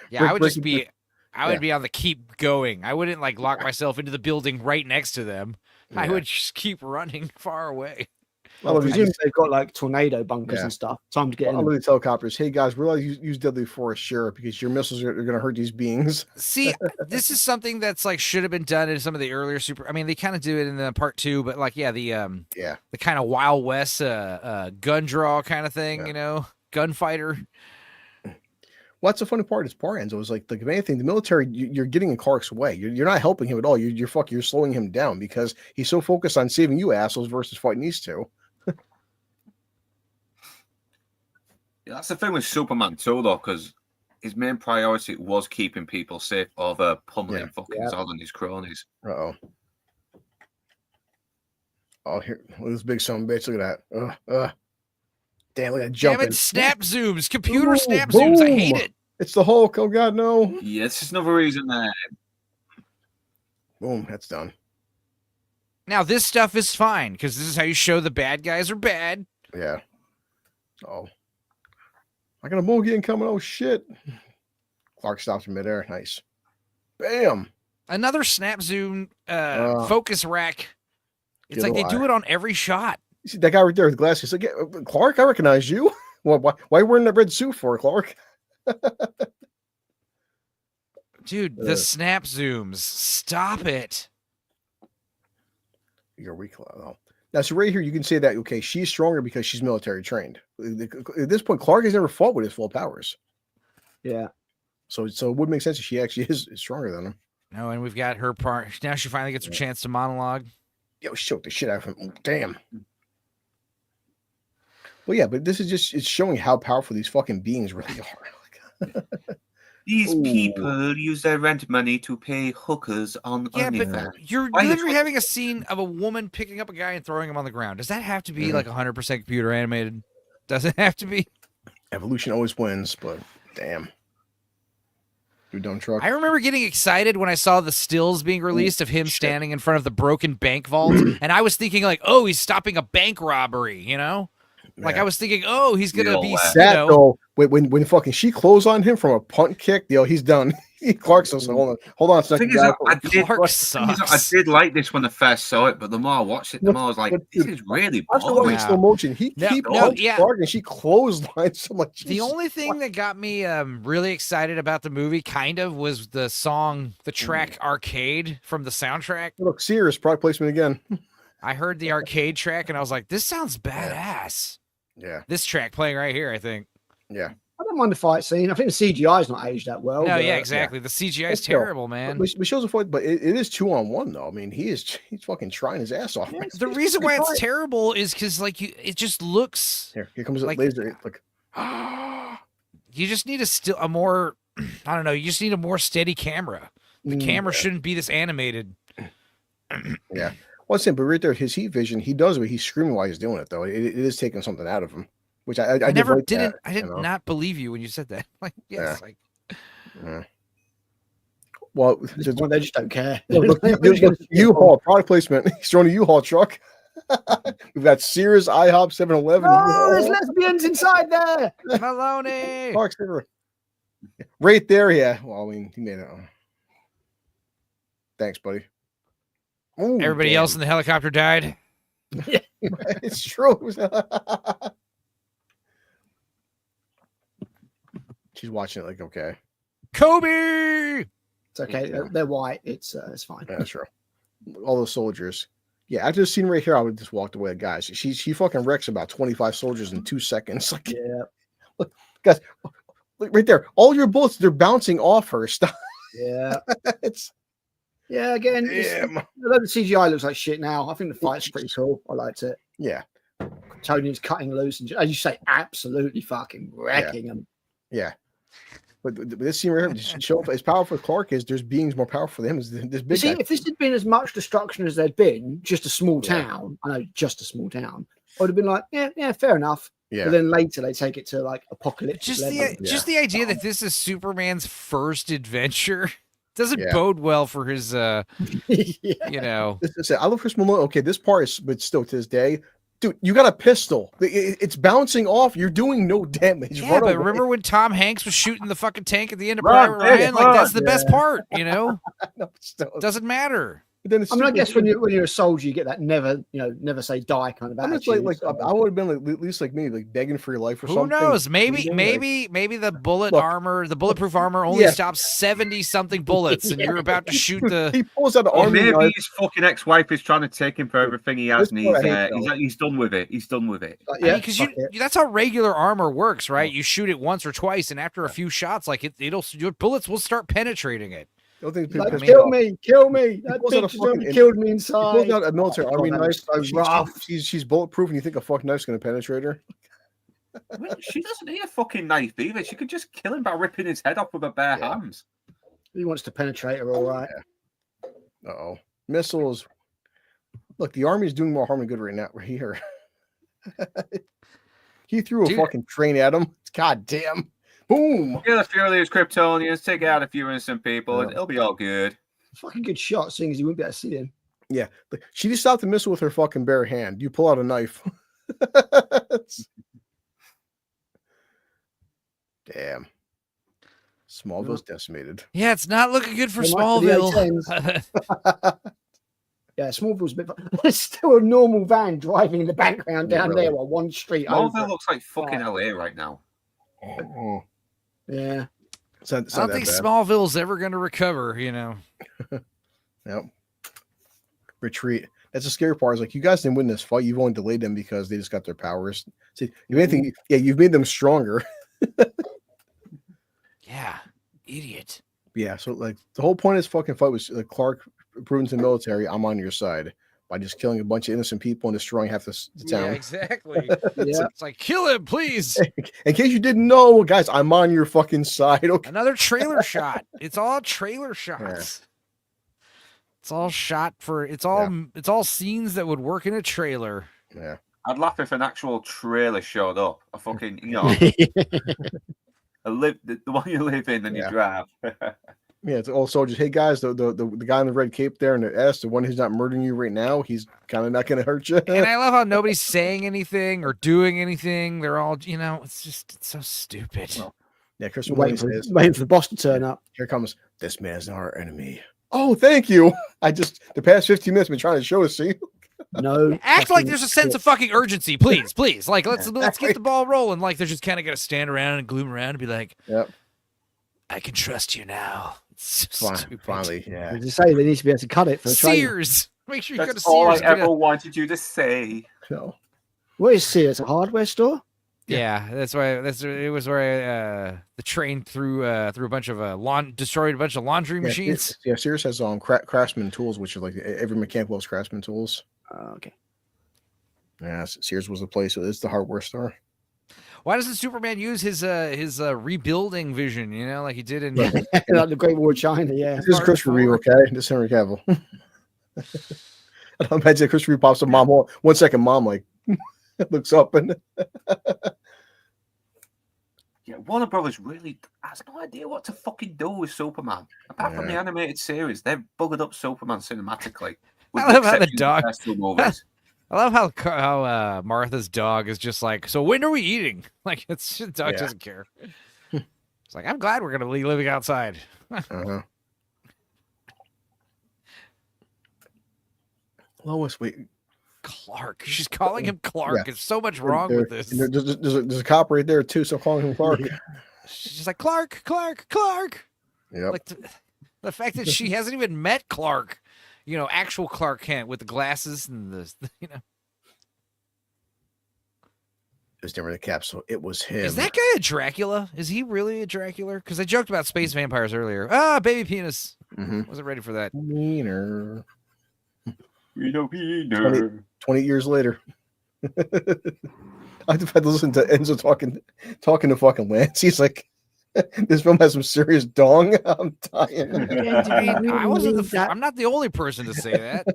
Yeah, I would just breaking- be I would be on the keep going. I wouldn't like lock myself into the building right next to them. I Yeah. would just keep running far away. Well, I love presume these- they've got like tornado bunkers Yeah. and stuff. Time to get I in. love the helicopters. Hey guys, realize use deadly force, sure, because your missiles are going to hurt these beings. See, this is something that's like should have been done in some of the earlier super. I mean, they kind of do it in the part 2, but like, yeah, the kind of Wild West gun draw kind of thing, you know, gunfighter. Well, that's the funny part. Is part ends. It was like the main thing. The military, you're getting in Clark's way. You're not helping him at all. You're slowing him down because he's so focused on saving you assholes versus fighting these two. Yeah, that's the thing with Superman too, though, because his main priority was keeping people safe over pummeling fucking Zod and his cronies. Oh, here, look at this big son of a bitch. Look at that. Damn, look at that jumping. Damn it, snap zooms. Computer snap zooms. I hate it. It's the Hulk. Oh, God, no. Yeah, it's just another reason that. Boom, that's done. Now, this stuff is fine, because this is how you show the bad guys are bad. Yeah. Oh. I got a Mulligan coming. Oh, shit. Clark stops in midair. Nice. Bam. Another snap zoom focus rack. It's like they do it on every shot. You see that guy right there with the glasses? Like, Clark, I recognize you. Why are you wearing that red suit for, Clark? Dude, the snap zooms. Stop it. You're weak. Now, so right here, you can say that, okay, she's stronger because she's military trained. At this point, Clark has never fought with his full powers. Yeah. So it would make sense if she actually is stronger than him. No, and we've got her part. Now she finally gets her chance to monologue. Yo, choke the shit out of him. Damn. Well, yeah, but this is just, it's showing how powerful these fucking beings really are. These people use their rent money to pay hookers on OnlyFans. But you're literally having a scene of a woman picking up a guy and throwing him on the ground. Does that have to be like 100% computer animated? Does it have to be? Evolution always wins, but damn. Your dumb truck. I remember getting excited when I saw the stills being released of him standing in front of the broken bank vault, and I was thinking like, oh, he's stopping a bank robbery, you know? Like I was thinking, oh, he's gonna be that though. When fucking she closed on him from a punt kick, he's done. Clark says, hold on a second. I did like this when I first saw it, but the more I watched it, the more I was like, this is really boring. Slow motion. He Clark and she clotheslines him like. The only thing that got me really excited about the movie, kind of, was the song, the track "Arcade" from the soundtrack. Look, Sears product placement again. I heard the arcade track and I was like, this sounds badass. Yeah. This track playing right here, I think. Yeah. I don't mind the fight scene. I think the CGI's not aged that well. No, yeah, exactly. The CGI is terrible, man. It shows a fight, but it is 2-on-1 though. I mean, he's fucking trying his ass off. The reason why it's terrible is because it just looks here comes like laser. Like you just need a more I don't know, you just need a more steady camera. The camera shouldn't be this animated. Yeah. Well, I'm saying, but right there, his heat vision, he does it. He's screaming while he's doing it, though. It is taking something out of him, which I never like didn't. That, I did not believe you when you said that. Like, yes, yeah. like. Yeah. Well, they just don't care. U-Haul product placement. He's throwing a U-Haul truck. We've got Sears, IHOP, 7-Eleven. Oh, there's lesbians inside there. Maloney. Clark's there. Right there, yeah. Well, I mean, he made it. Thanks, buddy. Ooh, everybody else in the helicopter died. Yeah, it's true. She's watching it like, okay, Kobe. It's okay. They're white. It's fine. Yeah, sure. All those soldiers. Yeah, after the scene right here, I would just walked away, guys. She fucking wrecks about 25 soldiers in 2 seconds. Like, yeah, look, guys, look right there. All your bullets, they're bouncing off her. Stop. Yeah, it's. Yeah, again, the CGI looks like shit now. I think the fight's pretty cool. I liked it. Yeah. Tony's cutting loose and, as you say, absolutely fucking wrecking them. Yeah. But this scene right here, show as powerful as Clark is, there's beings more powerful than him. This big guy. If this had been as much destruction as there'd been, just a small town, I know, just a small town, I would have been like, yeah, fair enough. Yeah. But then later they take it to like apocalyptic just level. Just the idea that this is Superman's first adventure. Doesn't bode well for his, you know. I love Chris Malone. Okay, this part is, but still to this day, dude, you got a pistol. It's bouncing off. You're doing no damage. Yeah, but remember when Tom Hanks was shooting the fucking tank at the end of Private Ryan? Like, that's the best part, you know? No, still. Doesn't matter. But then I guess when you're a soldier, you get that never say die kind of I'm attitude. just like I would have been like, at least like me, like begging for your life or Who something. knows? Maybe the bulletproof armor only stops 70 something bullets, and you're about to shoot the. He pulls out the Or army maybe knife. his fucking ex-wife is trying to take him for everything he has, and he's done with it. He's done with it. Yeah, because that's how regular armor works, right? You shoot it once or twice, and after a few shots, like your bullets will start penetrating it. Like, kill me! That bitch killed me inside. He pulls out a military army knife. She's bulletproof, and you think a fucking knife's going to penetrate her? She doesn't need a fucking knife either. She could just kill him by ripping his head off with her bare hands. He wants to penetrate her, all right. Uh-oh. Missiles. Look, the army's doing more harm than good right now. Right here. He threw a fucking train at him. God damn. Boom. Kill a few of these Kryptonians, take out a few innocent people, and it'll be all good. Fucking good shot, seeing as you wouldn't be able to see him. Yeah. She just stopped the missile with her fucking bare hand. You pull out a knife. Damn. Smallville's decimated. Yeah, it's not looking good for Smallville. Yeah, Smallville's a bit. There's still a normal van driving in the background down there on one street. Smallville looks like fucking LA right now. Yeah. I don't think Smallville's ever going to recover, Yep. Retreat. That's the scary part. Is like, you guys didn't win this fight. You've only delayed them because they just got their powers. See, you've made them stronger. Yeah. Idiot. Yeah. So, like, the whole point of this fucking fight was Clark proving to the military, I'm on your side by just killing a bunch of innocent people and destroying half the town. Yeah, exactly. It's like, kill him, please. In case you didn't know, guys, I'm on your fucking side. Okay. Another trailer shot. It's all trailer shots. Yeah. It's all shot for. It's all scenes that would work in a trailer. Yeah. I'd laugh if an actual trailer showed up. A fucking, the one you live in and you drive. Yeah, it's all soldiers. Hey guys, the guy in the red cape there in the S, the one who's not murdering you right now, he's kind of not going to hurt you. And I love how nobody's saying anything or doing anything. They're all, it's so stupid. Well, yeah, Christian waiting for the boss to turn up. Here comes, this man's our enemy. Oh, thank you. The past 15 minutes been trying to show us. See, no, act like there's a sense of fucking urgency, please. Like let's get the ball rolling. Like they're just kind of gonna stand around and gloom around and be like, "Yep, I can trust you now." Finally, yeah. As you say, they need to be able to cut it for Sears. Make sure you go to Sears. All I ever wanted you to say. No. What is Sears? A hardware store? Yeah, that's why. It was where the train destroyed a bunch of laundry machines. Yeah, Sears has Craftsman tools, which are like every mechanic loves Craftsman tools. Okay. Yeah, Sears was the place. So it's the hardware store. Why doesn't Superman use his rebuilding vision? Like he did in like the Great War of China. Yeah, this is Christopher Reeve. Okay, this is Henry Cavill. I don't imagine Christopher Reeve pops up. Mom, 1 second, Mom, like looks up and. Yeah, Warner Brothers really has no idea what to fucking do with Superman. Apart from the animated series, they've buggered up Superman cinematically. I love how the dog. I love how Martha's dog is just like, so when are we eating? Like, the dog doesn't care. It's like, I'm glad we're gonna be living outside. Lois, wait. Clark. She's calling him Clark. Yeah. There's so much wrong with this. There's a cop right there too, so calling him Clark. She's just like Clark. Yeah. Like the fact that she hasn't even met Clark, actual Clark Kent with the glasses and the. It was never the capsule. It was him. Is that guy a Dracula? Is he really a Dracula? Because I joked about space vampires earlier. Baby penis. Mm-hmm. Wasn't ready for that. Wiener. 20 years later. I've had to listen to Enzo talking to fucking Lance. He's like, this film has some serious dong. I'm dying. I'm not the only person to say that.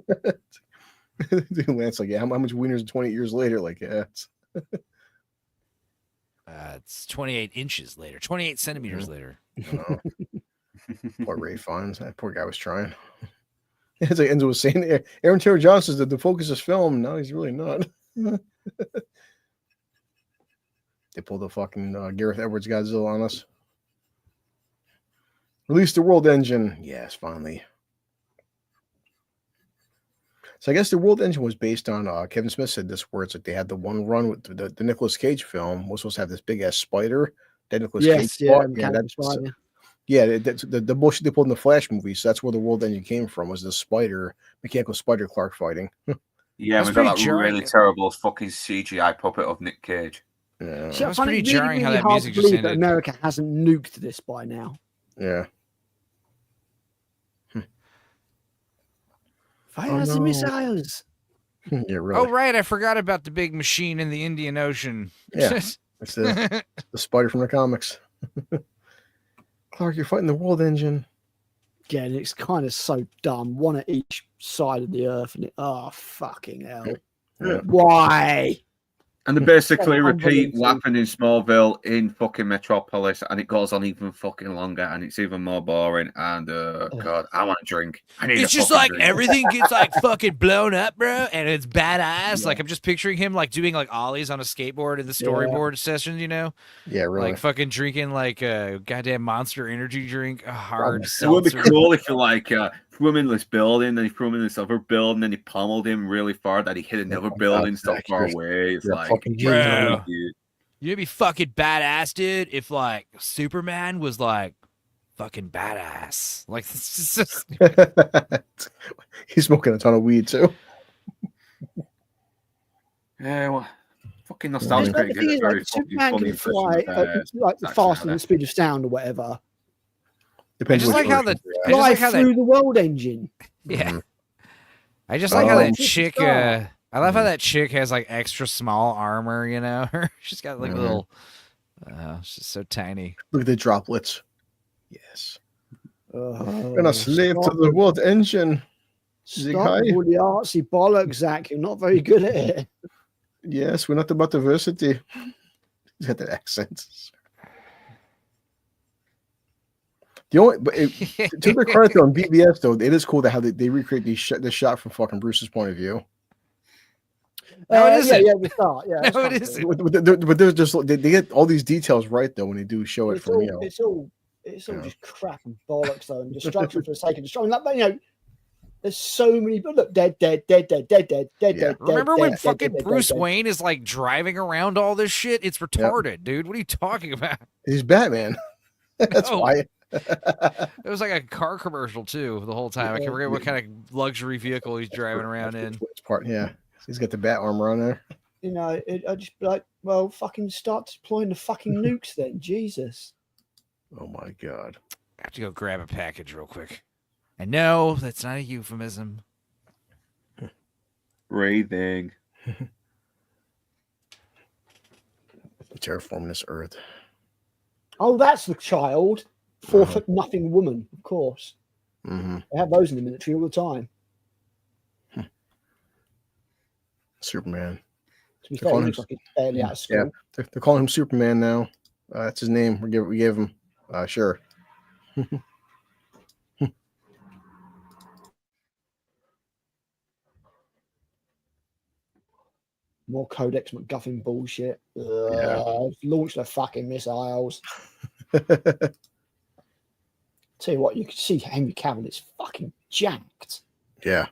Lance like, yeah, how much wieners 20 years later? Like, yeah. It's 28 inches later, 28 centimeters later. Poor Ray Fiennes. That poor guy was trying. As Enzo was saying, Aaron Taylor Johnson is the focus of this film. No, he's really not. They pulled the fucking Gareth Edwards Godzilla on us. Release the world engine. Yes, finally. So I guess the World Engine was based on Kevin Smith said this where it's like they had the one run with the Nicolas Cage film was supposed to have this big ass spider that Nicolas Cage fought. That's the bullshit they pulled in the Flash movie. So that's where the World Engine came from, was the spider, mechanical spider Clark fighting. Yeah, we got that really terrible fucking CGI puppet of Nick Cage. Yeah, See, it's pretty jarring how that music just ended. That America hasn't nuked this by now. Yeah. Fires the missiles. Yeah, really. Oh right, I forgot about the big machine in the Indian Ocean. Yeah, it's the spider from the comics. Clark, you're fighting the World Engine. Again, it's kind of so dumb. One at each side of the Earth, and fucking hell! Yeah. Why? And they basically repeat what happened in Smallville in fucking Metropolis, and it goes on even fucking longer, and it's even more boring. And God, I want a drink. It's just like drink. Everything gets like fucking blown up, bro, and it's badass. Yeah. Like I'm just picturing him like doing like ollies on a skateboard in the storyboard sessions, you know? Yeah, really. Like fucking drinking like a goddamn Monster Energy drink, a hard. It would be cool if you like threw him in this building, then he threw him in this other building, then he pummeled him really far that he hit another building so far away. It's like, bro, you'd be fucking badass, dude, if like Superman was like fucking badass. Like it's just... He's smoking a ton of weed too. Yeah, well, fucking nostalgia. The thing is, like, Superman can fly like faster than the speed of sound or whatever. Depends. I just like how the through the World Engine. Yeah, I just like how that chick. I love how that chick has like extra small armor. You know, she's got like little. She's so tiny. Look at the droplets. Yes. We're gonna slave to the World Engine. Stop all the artsy bollocks, Zach. You're not very good at it. Yes, we're not about diversity. He's got that accent. The only, but to their credit though, on BBS though, it is cool that how they recreate the shot from fucking Bruce's point of view. No, it isn't. Yeah, the start. Yeah, no, it isn't. But there's just they get all these details right though when they do show it from It's all just crap and bollocks though, and destruction for the sake of destruction. Like, you know, there's so many. But look, dead. Remember when fucking Bruce Wayne is like driving around all this shit? It's retarded, dude. What are you talking about? He's Batman. That's why. It was like a car commercial too the whole time. I can't forget what kind of luxury vehicle he's driving around in. He's got the bat armor on there. You know, I just be like, well, fucking start deploying the fucking nukes then, Jesus. Oh my God! I have to go grab a package real quick. I know that's not a euphemism. Breathing. Terraforming this Earth. Oh, that's the child. 4-foot-nothing woman, of course. Mm-hmm. They have those in the military all the time. Superman. To be fair, he looks like he's barely out of school. Yeah, they're calling him Superman now. That's his name. We gave him. Sure. More Codex McGuffin bullshit. Launch the fucking missiles. Tell you what, you can see Henry Cavill is fucking jacked. Yeah.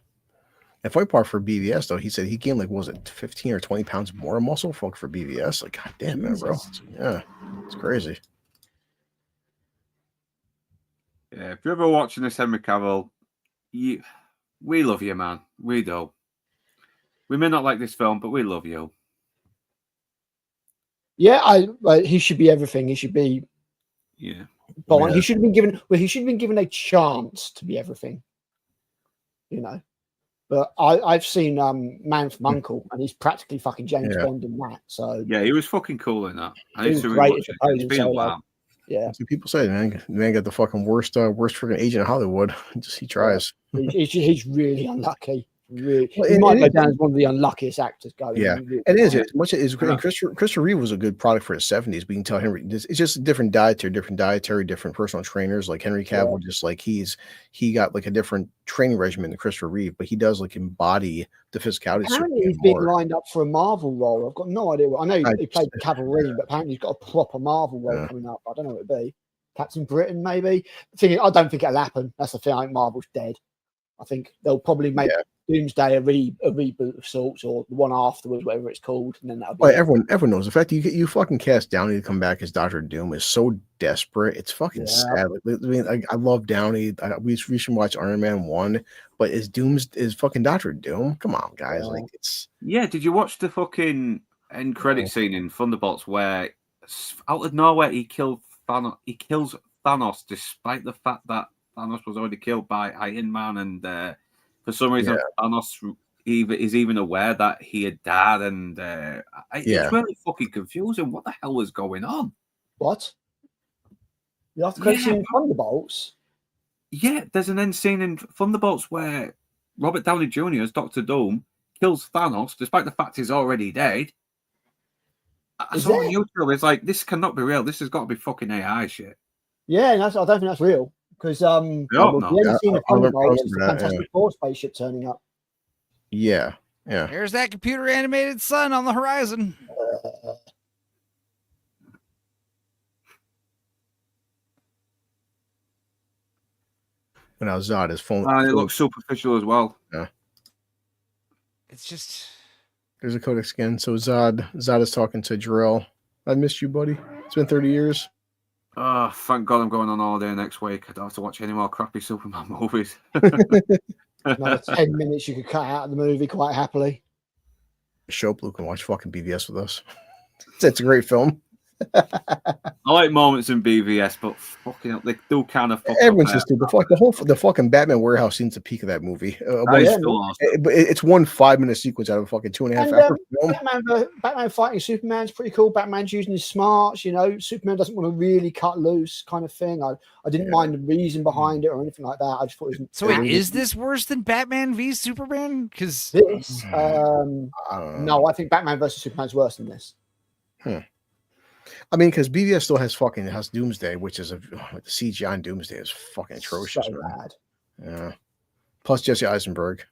And funny part for BVS though, he said he gained like, what was it, 15 or 20 pounds more muscle for BVS? Like, god damn, man, bro. Yeah, it's crazy. Yeah, if you're ever watching this, Henry Cavill, we love you, man. We do. We may not like this film, but we love you. Yeah, he should be everything. He should be. Yeah. Bond. He should have been given. Well, he should have been given a chance to be everything. You know, but I've seen Man from U.N.C.L.E. and he's practically fucking James Bond in that. So yeah, he was fucking cool in that. I used to great it. It's been a while. Yeah, that's what people say, man. The man got the fucking worst freaking agent in Hollywood. He tries. He's really unlucky. Really, he might go down as one of the unluckiest actors going. Yeah, really it is. As much as Christopher Reeve was a good product for his 70s, we can tell Henry. It's just different dietary, different personal trainers. Like Henry Cavill, just like he got like a different training regimen than Christopher Reeve, but he does like embody the physicality. Apparently, he's being lined up for a Marvel role. I've got no idea. I know he played Cavalry, but apparently he's got a proper Marvel role coming up. I don't know what it'd be. Captain Britain, maybe. I don't think it'll happen. That's the thing. I think Marvel's dead. I think they'll probably make Doomsday a reboot of sorts, or the one afterwards, whatever it's called, and then that'll be. Well, everyone knows the fact that you fucking cast Downey to come back as Doctor Doom is so desperate. It's fucking sad. Like, I mean, I love Downey. We recently watched Iron Man 1, but is fucking Doctor Doom? Come on, guys! Like it's. Yeah, did you watch the fucking end credit scene in Thunderbolts where out of nowhere he kills Thanos despite the fact that Thanos was already killed by Iron Man, and for some reason Thanos is even aware that he had died, and it's really fucking confusing. What the hell was going on? What? You have to credit scene in Thunderbolts? Yeah, there's an end scene in Thunderbolts where Robert Downey Jr. as Doctor Doom kills Thanos despite the fact he's already dead. I saw on YouTube, it's like, this cannot be real. This has got to be fucking AI shit. Yeah, I don't think that's real. Because the end scene of Thunderbolts is the Fantastic Four spaceship turning up. Yeah. There's that computer animated sun on the horizon. When I was Zod, his phone. It looks superficial as well. Yeah. It's just. There's a Codex again. So Zod is talking to Jor-El. I missed you, buddy. It's been 30 years. Oh, thank God I'm going on holiday next week. I don't have to watch any more crappy Superman movies. Another 10 minutes you could cut out of the movie quite happily. Show Blue can watch fucking BVS with us. It's a great film. I like moments in BVS, but fucking hell, they do kind of. Everyone's just stupid. The fucking Batman warehouse scene's the peak of that movie. It's 1 5-minute sequence out of a fucking 2.5 hour film. Batman fighting Superman's pretty cool. Batman's using his smarts. Superman doesn't want to really cut loose, kind of thing. I didn't mind the reason behind it or anything like that. I just thought it was. So wait, is this worse than Batman v Superman? Because this, no, I think Batman versus Superman's worse than this. I mean, because BVS still has Doomsday, which is the CGI on Doomsday is fucking atrocious. So bad. Yeah. Plus Jesse Eisenberg.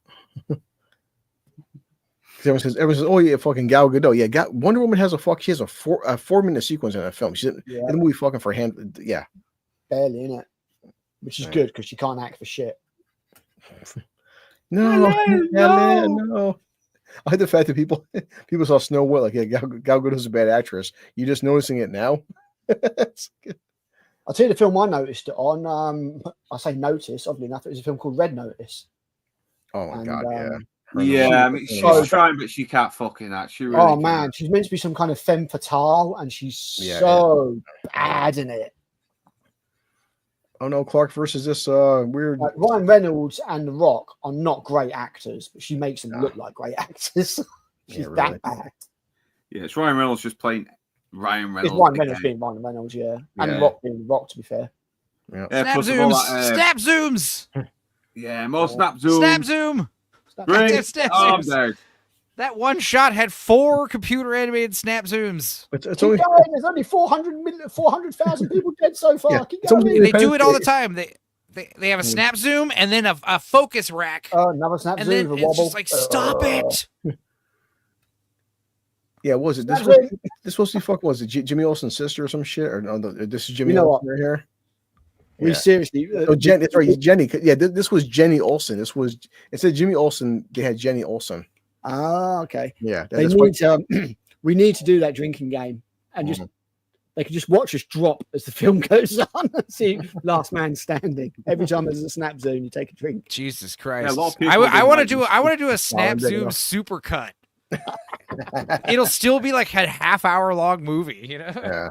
Everyone says, "Oh yeah, fucking Gal Gadot." Yeah, Wonder Woman has she has a 4-minute sequence in that film. She's in the movie fucking for hand. Yeah, barely in it, which is good because she can't act for shit. No. I like the fact that people saw Snow White like, Gal Gadot's a bad actress. You're just noticing it now. I'll tell you the film I noticed it on. I say notice, oddly enough, it was a film called Red Notice. Oh my god, I mean, she's trying, but she can't fucking act. She really man, she's meant to be some kind of femme fatale, and she's so bad in it. Oh no, Clark versus this weird. Like Ryan Reynolds and The Rock are not great actors, but she makes them look like great actors. She's that bad. Yeah, it's Ryan Reynolds just playing Ryan Reynolds. It's Ryan Reynolds being Ryan Reynolds, and The Rock being The Rock, to be fair. Yeah. Snap zooms. Snap zooms. Yeah, more snap zooms. Snap zoom. Snap zooms. That one shot had 4 computer animated snap zooms. It's only there's only 400,000 people dead so far. They do it all the time. They have a snap zoom and then a focus rack. Another snap and zoom. Then it's just like, stop it. Yeah, what was it? This was was it Jimmy Olsen's sister or some shit? Or no, this is Jimmy Olsen right here. We seriously. That's right. Jenny. Yeah, this was Jenny Olsen. It said Jimmy Olsen. They had Jenny Olsen. Ah, okay. Yeah, we need to do that drinking game, and just they can just watch us drop as the film goes on and see last man standing. Every time there's a snap zoom, you take a drink. Jesus Christ! I want to do a snap zoom super cut. It'll still be like a half-hour long movie, Yeah.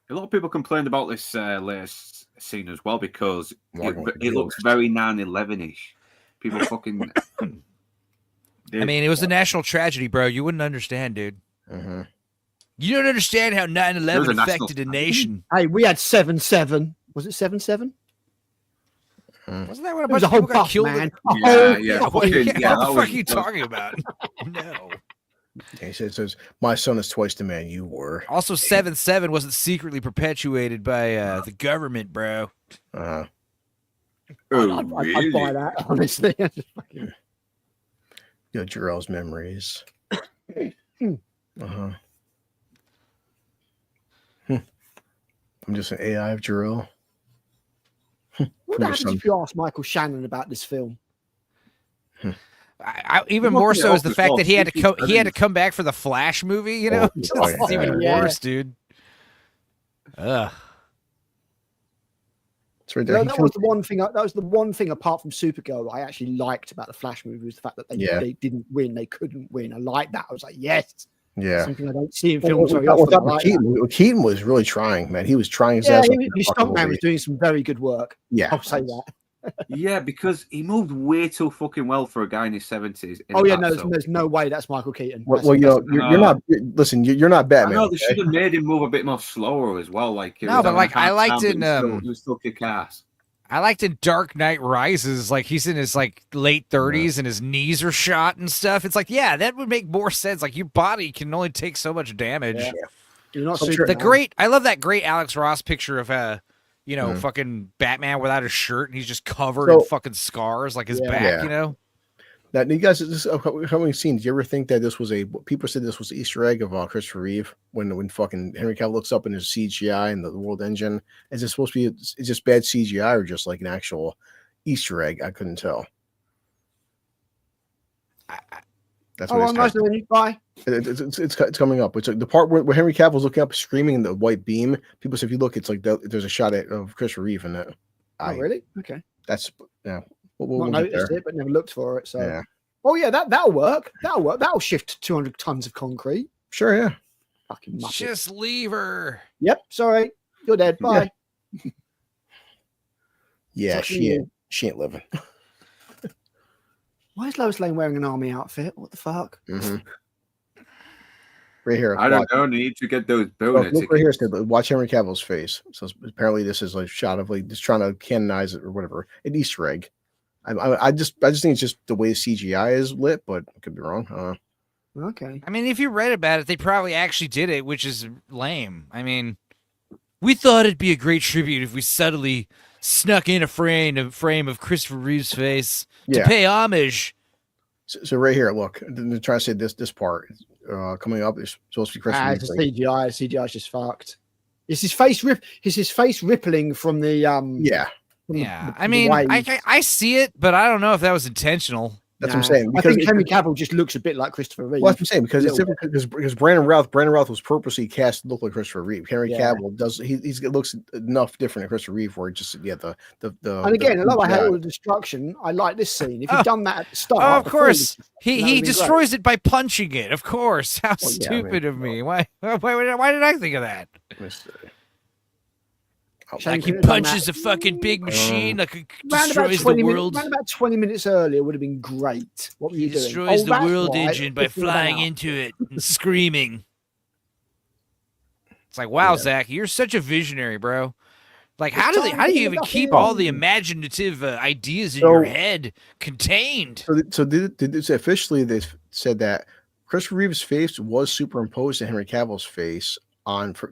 A lot of people complained about this latest scene as well because it looks very 9/11-ish. People fucking. I mean, it was a national tragedy, bro. You wouldn't understand, dude. Mm-hmm. You don't understand how 9/11 affected a nation. Hey, we had 7/7. Was it 7/7? Wasn't that when a bunch of people got killed? Man. What the fuck are you talking about? No. He says, "My son is twice the man you were." Also, 7/7 wasn't secretly perpetuated by the government, bro. Uh-huh. I'd buy that, honestly. Jor-El's memories. I'm just an AI of Jor-El. What happens if you ask Michael Shannon about this film? Even more so is the fact that he had to come back for the Flash movie. You know, it's even worse, dude. Ugh. Right there. That was the one thing. That was the one thing apart from Supergirl I actually liked about the Flash movie was the fact that they didn't win. They couldn't win. I liked that. I was like, yes. Yeah. Something I don't see in films very often. Keaton was really trying, man. He was trying his ass. Yeah, his stuntman was doing some very good work. Yeah. I'll say that. Yeah, because he moved way too fucking well for a guy in his 70s. Oh yeah, no, there's no way that's Michael Keaton. Well, you know, you're not. Listen, you're not Batman. I know they should have made him move a bit more slower as well. Like no, but like I liked in he was still kick ass. I liked in Dark Knight Rises, like he's in his like late 30s and his knees are shot and stuff. It's like, yeah, that would make more sense. Like your body can only take so much damage. Yeah. You're not I love that great Alex Ross picture of fucking Batman without his shirt and he's just covered in fucking scars, like his back, you know. Now, you guys, this upcoming scene. Do you ever think that this was people said this was an Easter egg of Christopher Reeve when fucking Henry Cavill looks up in his CGI and the World Engine? Is it supposed to be? Is just bad CGI or just like an actual Easter egg? I couldn't tell. That's what Bye. It's coming up. It's like the part where Henry Cavill's looking up, screaming in the white beam. People say if you look, it's like there's a shot of Christopher Reeve in it. Oh, really? Okay. That's yeah. We'll noticed it, but never looked for it. So, yeah. Oh yeah, that'll work. That'll shift 200 tons of concrete. Sure, yeah. Fucking just leave her. Yep. Sorry, you're dead. Bye. Yeah, she ain't living. Why is Lois Lane wearing an army outfit? What the fuck? Mm-hmm. Right here. I don't know. Need to get those bonus. Look right here. Watch Henry Cavill's face. So apparently, this is like a shot of like just trying to canonize it or whatever. An Easter egg. I just think it's just the way CGI is lit, but I could be wrong. Okay. I mean, if you read about it, they probably actually did it, which is lame. I mean, we thought it'd be a great tribute if we subtly snuck in a frame of Christopher Reeve's face to pay homage. So right here, look, they're trying to say this part coming up is supposed to be Christopher Reeve's face. CGI's just fucked. Is his face rippling from the Yeah, I mean, I see it, but I don't know if that was intentional. That's what I'm saying. I think Henry Cavill just looks a bit like Christopher Reeve. Well, that's what I'm saying because it's different because Brandon Routh was purposely cast to look like Christopher Reeve. Henry Cavill does he looks enough different than Christopher Reeve where it just the and again, I love I hate all the destruction. I like this scene. If you'd done that at the start, of course he destroys it by punching it. Of course, how stupid of me. Why did I think of that? Like he punches a fucking big machine, like destroys the world. Around about 20 minutes earlier would have been great. What were you doing? Destroys the world engine by flying into it and screaming. It's like, wow, Zach, you're such a visionary, bro. Like, how do you even keep all the imaginative ideas in your head contained? So officially they said that Christopher Reeve's face was superimposed to Henry Cavill's face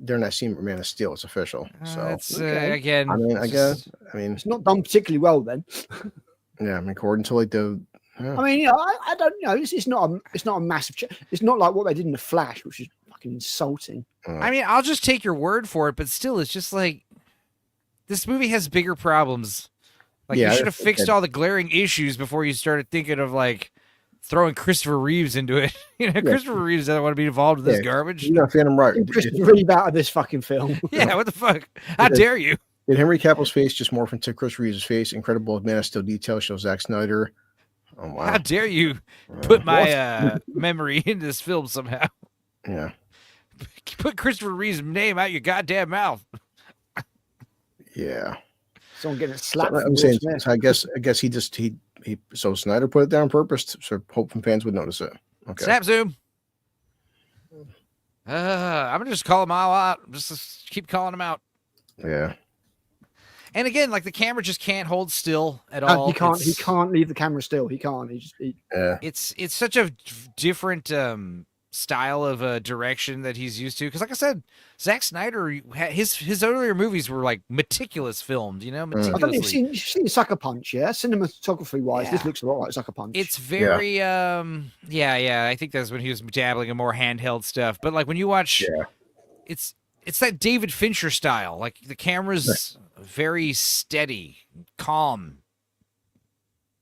during that scene Man of Steel. It's official. So it's again. I mean, I guess. I mean, it's not done particularly well then. Yeah, I mean, according to like the. Yeah. I mean, I don't know. It's not a massive. It's not like what they did in the Flash, which is fucking insulting. I mean, I'll just take your word for it, but still, it's just like this movie has bigger problems. Like you should have fixed all the glaring issues before you started thinking of like throwing Christopher Reeves into it. Christopher Reeves doesn't want to be involved in this garbage. You got Phantom right. Christopher Reeve out of this fucking film. Yeah, what the fuck? How dare you? Did Henry Cavill's face just morph into Christopher Reeve's face? Incredible Man of Steel detail shows Zack Snyder. Oh wow! How dare you put my memory into this film somehow? Yeah. Put Christopher Reeve's name out your goddamn mouth. Yeah. Someone getting slapped. I'm saying. So I guess he so Snyder put it down on purpose so hoping fans would notice it. Okay. Snap zoom. I'm gonna just call them all out. Just keep calling them out. Yeah. And again, like the camera just can't hold still at all. He can't leave the camera still. He can't. It's such a different style of direction that he's used to. Because, like I said, Zack Snyder, his earlier movies were like meticulous filmed. Meticulously. I don't know, you've seen Sucker Punch, yeah. Cinematography wise, this looks a lot like Sucker Punch. It's very I think that's when he was dabbling in more handheld stuff. But like when you watch, it's that David Fincher style. Like the camera's very steady, calm,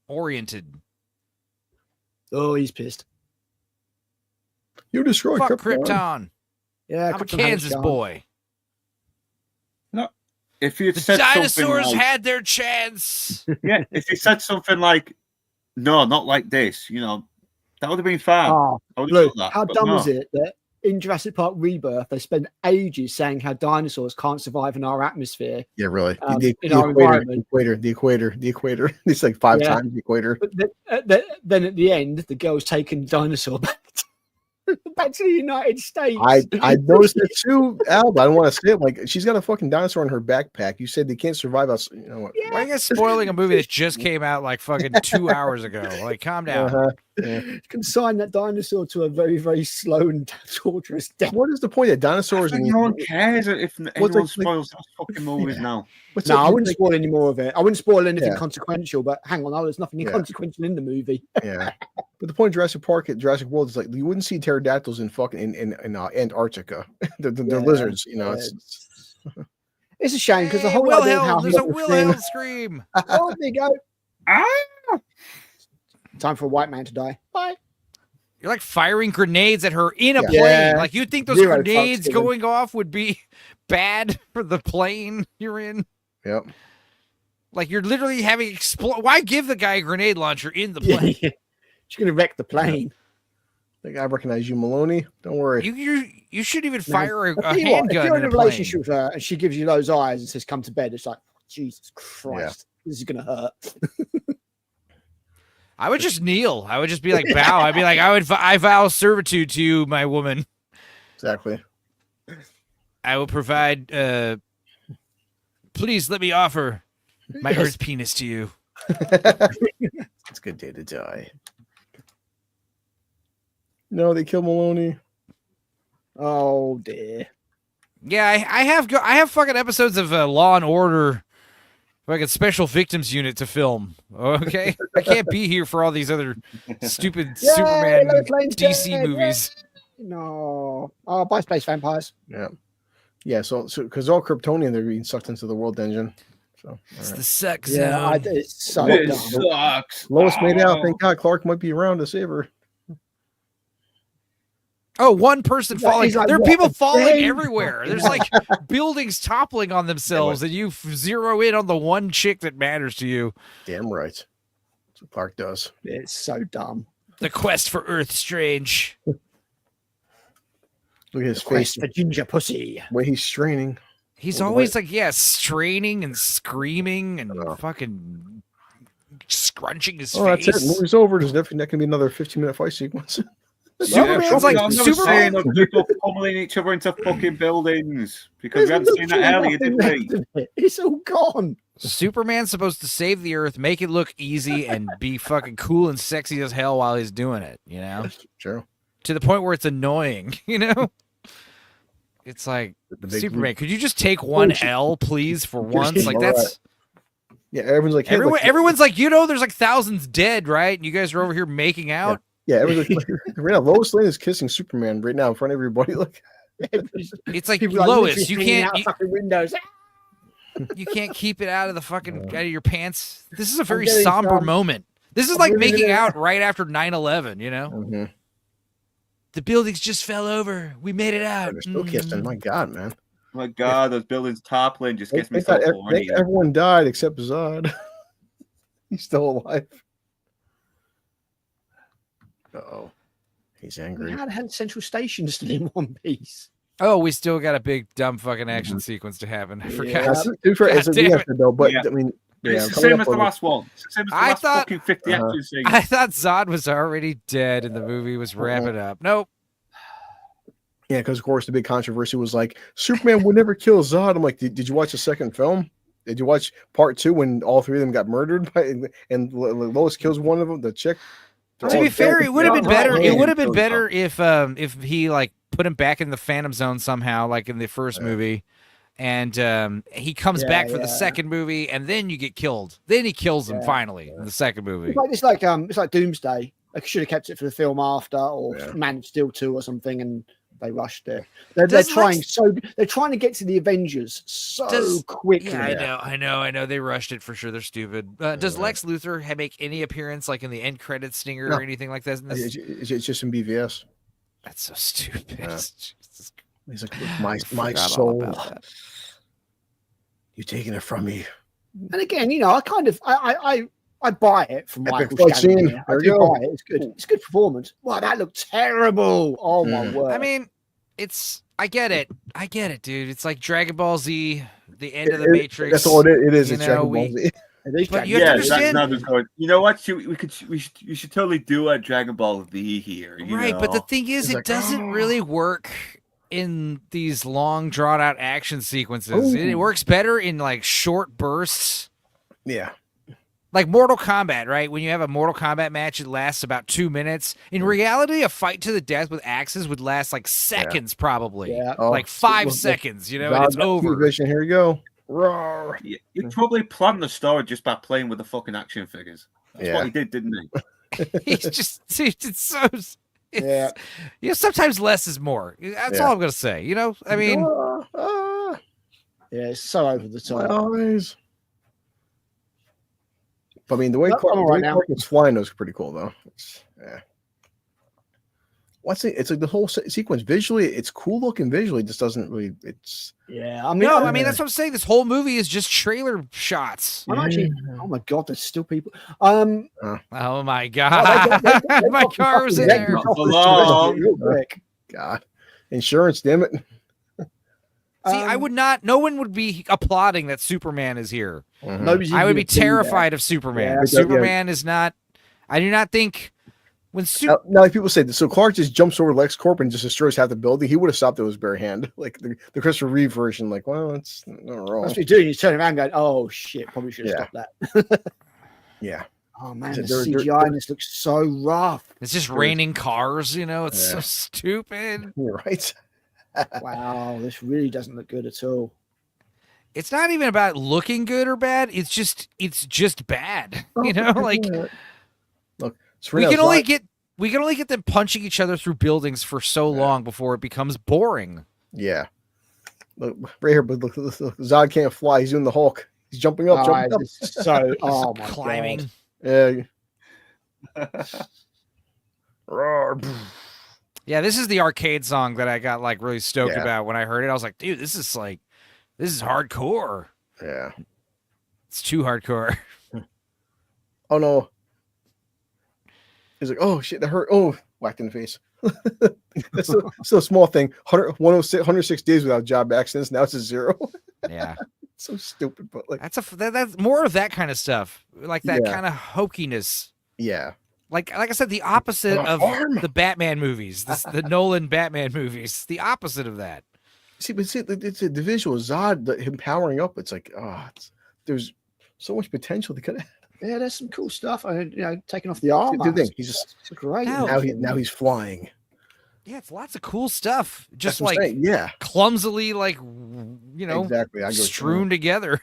oriented. Oh, he's pissed. You destroyed Fuck Krypton. Krypton. Yeah, I'm a Krypton hates Kansas John. boy. No, if you had The said dinosaurs something like, had their chance. yeah, if you said something like, no, not like this, that would have been fine. Oh, I would have look, thought that, how but dumb no. is it that in Jurassic Park Rebirth they spend ages saying how dinosaurs can't survive in our atmosphere? Yeah, really. In our environment. The equator. It's like 5 Yeah. times the equator. But then at the end, the girl's taking the dinosaur back to the United States. I noticed it too, Al, but I don't want to say it. Like, she's got a fucking dinosaur in her backpack. You said they can't survive us. You know what? Why are you guys spoiling a movie that just came out like fucking 2 hours ago? Like, calm down. Consign that dinosaur to a very, very slow and torturous death. What is the point of dinosaurs? No one cares if anyone like- spoils those fucking movies now. What's No, up I with, wouldn't like- spoil any more of it. I wouldn't spoil anything Yeah. consequential, but hang on, there's nothing Yeah. inconsequential in the movie. Yeah, but the point of Jurassic Park at Jurassic World is like you wouldn't see pterodactyls in fucking in Antarctica. They're Yeah, lizards, you know. It's a shame because the Hey, whole idea of Wilhelm, how there's a Wilhelm scream. Oh, there you go. Ah! Time for a white man to die. Bye. You're like firing grenades at her in a Yeah. plane. Yeah. Like, you'd think those Zero fucks grenades given. going off would be bad for the plane you're in. Yep. Like, you're literally having explode. Why give the guy a grenade launcher in the plane? She's gonna wreck the plane. I think I recognize you, Maloney. Don't worry. You shouldn't even fire a I'll tell you what, if handgun you're in in a a relationship plane. with her and she gives you those eyes and says, "Come to bed," it's like, Jesus Christ, this is gonna hurt. I would just kneel. I would just be like, bow. I'd be like, I vow servitude to you, my woman. Exactly. I will provide. Please let me offer my Yes. earth penis to you. It's a good day to die. No, they kill Maloney. Oh dear. Yeah, I have fucking episodes of Law and Order, fucking Special Victims Unit to film. Okay, I can't be here for all these other stupid Yay, Superman Lois Lane's DC dead, movies. No. Oh, bye, space vampires. Yeah. Yeah, so because all Kryptonian, they're being sucked into the world engine. So It's all the right. suck Yeah, zone. it's so It dumb. sucks. Lois made out. Oh. Thank God Clark might be around to save her. Oh, one person He's like- falling. he's like, There are what people the falling thing? everywhere. There's like buildings toppling on themselves, and you zero in on the one chick that matters to you. Damn right. That's what Clark does. It's so dumb. The quest for Earth Strange. Look at his Quest face. for ginger pussy. The way he's straining. He's Well, always like, yeah, straining and screaming and Oh. fucking scrunching his Oh, that's it. face. Movie's over. There's definitely not going to be another 15-minute fight sequence. Superman's like I'm never saying Superman. of people pummeling each other into fucking buildings because we haven't seen that earlier, did we? It's all gone. Superman's supposed to save the Earth, make it look easy, and be fucking cool and sexy as hell while he's doing it. You know, True. to the point where it's annoying. You know, it's like The big Superman. Could you just take one L, please, for once? Like that's. Yeah, everyone's like, hey, Everyone's like, there's like thousands dead, right? And you guys are over here making out. Yeah, everyone's like, right now, Lois Lane is kissing Superman right now in front of everybody. Like, It's like People are Lois, literally you hanging can't. out fucking windows. You can't keep it out of the fucking out of your pants. This is a very getting somber some- moment. This is I'm like getting making it. out right after 9/11, you know? mhm. The buildings just fell over. We made it out. They're still kissing. My God, man. Oh my God, those buildings toppling just gets me Thank so God horny. everyone died except Zod. He's still alive. Uh-oh. He's angry. How the hell Central Station still in one piece? Oh, we still got a big dumb fucking action sequence to happen. I forgot. Yeah, to be fair, it's a God damn re-effort, though, but Yeah. I mean, yeah, It's the coming same up as the on last one. It's the same as the I last thought- fucking 50 Uh-huh. action scenes. I thought Zod was already dead and the movie was wrapping up. Nope. Yeah, because of course the big controversy was like Superman would never kill Zod. I'm like, did you watch the second film? Did you watch part 2 when all three of them got murdered and Lois kills one of them, the chick? They're To all be fair, dead. it would have been Oh, better. It man. would have been better if he like put him back in the Phantom Zone somehow, like in the first movie, and he comes back for the second movie, and then you get killed. Then he kills him finally in the second movie. It's like Doomsday. I should have kept it for the film after, or Man of Steel 2 or something, and They rushed it. They're trying they're trying to get to the Avengers so quickly. Yeah, I know. They rushed it for sure. They're stupid. Does Lex Luthor make any appearance like in the end credits stinger or anything like that? It's just in BVS. That's so stupid. Yeah. He's like, my soul. You're taking it from me. And again, I buy it from Michael Shannon. I do buy it. It's good. It's a good performance. Wow, that looked terrible. Oh my word. I mean, I get it, dude. It's like Dragon Ball Z, the end of the Matrix. That's all it is. It's Dragon Ball Z. But you have to understand. You know what? You should totally do a Dragon Ball Z here. Right, but the thing is, it doesn't really work in these long, drawn out action sequences. It works better in like short bursts. Yeah. Like Mortal Kombat, right? When you have a Mortal Kombat match, it lasts about 2 minutes. In reality, a fight to the death with axes would last like seconds, probably. Yeah. Like 5 seconds, and it's over. Vision, here we go. Roar. You probably planned the story just by playing with the fucking action figures. That's what he did, didn't he? It's so... sometimes less is more. That's all I'm going to say. I mean... it's so over the top. But I mean, the way Clark is flying is pretty cool, though. It's like the whole sequence visually, it's cool looking visually. Just doesn't really. I mean, that's what I'm saying. This whole movie is just trailer shots. I'm actually. Oh my god, there's still people. Oh my god, my car was in there. God, insurance, damn it. See, I would not. No one would be applauding that Superman is here. Mm-hmm. I would be terrified of Superman. Superman is not. I do not think when now, like people say, so Clark just jumps over LexCorp and just destroys half the building. He would have stopped it with his bare hand, like the Christopher Reeve version. Like, well, it's not wrong. That's what you're doing. You turn around, and going, "Oh shit, probably should have stopped that." Yeah. Oh man, the CGI in this looks so rough. It's just raining cars. It's so stupid. You're right. Wow, this really doesn't look good at all. It's not even about looking good or bad. It's just bad. Like look, we can only get them punching each other through buildings for so long before it becomes boring. Yeah. Look right here, but look, Zod can't fly. He's doing the Hulk. He's jumping up, So, my climbing. God. Yeah. Roar. Yeah, this is the arcade song that I got like really stoked about when I heard it. I was like, dude, this is hardcore. Yeah. It's too hardcore. Oh no. He's like, oh shit, that hurt. Oh, whacked in the face. That's still a small thing. 106 days without job accidents. Now it's a 0. Yeah. So stupid, but like that's more of that kind of stuff. Like that kind of hokiness. Yeah. Like I said, the opposite of the Batman movies, the Nolan Batman movies, the opposite of that. See, it's the visual Zod, him powering up. It's like, there's so much potential to cut. Yeah, there's some cool stuff. Taking off the arm. He's just great. Now he's flying. Yeah, it's lots of cool stuff. Just like clumsily, exactly. Strewn together.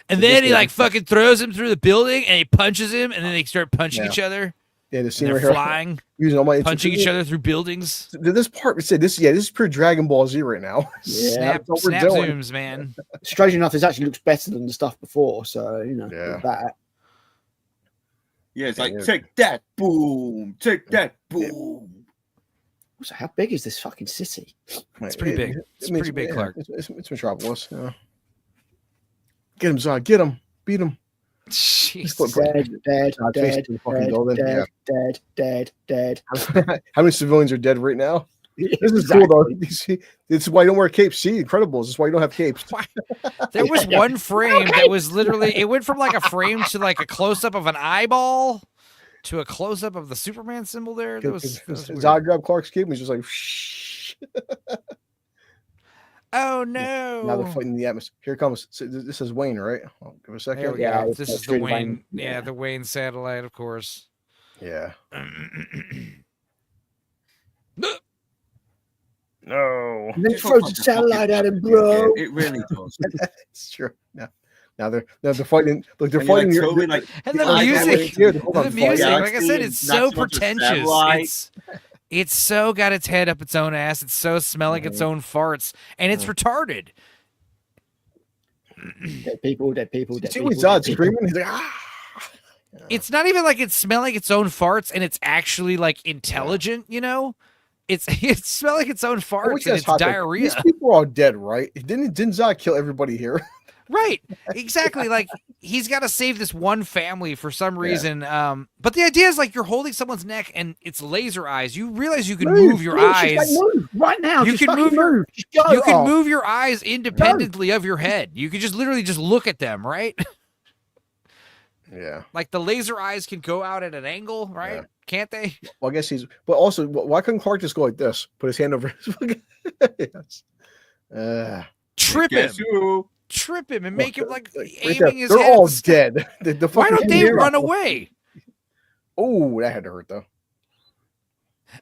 And then he fucking throws him through the building and he punches him and then they start punching each other. Yeah, the scene they're right flying, using all my punching each other through buildings. This part said this is pure Dragon Ball Z right now. Snap zooms, man. Strange enough, this actually looks better than the stuff before. So that. Yeah, it's like take that, boom, take that, boom. So how big is this fucking city? It's pretty big. It's pretty big, Clark. It's Metropolis. Yeah. Get him, Zod. Get him. Beat him. Dead. How many civilians are dead right now? This is cool, though. This is why you don't wear capes. See, Incredibles. This is why you don't have capes. There was one frame that was literally, it went from like a frame to like a close-up of an eyeball to a close-up of the Superman symbol there. That was Zod grabbed Clark's cape and was just like, shh. Oh no! Now they're fighting in the atmosphere. Here it comes. So this is Wayne, right? I'll give it a second. Here we go. This is the Wayne. Yeah, the Wayne satellite, of course. Yeah. No. And then throws the satellite at him, bro. It really does. It's true. Now they're fighting. Look, they're fighting. And the music. The music. Like I said, it's so pretentious. It's so got its head up its own ass. It's so smelling its own farts, and it's retarded. Dead people, dead people, dead See people. when Zod's screaming? He's like, ah. It's not even like it's smelling its own farts, and it's actually like intelligent. You know, it's smelling its own farts, and it's diarrhea. These people are all dead, right? Didn't Zod kill everybody here? Right, exactly. Like he's got to save this one family for some reason. But the idea is like you're holding someone's neck and it's laser eyes. You realize you can move your eyes move right now. You can move your move your eyes independently of your head. You can just literally just look at them, right? Yeah. Like the laser eyes can go out at an angle, right? Yeah. Can't they? Well, I guess but also, why couldn't Clark just go like this? Put his hand over his yes. Trip him and make him like aiming right his They're head. all dead. Why don't they run away? Oh, that had to hurt though.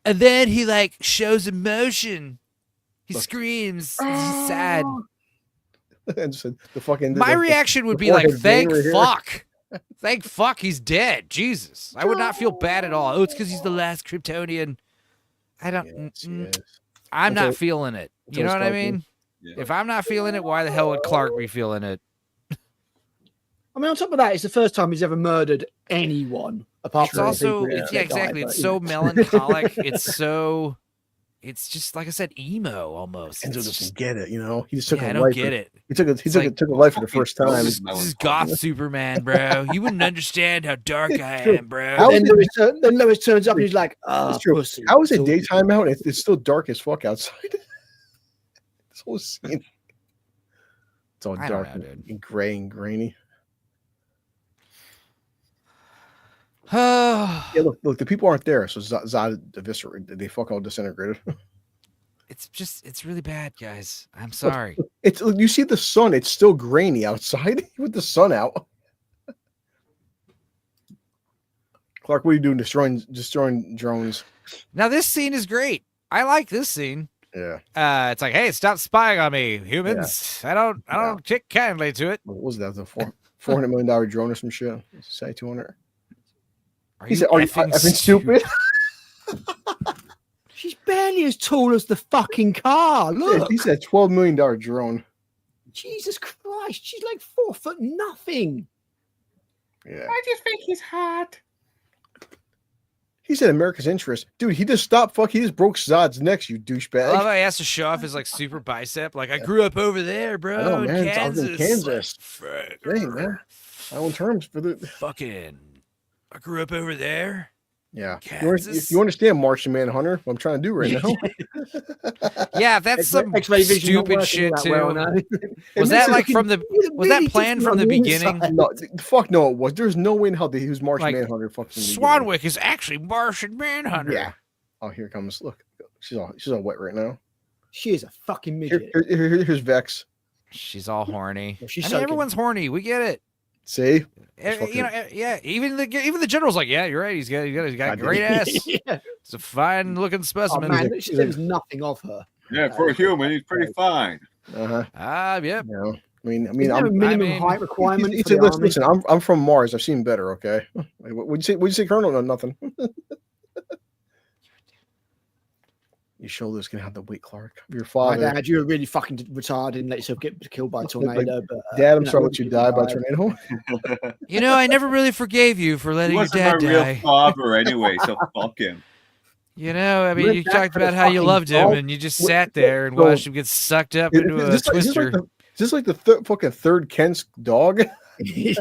And then he like shows emotion. He screams. He's sad. And so the fucking My reaction would be like, thank fuck. Thank fuck he's dead. Jesus. I would not feel bad at all. Oh, it's because he's the last Kryptonian. I don't I'm not feeling it. You know what I mean? Yeah. If I'm not feeling it, why the hell would Clark be feeling it? I mean, on top of that, it's the first time he's ever murdered anyone. Apart it's from also, people it's, yeah, exactly. It's so melancholic. It's just like I said, emo almost. Enzo doesn't get it, you know. He just took a I life. don't get it. He took a life for the first time. This is goth Superman, bro. You wouldn't understand how dark I am, bro. Then Lois turns up and he's like, pussy. How is it daytime out? It's still dark as fuck outside. This whole scene. It's all dark and gray and grainy. Yeah, look, the people aren't there, so Zod eviscerated. They fuck all disintegrated. It's really bad, guys. I'm sorry. You see the sun, it's still grainy outside with the sun out. Clark, what are you doing destroying drones? Now this scene is great. I like this scene. Yeah. It's like, hey, stop spying on me, humans. Yeah. I don't take kindly to it. What was that? The $400 million drone or some shit? Say 200. He said, "Are you effing stupid?" She's barely as tall as the fucking car. Look, he said $12 million drone. Jesus Christ, she's like 4 foot nothing. Yeah. I just think he's hot. He said America's interest. Dude, he just stopped. He just broke Zod's neck, you douchebag. I love how he has to show off his like super bicep. Like, I grew up over there, bro. Man, in Kansas. In Kansas. Hey, man. My own terms for the fucking. I grew up over there. Yeah. If you understand Martian Manhunter, what I'm trying to do right now. Yeah, that's some stupid shit too. Was that like from the? Was that planned from the beginning? No, fuck no, it was. There's no way in hell that he was Martian Manhunter. Fucking Swanwick is actually Martian Manhunter. Yeah. Oh, here it comes. Look, she's all wet right now. She is a fucking midget. Here's Vex. She's all horny. She's everyone's horny. We get it. See, you know, yeah. Even the general's like, yeah, you're right. He's got a great ass. Yeah. It's a fine looking specimen. Oh, man, there's nothing of her. Yeah, for a human, he's pretty fine. Yep. Yeah. I mean, I'm minimum height requirement. Listen, I'm from Mars. I've seen better. Okay. What'd you say, Colonel? No, nothing. Your shoulders gonna have the weight, Clark. Your father. My dad, you were really fucking retarded and let yourself get killed by a tornado. But, Dad, I'm sorry that you died by a tornado. You know, I never really forgave you for letting your dad die. He wasn't my real father anyway, so fuck him. You know, I mean, you talked about how you loved him, and you just sat there and watched him get sucked up into a twister. Is this like the fucking third Kent's dog? Yeah,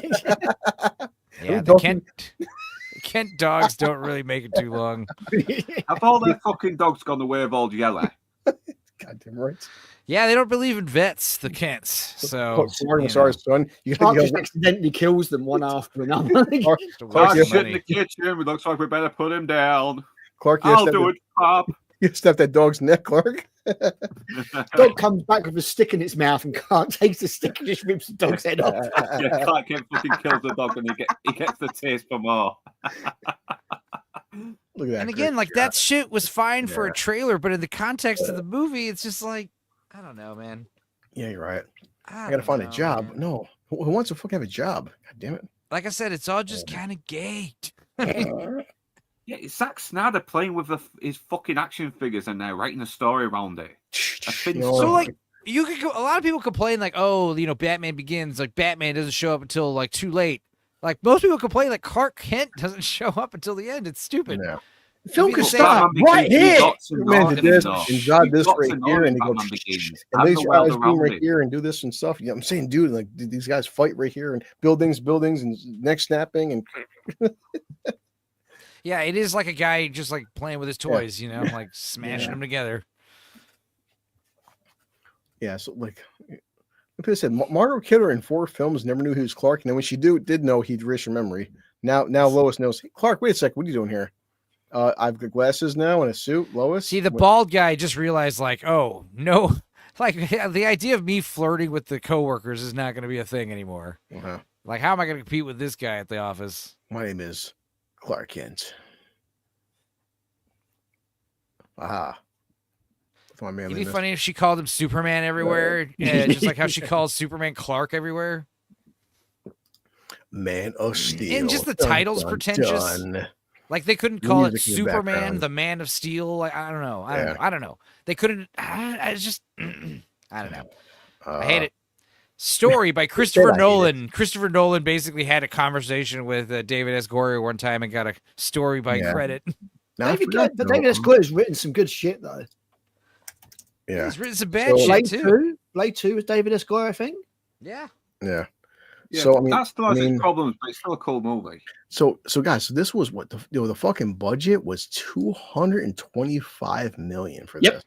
the Kent dogs don't really make it too long. Have all their fucking dogs gone the way of old Yeller? Goddamn right. Yeah, they don't believe in vets, the Kents. So, sorry, son. You just accidentally kills them one after another. Clark shit in the kitchen. It looks like we better put him down. Clark, I'll do it, Pop. You stepped that dog's neck, Clark. Dog comes back with a stick in its mouth, and Clark takes the stick and just rips the dog's head off. Yeah, Clark fucking kills the dog, and he gets the taste for more. Look at that. And again, like that shit was fine for a trailer, but in the context of the movie, it's just like, I don't know, man. Yeah, you're right. I gotta find a job. Man. No, who wants to fucking have a job? God damn it! Like I said, it's all just kind of gay. Yeah, it's Zack Snyder playing with his fucking action figures and now writing a story around it. So like you could go, a lot of people complain like, oh, you know, Batman Begins, like Batman doesn't show up until like too late. Like most people complain like Clark Kent doesn't show up until the end. It's stupid. Yeah. The film could same. stop right here. Man did this and shot this right here, and he goes, and they try to zoom right here and do this and stuff. Yeah, I'm saying, dude, like these guys fight right here and buildings, and neck snapping and. Yeah, it is like a guy just like playing with his toys, you know, like smashing them together. Yeah, so like I said, Margot Kidder in 4 films never knew he was Clark, and then when she did know, he'd erase her memory. Now Lois knows. Hey, Clark, wait a sec, what are you doing here? I've got glasses now and a suit. Lois, see, the bald guy just realized, like, oh no, like the idea of me flirting with the coworkers is not going to be a thing anymore. Uh-huh. Like, how am I going to compete with this guy at the office? My name is Clark Kent. Aha. It'd be funny if she called him Superman everywhere, just like how she calls Superman Clark everywhere. Man of Steel. And just the title's pretentious. Dun. Like they couldn't call it Superman, the Man of Steel. Like I don't know. I don't know. They couldn't. I just. I don't know. I hate it. Story by Christopher Nolan. Christopher Nolan basically had a conversation with David S. Goyer one time and got a story by credit. David S. Goyer's written some good shit though. Yeah, he's written some bad shit too. Blade 2 was David S. Goyer, I think. Yeah. Yeah. Yeah, so I mean, that still has its problems, but it's still a cool movie. So guys, so this was what the fucking budget was $225 million for this.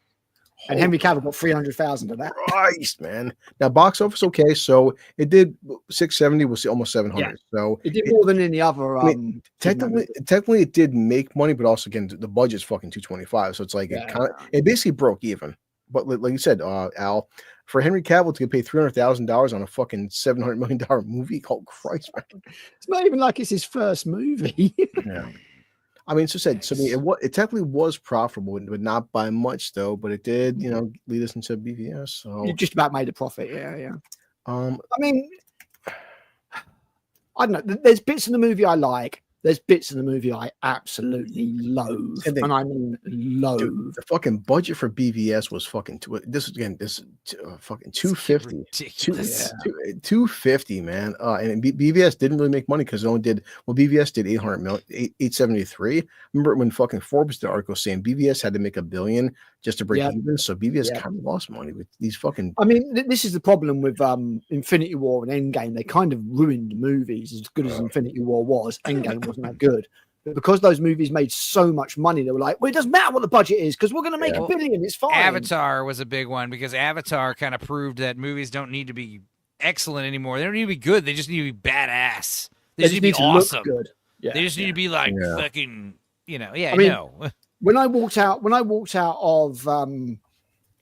And Henry Cavill got 300,000 of that. Christ, man. Now box office, okay, so it did 670 was almost 700. Yeah. So it did more than any other. I mean, technically, it did make money, but also again, the budget's fucking 225. So it's like it basically broke even. But like you said, Al, for Henry Cavill to get paid $300,000 on a fucking $700 million movie called Christ, man. It's not even like it's his first movie. Yeah. I mean, so I mean, it technically was profitable, but not by much though. But it did, you know, lead us into BVS. So you just about made a profit, yeah. I mean, I don't know. There's bits in the movie I like. There's bits in the movie I absolutely loathe, and I mean loathe. Dude, the fucking budget for BVS was fucking fucking 250. 250, man. And BVS didn't really make money because it only did BVS did 873. Remember when fucking Forbes did the article saying BVS had to make $1 billion just to break even, so BVS kind of lost money with these fucking. I mean, this is the problem with Infinity War and Endgame. They kind of ruined movies. As good as Infinity War was, Endgame wasn't that good. But because those movies made so much money, they were like, well, it doesn't matter what the budget is because we're going to make $1 billion. It's fine. Avatar was a big one because Avatar kind of proved that movies don't need to be excellent anymore. They don't need to be good. They just need to be badass. They just need to be awesome. Look good. Yeah. They just need to be like fucking, you know. Yeah, I mean, when I walked out of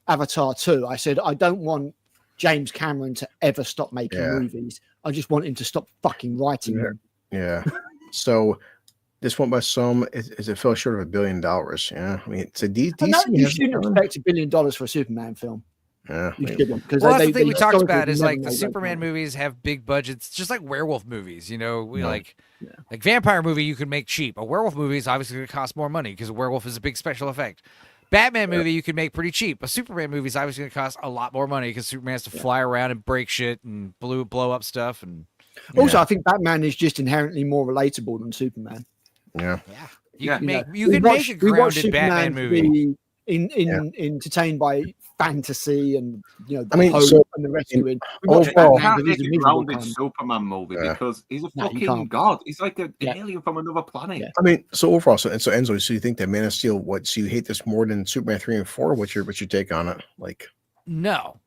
Avatar 2, I said I don't want James Cameron to ever stop making movies. I just want him to stop fucking writing them. Yeah. So this went by some it fell short of $1 billion. Yeah. I mean, it's a DC. You shouldn't expect $1 billion for a Superman film. Yeah. You shouldn't, because that's the thing we talked about is like the Superman movies have big budgets, just like werewolf movies. You know, like vampire movie you can make cheap. A werewolf movie is obviously going to cost more money because a werewolf is a big special effect. Batman movie you can make pretty cheap. A Superman movie is obviously going to cost a lot more money because Superman has to fly around and break shit and blow up stuff. And also, I think Batman is just inherently more relatable than Superman. Yeah. You can make a grounded Batman movie. Entertained by fantasy and and the rescuing. I can't make a grounded Superman movie because he's a fucking god. He's like an alien from another planet. Yeah. I mean, so overall, so Enzo, so you think that Man of Steel? So you hate this more than Superman 3 and 4? What's your take on it? Like, no.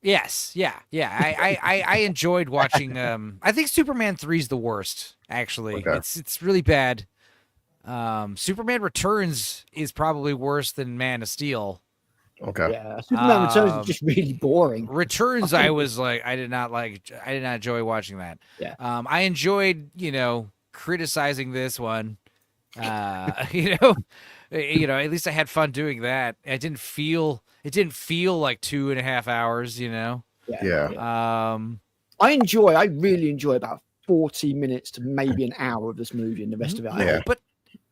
Yes, yeah. I enjoyed watching. I think Superman 3 is the worst. Actually, it's really bad. Superman Returns is probably worse than Man of Steel. Okay. Yeah, Superman Returns is just really boring. Returns, I did not enjoy watching that. Yeah. I enjoyed, criticizing this one. At least I had fun doing that. It didn't feel like 2.5 hours, Yeah. I really enjoy about 40 minutes to maybe an hour of this movie, and the rest of it. But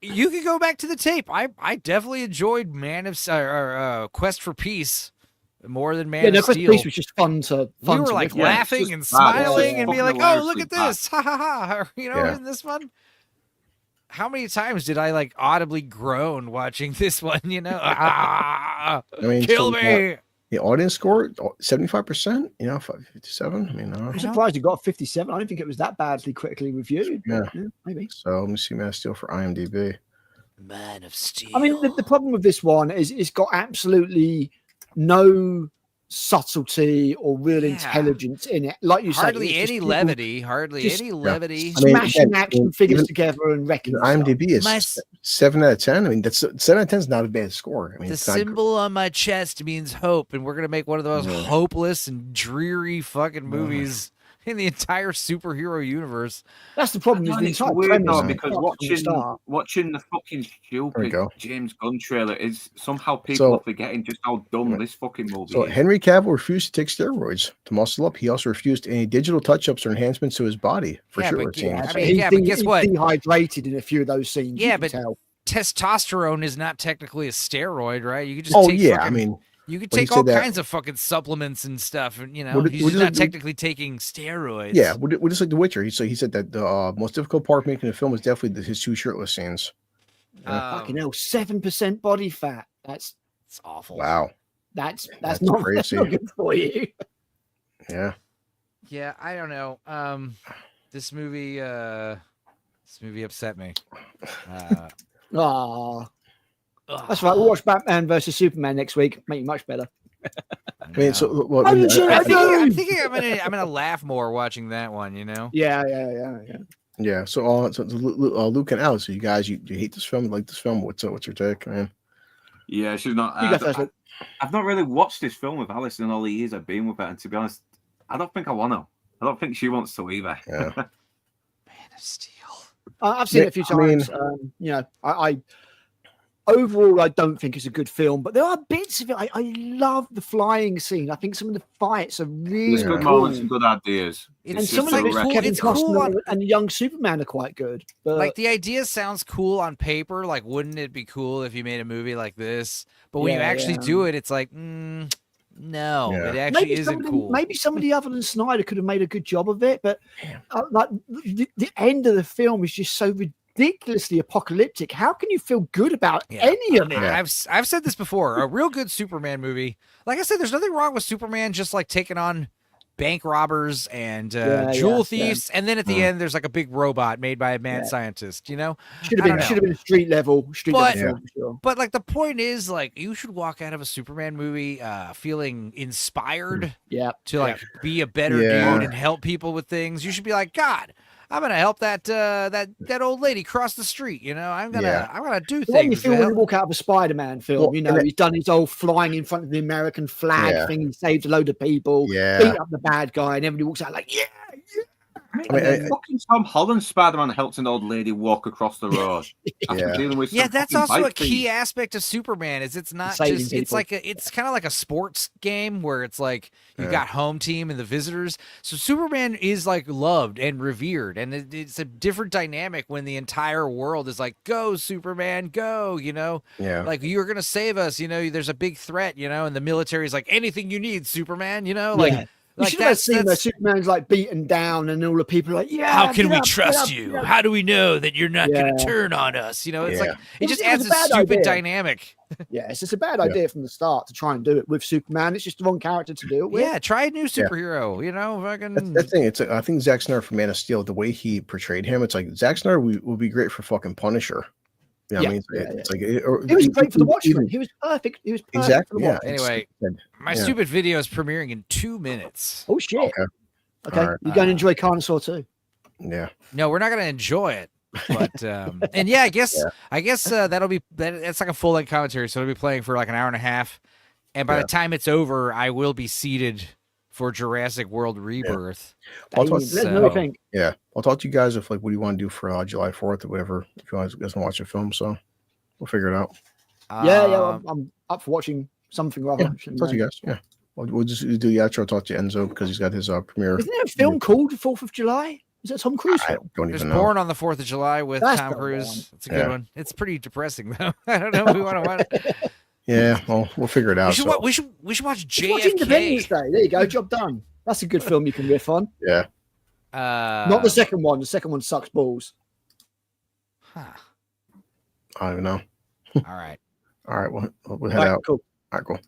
You can go back to the tape. I definitely enjoyed Quest for Peace more than Man of Quest Steel. for Peace was just fun to. We were like laughing and smiling and being like, "Oh, look at this! Ha ha ha!" You know, isn't this fun? How many times did I like audibly groan watching this one? You know, I mean, kill me. The audience score 75%. You know, 57. I mean, I'm surprised it got 57. I don't think it was that badly critically reviewed. Yeah, maybe. So let me see Man of Steel for IMDb. Man of Steel. I mean, the problem with this one is it's got absolutely no subtlety or real intelligence in it. Like you said, hardly any levity. Smashing action figures together and wrecking. IMDb is 7 out of 10. I mean, that's 7 out of 10 is not a bad score. I mean, the symbol on my chest means hope, and we're gonna make one of the most hopeless and dreary fucking movies in the entire superhero universe. That's the problem. It's weird though, because watching the fucking stupid James Gunn trailer is somehow people are forgetting just how dumb this fucking movie is. Henry Cavill refused to take steroids to muscle up. He also refused any digital touch-ups or enhancements to his body for sure. But guess what? He's dehydrated in a few of those scenes. Yeah, but testosterone is not technically a steroid, right? You could just you could take all kinds of fucking supplements and stuff, and you know, he's not technically taking steroids. Yeah, we're just like The Witcher. He said that the most difficult part of making the film is definitely his 2 shirtless scenes. Fucking hell, 7% body fat. It's awful. Wow, that's not crazy. That's not good for you. Yeah. Yeah, I don't know. This movie upset me. That's right. We'll watch Batman versus Superman next week. Make you much better. I mean, so I'm thinking I'm gonna laugh more watching that one. You know? Yeah. Yeah. So Luke and Alice, you guys, you hate this film? Like this film? What's your take, man? Yeah, she's not. I've not really watched this film with Alice in all the years I've been with her, and to be honest, I don't think I want to. I don't think she wants to either. Yeah. Man of Steel. I've seen it a few times. You know, I overall, I don't think it's a good film, but there are bits of it. I love the flying scene. I think some of the fights are really There's good moments and good ideas. And some of the Kevin Costner and young Superman are quite good. But like the idea sounds cool on paper. Like, wouldn't it be cool if you made a movie like this? But when you actually do it, it's like, no, it actually isn't cool. Maybe somebody other than Snyder could have made a good job of it, but like the end of the film is just so ridiculously apocalyptic. How can you feel good about any of it? I've said this before. A real good Superman movie. Like I said, there's nothing wrong with Superman just like taking on bank robbers and jewel thieves, and then at the end there's like a big robot made by a mad scientist. You know, should have been street level. But like the point is, like you should walk out of a Superman movie feeling inspired. To like be a better dude and help people with things. You should be like, God, I'm gonna help that old lady cross the street. You know, I'm gonna do things. When you feel when you walk out of a Spider-Man film, you know, he's done his old flying in front of the American flag thing. He saved a load of people, beat up the bad guy, and everybody walks out like, fucking Tom Holland Spider-Man helped an old lady walk across the road. Dealing with that's also a key aspect of Superman. Is it's not just it's kind of like a sports game where it's like you got home team and the visitors. So Superman is like loved and revered, and it's a different dynamic when the entire world is like, "Go Superman, go!" You know, like you're gonna save us. You know, there's a big threat. You know, and the military is like, "Anything you need, Superman." You know, like. Like that's where Superman's like beaten down, and all the people are like, how can we trust you? How do we know that you're not going to turn on us? You know, it's like it just adds a stupid dynamic. It's just a bad idea from the start to try and do it with Superman. It's just the wrong character to do it with. Yeah, try a new superhero. You know, fucking. That's the thing. It's I think Zack Snyder for Man of Steel, the way he portrayed him, it's like Zack Snyder would be great for fucking Punisher. I mean, it's like he was great for the Watchmen. He was perfect. He was perfect exactly. For the anyway, my stupid video is premiering in 2 minutes. Oh shit! Okay. Right. You're going to enjoy Carnosaur too. Yeah. No, we're not going to enjoy it. But and I guess that'll be that's like a full length commentary, so it'll be playing for like an hour and a half. And by the time it's over, I will be seated for Jurassic World Rebirth. I'll talk to you guys if like what do you want to do for July 4th or whatever if you guys want to watch a film. So we'll figure it out. I'm up for watching something rather. Talk to you guys. Yeah, we'll just do the outro. Talk to Enzo because he's got his premiere. Isn't there a film called 4th of July? Is that Tom Cruise film? Don't There's even know. Born on the 4th of July with That's Tom the Cruise. one. It's a good one. It's pretty depressing though. I don't know if we want to watch. Yeah, well, we'll figure it out. We should watch Watch JFK. Independence Day. There you go. Job done. That's a good film you can riff on. Yeah. Not the second one. The second one sucks balls. Huh. I don't even know. All right. All right, we'll head out. Cool. All right, cool.